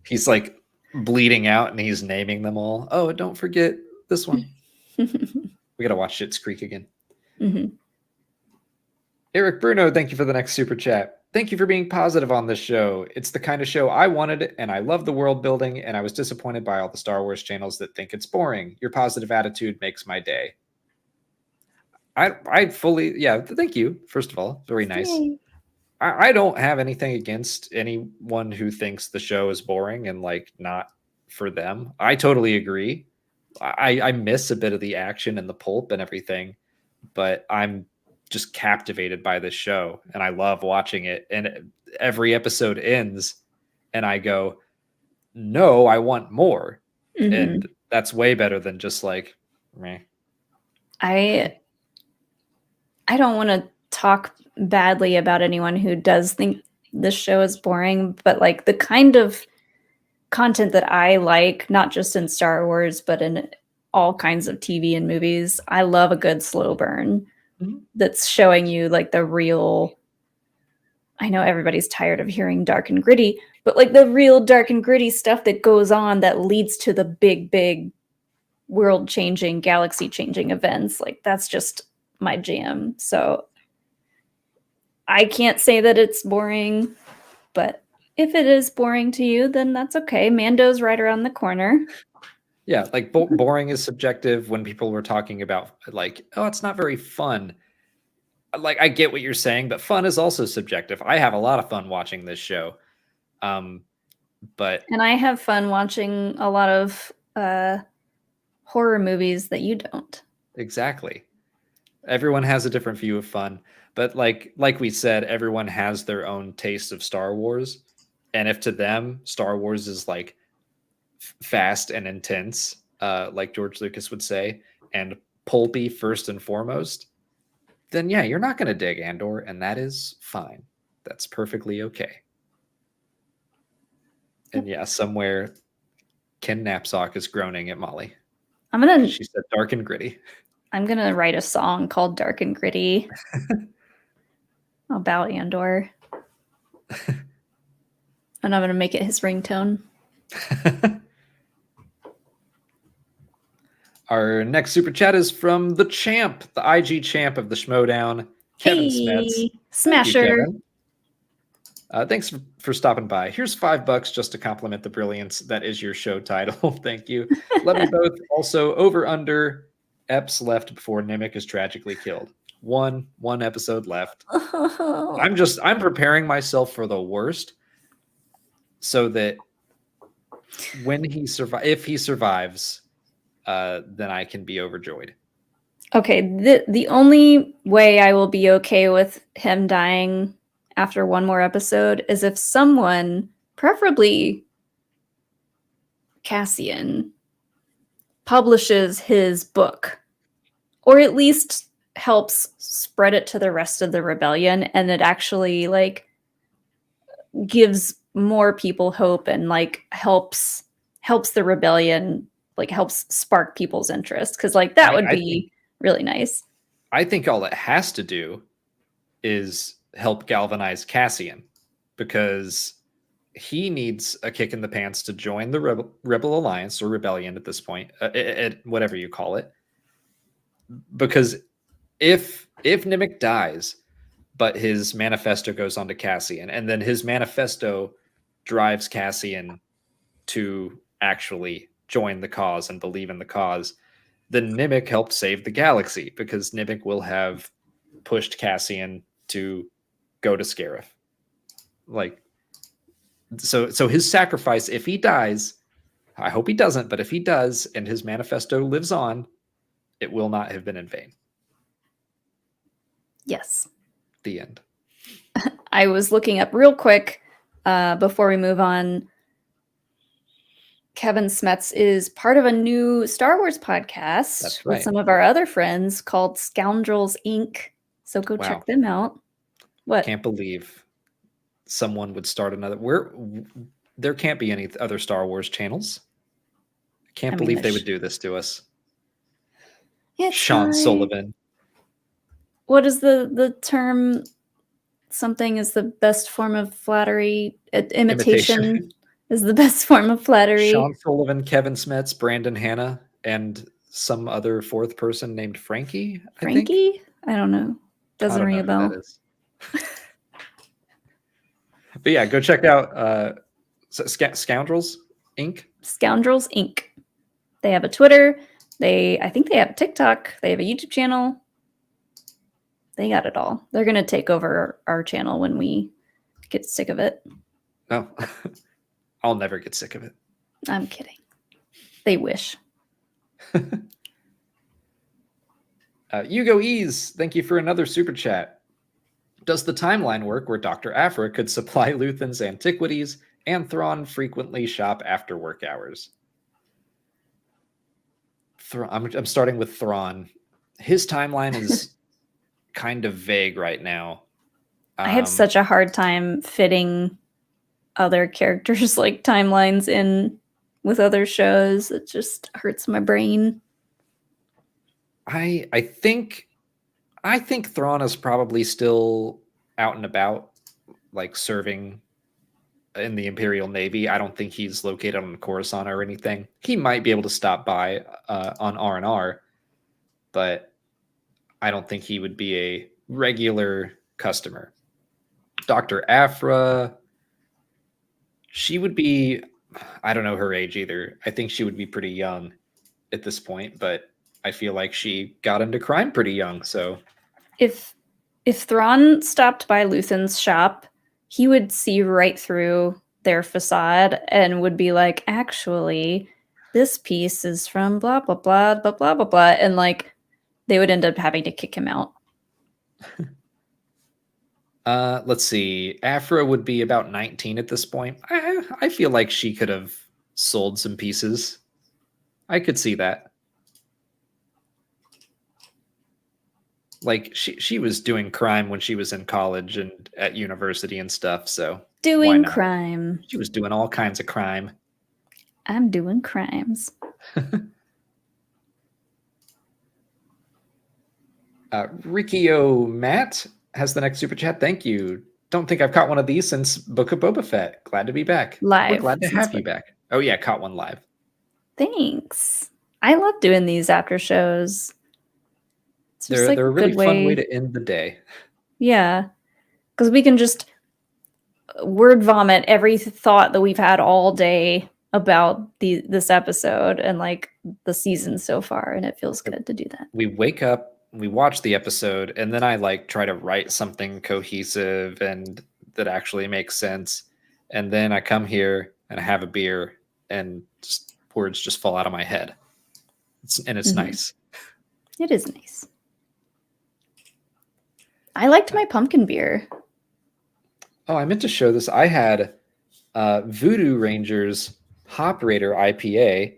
He's like bleeding out and he's naming them all. Oh, don't forget this one. We got to watch Schitt's Creek again. Mm-hmm. Eric Bruno, thank you for the next super chat. Thank you for being positive on this show. It's the kind of show I wanted, and I love the world building, and I was disappointed by all the Star Wars channels that think it's boring. Your positive attitude makes my day. I fully, thank you, first of all. Very nice. Yay. I don't have anything against anyone who thinks the show is boring and like not for them. I totally agree. I miss a bit of the action and the pulp and everything, but I'm just captivated by this show and I love watching it. And every episode ends and I go, no, I want more. Mm-hmm. And that's way better than just like, meh. I don't want to talk badly about anyone who does think this show is boring, but like the kind of content that I like, not just in Star Wars, but in all kinds of TV and movies, I love a good slow burn that's showing you like the real, I know everybody's tired of hearing dark and gritty, but like the real dark and gritty stuff that goes on that leads to the big world changing, galaxy changing events. Like that's just my jam. So I can't say that it's boring, but if it is boring to you, then that's okay. Mando's right around the corner. Yeah, like boring is subjective. When people were talking about like, oh, it's not very fun. Like, I get what you're saying, but fun is also subjective. I have a lot of fun watching this show. And I have fun watching a lot of horror movies that you don't. Exactly. Everyone has a different view of fun, but like we said, everyone has their own taste of Star Wars. And if to them Star Wars is like fast and intense, like George Lucas would say, and pulpy first and foremost, then yeah, you're not going to dig Andor, and that is fine. That's perfectly okay. And yeah, somewhere Ken Knapsack is groaning at Molly. She said dark and gritty. I'm going to write a song called Dark and Gritty about Andor. And I'm going to make it his ringtone. Our next super chat is from the champ, the IG champ of the Schmodown, Kevin Smets. Smasher. Thanks for stopping by. Here's $5 just to compliment the brilliance that is your show title. Thank you. Love you both. Also, over under eps left before Nimic is tragically killed. One episode left. I'm preparing myself for the worst so that when if he survives, then I can be overjoyed. Okay, the only way I will be okay with him dying after one more episode is if someone, preferably Cassian, publishes his book, or at least helps spread it to the rest of the rebellion, and it actually like gives more people hope and like helps the rebellion, like helps spark people's interest, because like that would be really nice. I think all it has to do is help galvanize Cassian, because he needs a kick in the pants to join the Rebel Alliance or Rebellion at this point, whatever you call it. Because if Nimic dies, but his manifesto goes on to Cassian, and then his manifesto drives Cassian to actually join the cause and believe in the cause, then Nimic helped save the galaxy, because Nimic will have pushed Cassian to go to Scarif. Like, so his sacrifice, if he dies, I hope he doesn't, but if he does and his manifesto lives on, it will not have been in vain. Yes. The end. I was looking up real quick before we move on. Kevin Smets is part of a new Star Wars podcast with some of our other friends called Scoundrels Inc. So go check them out. What? Can't believe someone would start another. There can't be any other Star Wars channels. Can't believe they would do this to us. Sean Sullivan. What is the term? Something is the best form of flattery. Imitation is the best form of flattery. Sean Sullivan, Kevin Smets, Brandon Hanna, and some other fourth person named Frankie. I don't know. Doesn't ring a bell. But yeah, go check out Scoundrels Inc. Scoundrels Inc. They have a Twitter. I think they have a TikTok. They have a YouTube channel. They got it all. They're going to take over our channel when we get sick of it. No, I'll never get sick of it. I'm kidding. They wish. Hugo Ease, thank you for another super chat. Does the timeline work where Dr. Aphra could supply Luthen's antiquities and Thrawn frequently shop after work hours? I'm starting with Thrawn. His timeline is kind of vague right now. I have such a hard time fitting other characters like timelines in with other shows. It just hurts my brain. I think Thrawn is probably still out and about, like serving in the Imperial Navy. I don't think he's located on Coruscant or anything. He might be able to stop by on R&R, but I don't think he would be a regular customer. Dr. Aphra, she would be, I don't know her age either. I think she would be pretty young at this point, but I feel like she got into crime pretty young. So if Thrawn stopped by Luthen's shop, he would see right through their facade and would be like, actually, this piece is from blah, blah, blah, blah, blah, blah, blah. And like, they would end up having to kick him out. Let's see. Aphra would be about 19 at this point. I feel like she could have sold some pieces. I could see that. Like she was doing crime when she was in college and at university and stuff. So doing crime. She was doing all kinds of crime. I'm doing crimes. Rikio Matt has the next super chat. Thank you. Don't think I've caught one of these since Book of Boba Fett. Glad to be back. Live. We're glad to have you back. Oh yeah, caught one live. Thanks. I love doing these after shows. They're a really fun way to end the day. Yeah, because we can just word vomit every thought that we've had all day about this episode and like the season so far, and it feels good to do that. We wake up, we watch the episode, and then I like try to write something cohesive and that actually makes sense. And then I come here and I have a beer and just, words just fall out of my head. It's nice. It is nice. I liked my pumpkin beer. Oh, I meant to show this. I had Voodoo Rangers Hop Raider IPA.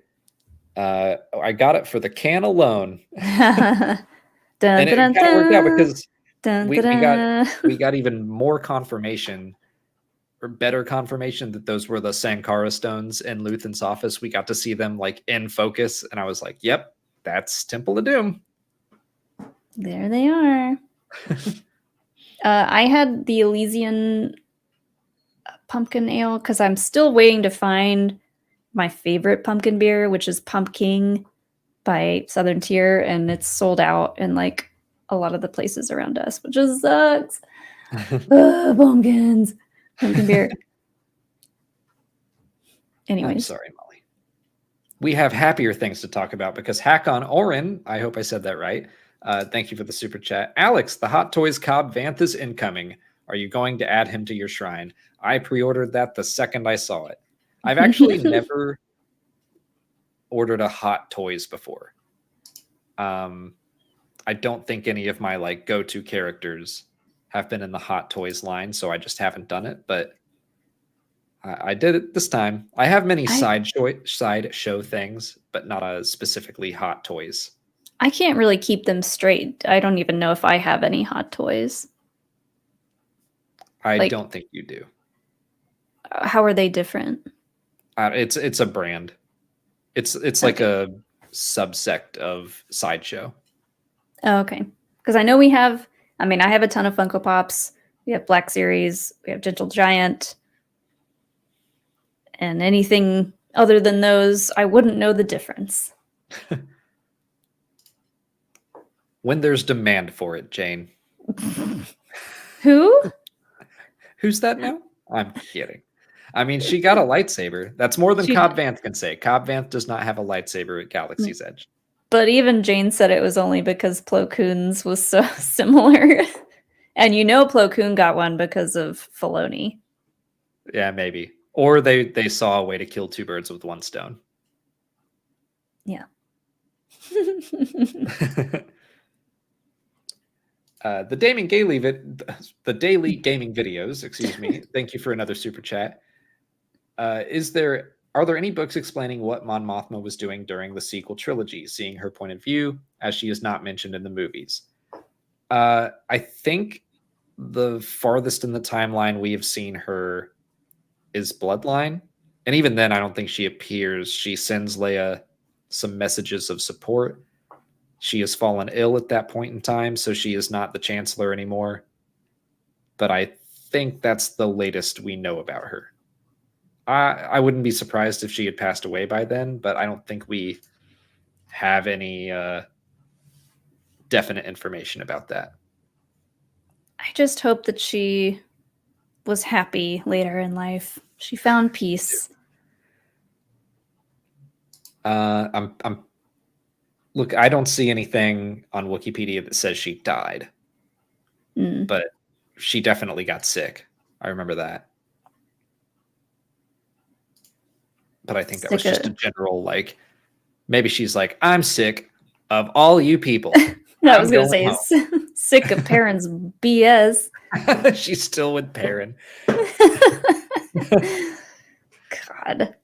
I got it for the can alone. And it kind of worked out because we got even more confirmation, or better confirmation, that those were the Sankara stones in Luthen's office. We got to see them like in focus, and I was like, "Yep, that's Temple of Doom." There they are. I had the Elysian pumpkin ale because I'm still waiting to find my favorite pumpkin beer, which is Pumpkin by Southern Tier, and it's sold out in like a lot of the places around us, which just sucks. Pumpkin beer. Anyways, I'm sorry, Molly. We have happier things to talk about because Hakon Oren, I hope I said that right. Thank you for the super chat. Alex, the Hot Toys Cobb Vanth is incoming. Are you going to add him to your shrine? I pre-ordered that the second I saw it. I've actually never ordered a Hot Toys before. I don't think any of my like go-to characters have been in the Hot Toys line, so I just haven't done it. But I did it this time. I have many side show things, but not a specifically Hot Toys. I can't really keep them straight. I don't even know if I have any Hot Toys. I don't think you do. How are they different? It's a brand. It's like a subsect of Sideshow. Oh, okay. Because I know we have, I have a ton of Funko Pops. We have Black Series. We have Gentle Giant. And anything other than those, I wouldn't know the difference. When there's demand for it, Jane. Who? Who's that now? I'm kidding. She got a lightsaber. That's more than Cobb Vanth can say. Cobb Vanth does not have a lightsaber at Galaxy's Edge. But even Jane said it was only because Plo Koon's was so similar. And Plo Koon got one because of Filoni. Yeah, maybe. Or they saw a way to kill two birds with one stone. Yeah. The daily gaming videos, excuse me. Thank you for another super chat. Are there any books explaining what Mon Mothma was doing during the sequel trilogy, seeing her point of view, as she is not mentioned in the movies? I think the farthest in the timeline we have seen her is Bloodline. And even then, I don't think she appears. She sends Leia some messages of support. She has fallen ill at that point in time, so she is not the Chancellor anymore. But I think that's the latest we know about her. I wouldn't be surprised if she had passed away by then, but I don't think we have any definite information about that. I just hope that she was happy later in life. She found peace. Look, I don't see anything on Wikipedia that says she died, but she definitely got sick. I remember that. But I think that was just a general, like, maybe she's like, I'm sick of all you people. I was going to say, sick of Perrin's BS. She's still with Perrin. God.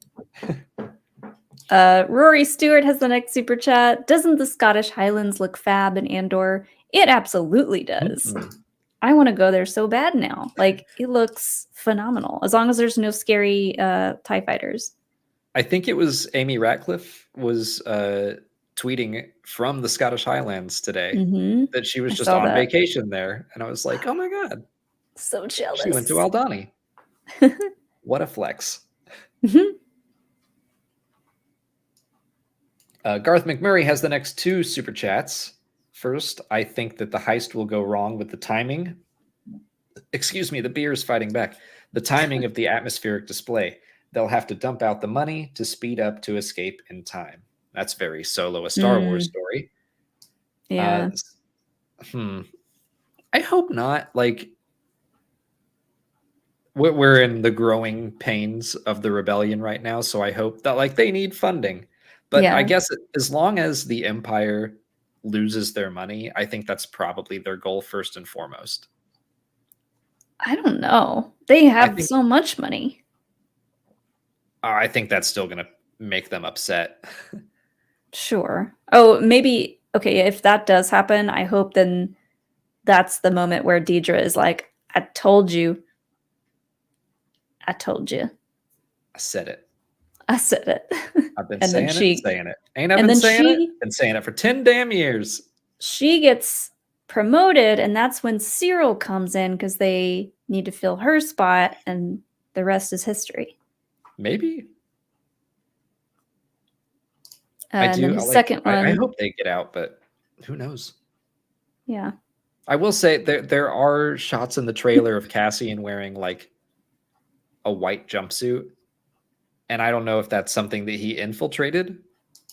Rory Stewart has the next super chat. Doesn't the Scottish Highlands look fab in Andor? It absolutely does. I want to go there so bad now. Like, it looks phenomenal. As long as there's no scary TIE fighters. I think it was Amy Ratcliffe was tweeting from the Scottish Highlands today that she was just on vacation there. And I was like, oh my God. So jealous. She went to Aldani. What a flex. Garth McMurray has the next two super chats. First, I think that the heist will go wrong with the timing. Excuse me, the beer is fighting back. The timing of the atmospheric display. They'll have to dump out the money to speed up to escape in time. That's very Solo, a Star Wars story. Yeah. I hope not. Like, we're in the growing pains of the rebellion right now, so I hope that, like, they need funding. But I guess as long as the Empire loses their money, I think that's probably their goal first and foremost. I don't know. They have so much money. I think that's still going to make them upset. Sure. Oh, maybe. Okay, if that does happen, I hope then that's the moment where Deidre is like, I told you. I told you. I said it. I said it. I've been and saying then she, it, saying it. Ain't I been saying it? Been saying it for 10 damn years. She gets promoted, and that's when Cyril comes in because they need to fill her spot, and the rest is history. Maybe. And then the second one. I hope they get out, but who knows? Yeah. I will say there are shots in the trailer of Cassian wearing like a white jumpsuit. And I don't know if that's something that he infiltrated,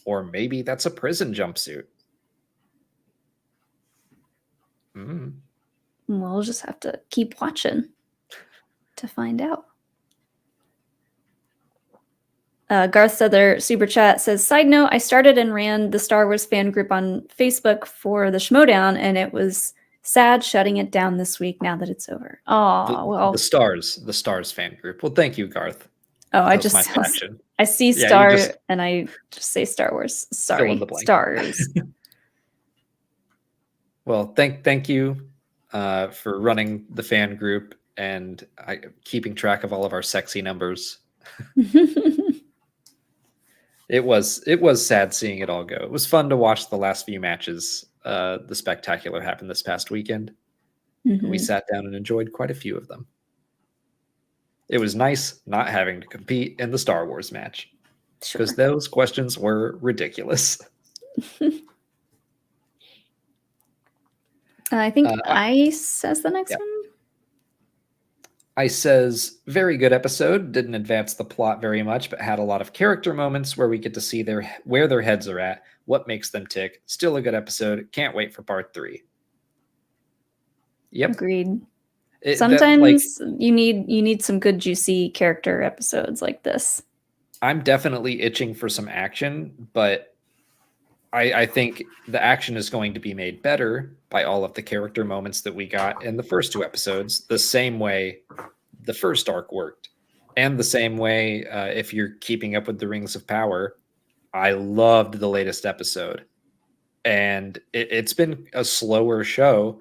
or maybe that's a prison jumpsuit. We'll just have to keep watching to find out. Garth Souther super chat says, side note, I started and ran the Star Wars fan group on Facebook for the Schmodown, and it was sad shutting it down this week now that it's over. Oh, well. The Stars fan group. Well, thank you, Garth. Oh, I see Star and I just say Star Wars. Sorry, Stars. Well, thank you for running the fan group and keeping track of all of our sexy numbers. It was sad seeing it all go. It was fun to watch the last few matches. The spectacular happened this past weekend. We sat down and enjoyed quite a few of them. It was nice not having to compete in the Star Wars match because those questions were ridiculous. I think Ice says the next one. Ice says, very good episode. Didn't advance the plot very much, but had a lot of character moments where we get to see where their heads are at, what makes them tick. Still a good episode. Can't wait for part 3. Yep. Agreed. Sometimes you need some good juicy character episodes like this. I'm definitely itching for some action, but I think the action is going to be made better by all of the character moments that we got in the first 2 episodes, the same way the first arc worked. And the same way, if you're keeping up with the Rings of Power, I loved the latest episode. And it's been a slower show,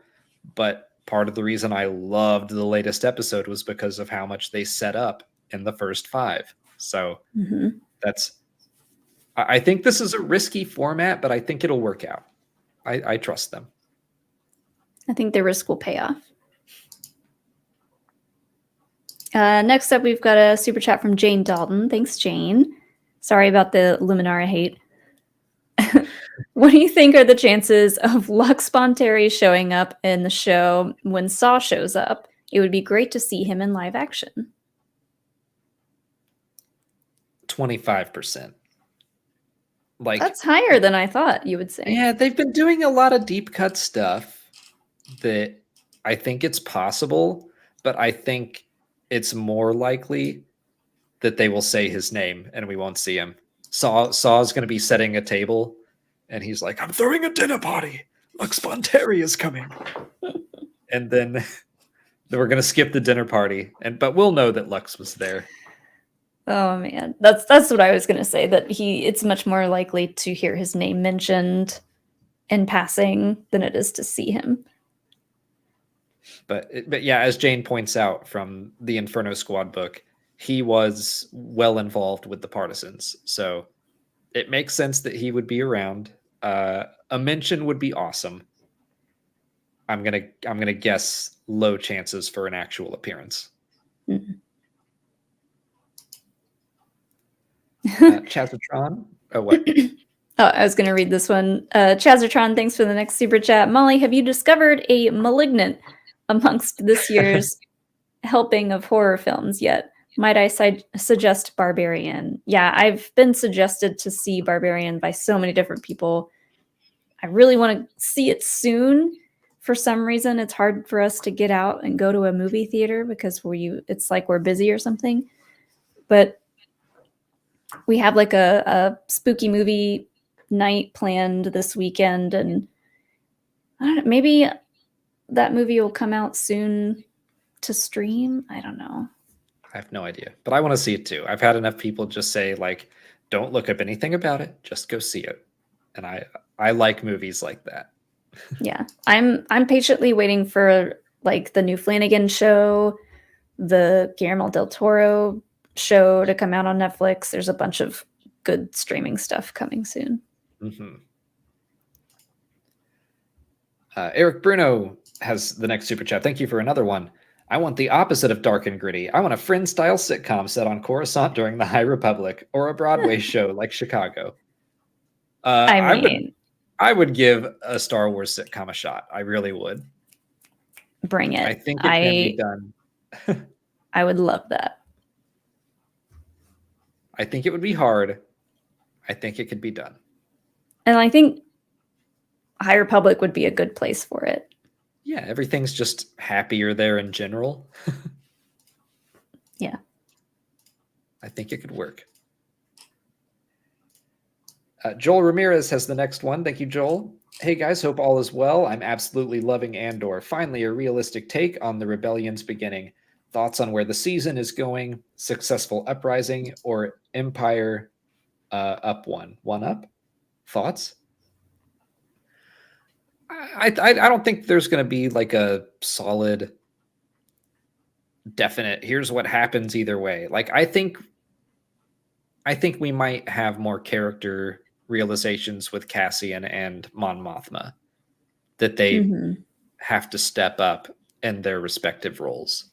but part of the reason I loved the latest episode was because of how much they set up in the first 5. So I think this is a risky format, but I think it'll work out. I trust them. I think the risk will pay off. Next up, we've got a super chat from Jane Dalton. Thanks, Jane. Sorry about the Luminara hate. What do you think are the chances of Lux Bonteri showing up in the show when Saw shows up? It would be great to see him in live action. 25%. Like, that's higher than I thought you would say. Yeah, they've been doing a lot of deep cut stuff that I think it's possible, but I think it's more likely that they will say his name and we won't see him. Saw's going to be setting a table and he's like, I'm throwing a dinner party. Lux Bonteri is coming. And then we're going to skip the dinner party, but we'll know that Lux was there. Oh man, that's what I was going to say, that it's much more likely to hear his name mentioned in passing than it is to see him. But yeah, as Jane points out from the Inferno Squad book, he was well involved with the Partisans. So it makes sense that he would be around. A mention would be awesome. I'm going to guess low chances for an actual appearance. Mm-hmm. Chazatron? Oh, what? Oh, I was going to read this one. Chazatron, thanks for the next super chat. Molly, have you discovered a malignant amongst this year's helping of horror films yet. Might I suggest Barbarian? Yeah, I've been suggested to see Barbarian by so many different people. I really want to see it soon. For some reason, it's hard for us to get out and go to a movie theater because it's like we're busy or something. But we have like a spooky movie night planned this weekend, and I don't know, maybe that movie will come out soon to stream. I don't know. I have no idea, but I want to see it too. I've had enough people just say like, don't look up anything about it, just go see it. And I like movies like that. Yeah. I'm patiently waiting for like the new Flanagan show, the Guillermo del Toro show to come out on Netflix. There's a bunch of good streaming stuff coming soon. Mm-hmm. Eric Bruno has the next super chat. Thank you for another one. I want the opposite of dark and gritty. I want a Friends-style sitcom set on Coruscant during the High Republic, or a Broadway show like Chicago. I would give a Star Wars sitcom a shot. I really would. Bring it. I think it can be done. I would love that. I think it would be hard. I think it could be done. And I think High Republic would be a good place for it. Yeah, everything's just happier there in general. Yeah. I think it could work. Joel Ramirez has the next one. Thank you, Joel. Hey guys, hope all is well. I'm absolutely loving Andor. Finally, a realistic take on the rebellion's beginning. Thoughts on where the season is going? Successful uprising or Empire up one? One up? Thoughts? I don't think there's going to be like a solid, definite, here's what happens either way. Like, I think we might have more character realizations with Cassian and Mon Mothma, that they have to step up in their respective roles.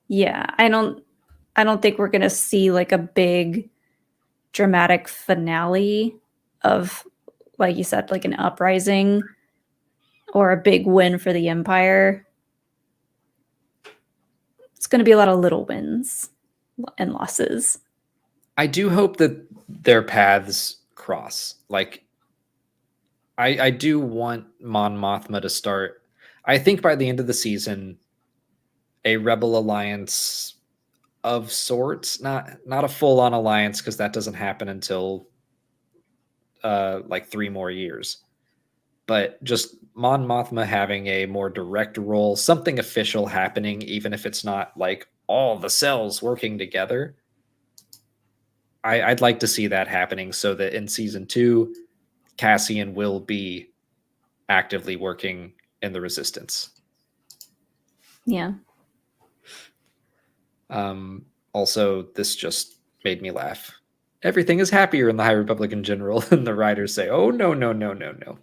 Yeah, I don't think we're going to see like a big dramatic finale of, like you said, like an uprising or a big win for the Empire. It's going to be a lot of little wins and losses. I do hope that their paths cross. Like, I do want Mon Mothma to start. I think by the end of the season, a rebel alliance of sorts, not a full-on alliance, because that doesn't happen until like 3 more years, but just Mon Mothma having a more direct role, something official happening, even if it's not like all the cells working together. I'd like to see that happening, so that in season 2, Cassian will be actively working in the Resistance. Yeah. Also, this just made me laugh. Everything is happier in the High Republic in general, and the writers say, "Oh no, no, no, no, no."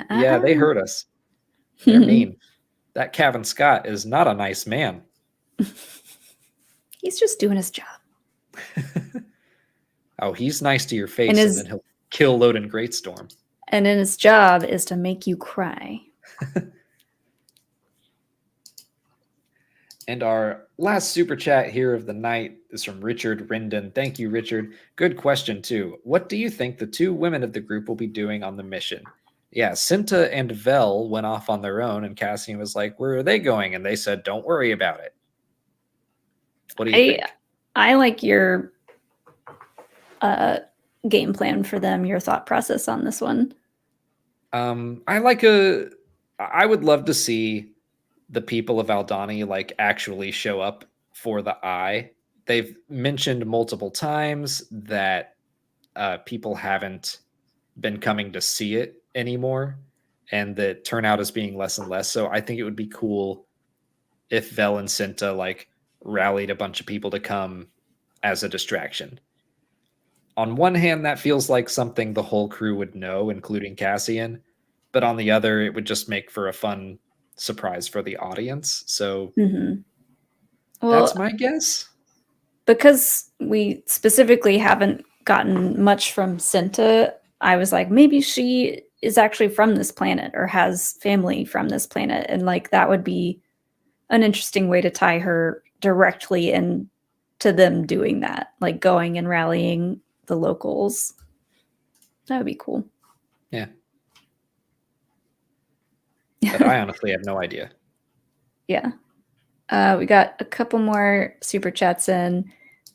Yeah, they hurt us. They're mean. That Kevin Scott is not a nice man. He's just doing his job. Oh, he's nice to your face, and then he'll kill Loden Greatstorm. And then his job is to make you cry. And our last super chat here of the night is from Richard Rendon. Thank you, Richard. Good question, too. What do you think the 2 women of the group will be doing on the mission? Yeah, Cinta and Vel went off on their own, and Cassian was like, where are they going? And they said, don't worry about it. What do you think? I like your game plan for them, your thought process on this one. I would love to see the people of Aldhani like actually show up for the Eye. They've mentioned multiple times that people haven't been coming to see it anymore, and the turnout is being less and less. So I think it would be cool if Vel and Cinta like rallied a bunch of people to come as a distraction. On one hand, that feels like something the whole crew would know, including Cassian, but on the other, it would just make for a fun surprise for the audience. So well, that's my guess. Because we specifically haven't gotten much from Cinta, I was like, maybe she is actually from this planet or has family from this planet, and like that would be an interesting way to tie her directly into them doing that, like going and rallying the locals. That would be cool. Yeah. But I honestly have no idea. Yeah. We got a couple more super chats in.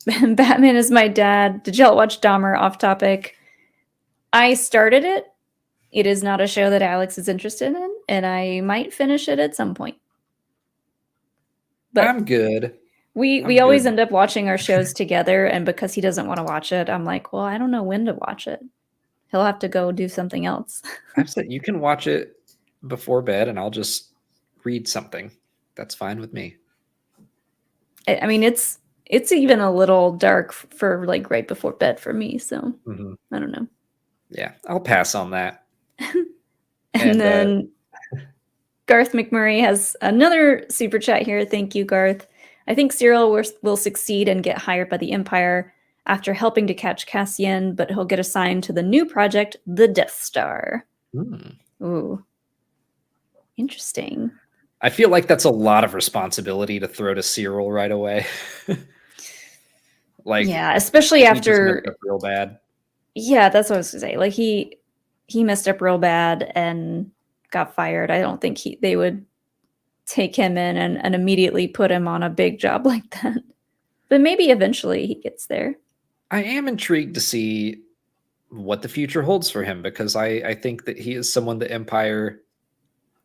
Batman is my dad. Did y'all watch Dahmer? Off topic. I started it. It is not a show that Alex is interested in, and I might finish it at some point. But I'm good. We always end up watching our shows together, and because he doesn't want to watch it, I'm like, well, I don't know when to watch it. He'll have to go do something else. I've said you can watch it before bed, and I'll just read something. That's fine with me. I mean, it's even a little dark for like right before bed for me, so I don't know. Yeah, I'll pass on that. and then Garth McMurray has another super chat here. Thank you, Garth. I think Cyril will succeed and get hired by the Empire after helping to catch Cassian, but he'll get assigned to the new project, the Death Star. Ooh. Interesting. I feel like that's a lot of responsibility to throw to Cyril right away. Like, yeah, especially after real bad. Yeah, that's what I was gonna say. Like he messed up real bad and got fired. I don't think they would take him in and immediately put him on a big job like that. But maybe eventually he gets there. I am intrigued to see what the future holds for him, because I think that he is someone the Empire,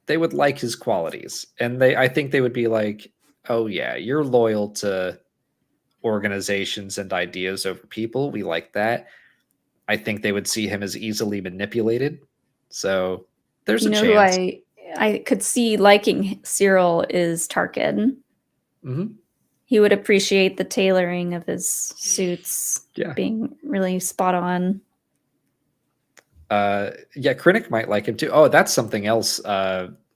they would like his qualities. And I think they would be like, oh yeah, you're loyal to organizations and ideas over people. We like that. I think they would see him as easily manipulated. So there's a chance. Who I could see liking Cyril is Tarkin. He would appreciate the tailoring of his suits being really spot on. Yeah, Krennic might like him too. Oh, that's something else.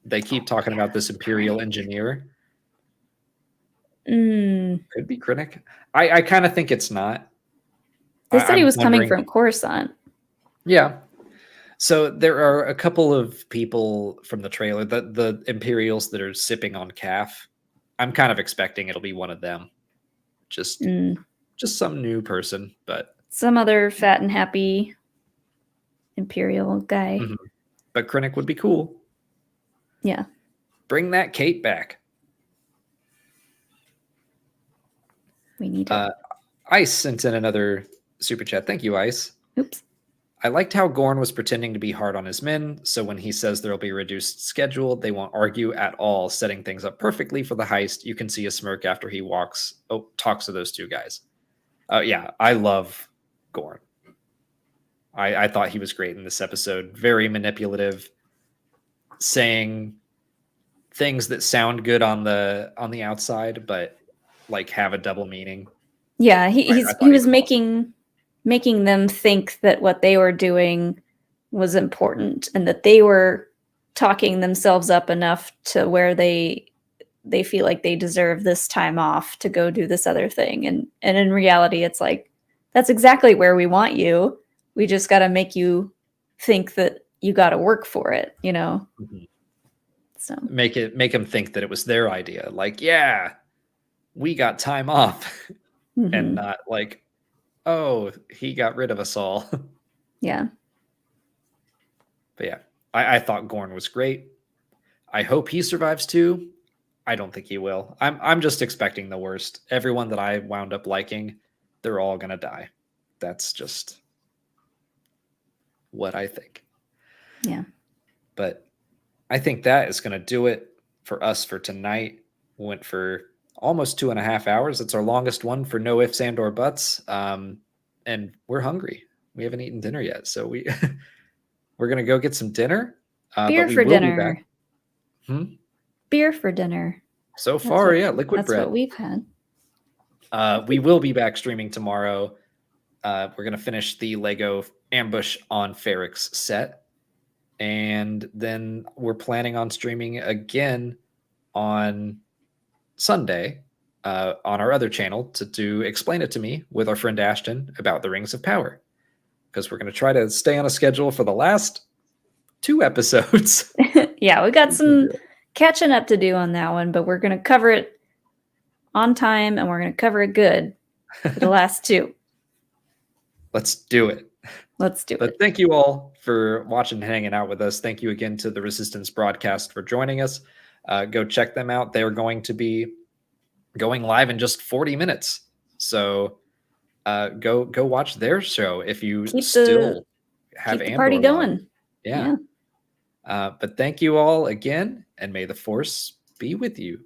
They keep talking about this Imperial engineer. Could be Krennic. I kind of think it's not. They said he was coming from Coruscant. Yeah. So there are a couple of people from the trailer, the Imperials that are sipping on calf. I'm kind of expecting it'll be one of them. Just some new person, but some other fat and happy Imperial guy. But Krennic would be cool. Yeah. Bring that Kate back. We need it. Ice sent in another super chat. Thank you, Ice. Oops. I liked how Gorn was pretending to be hard on his men, so when he says there'll be a reduced schedule, they won't argue at all, setting things up perfectly for the heist. You can see a smirk after he talks to those two guys. Yeah, I love Gorn. I thought he was great in this episode. Very manipulative, saying things that sound good on the outside, but like have a double meaning. Yeah, he was making them think that what they were doing was important and that they were talking themselves up enough to where they feel like they deserve this time off to go do this other thing. And in reality, it's like, that's exactly where we want you. We just got to make you think that you got to work for it, So make them think that it was their idea. Like, yeah, we got time off and not like, oh, he got rid of us all. Yeah. But yeah, I thought Gorn was great. I hope he survives too. I don't think he will. I'm just expecting the worst. Everyone that I wound up liking, they're all gonna die. That's just what I think. Yeah. But I think that is gonna do it for us for tonight. We went for almost 2.5 hours. It's our longest one for no ifs and or buts. And we're hungry. We haven't eaten dinner yet, so we're gonna go get some dinner. Beer for dinner. Beer for dinner. So far, liquid bread. That's what we've had. We will be back streaming tomorrow. We're gonna finish the Lego Ambush on Ferrix set, and then we're planning on streaming again on Sunday on our other channel to do Explain It to Me with our friend Ashton about the Rings of Power, because we're going to try to stay on a schedule for the last 2 episodes. Yeah, we got some catching up to do on that one, but we're going to cover it on time and we're going to cover it good for the last two. Let's do it. Let's do But it. thank you all for watching and hanging out with us. Thank you again to the Resistance broadcast for joining us. Go check them out. They're going to be going live in just 40 minutes. So go watch their show if you still have keep the Andor party on. going. Yeah. But thank you all again, and may the Force be with you.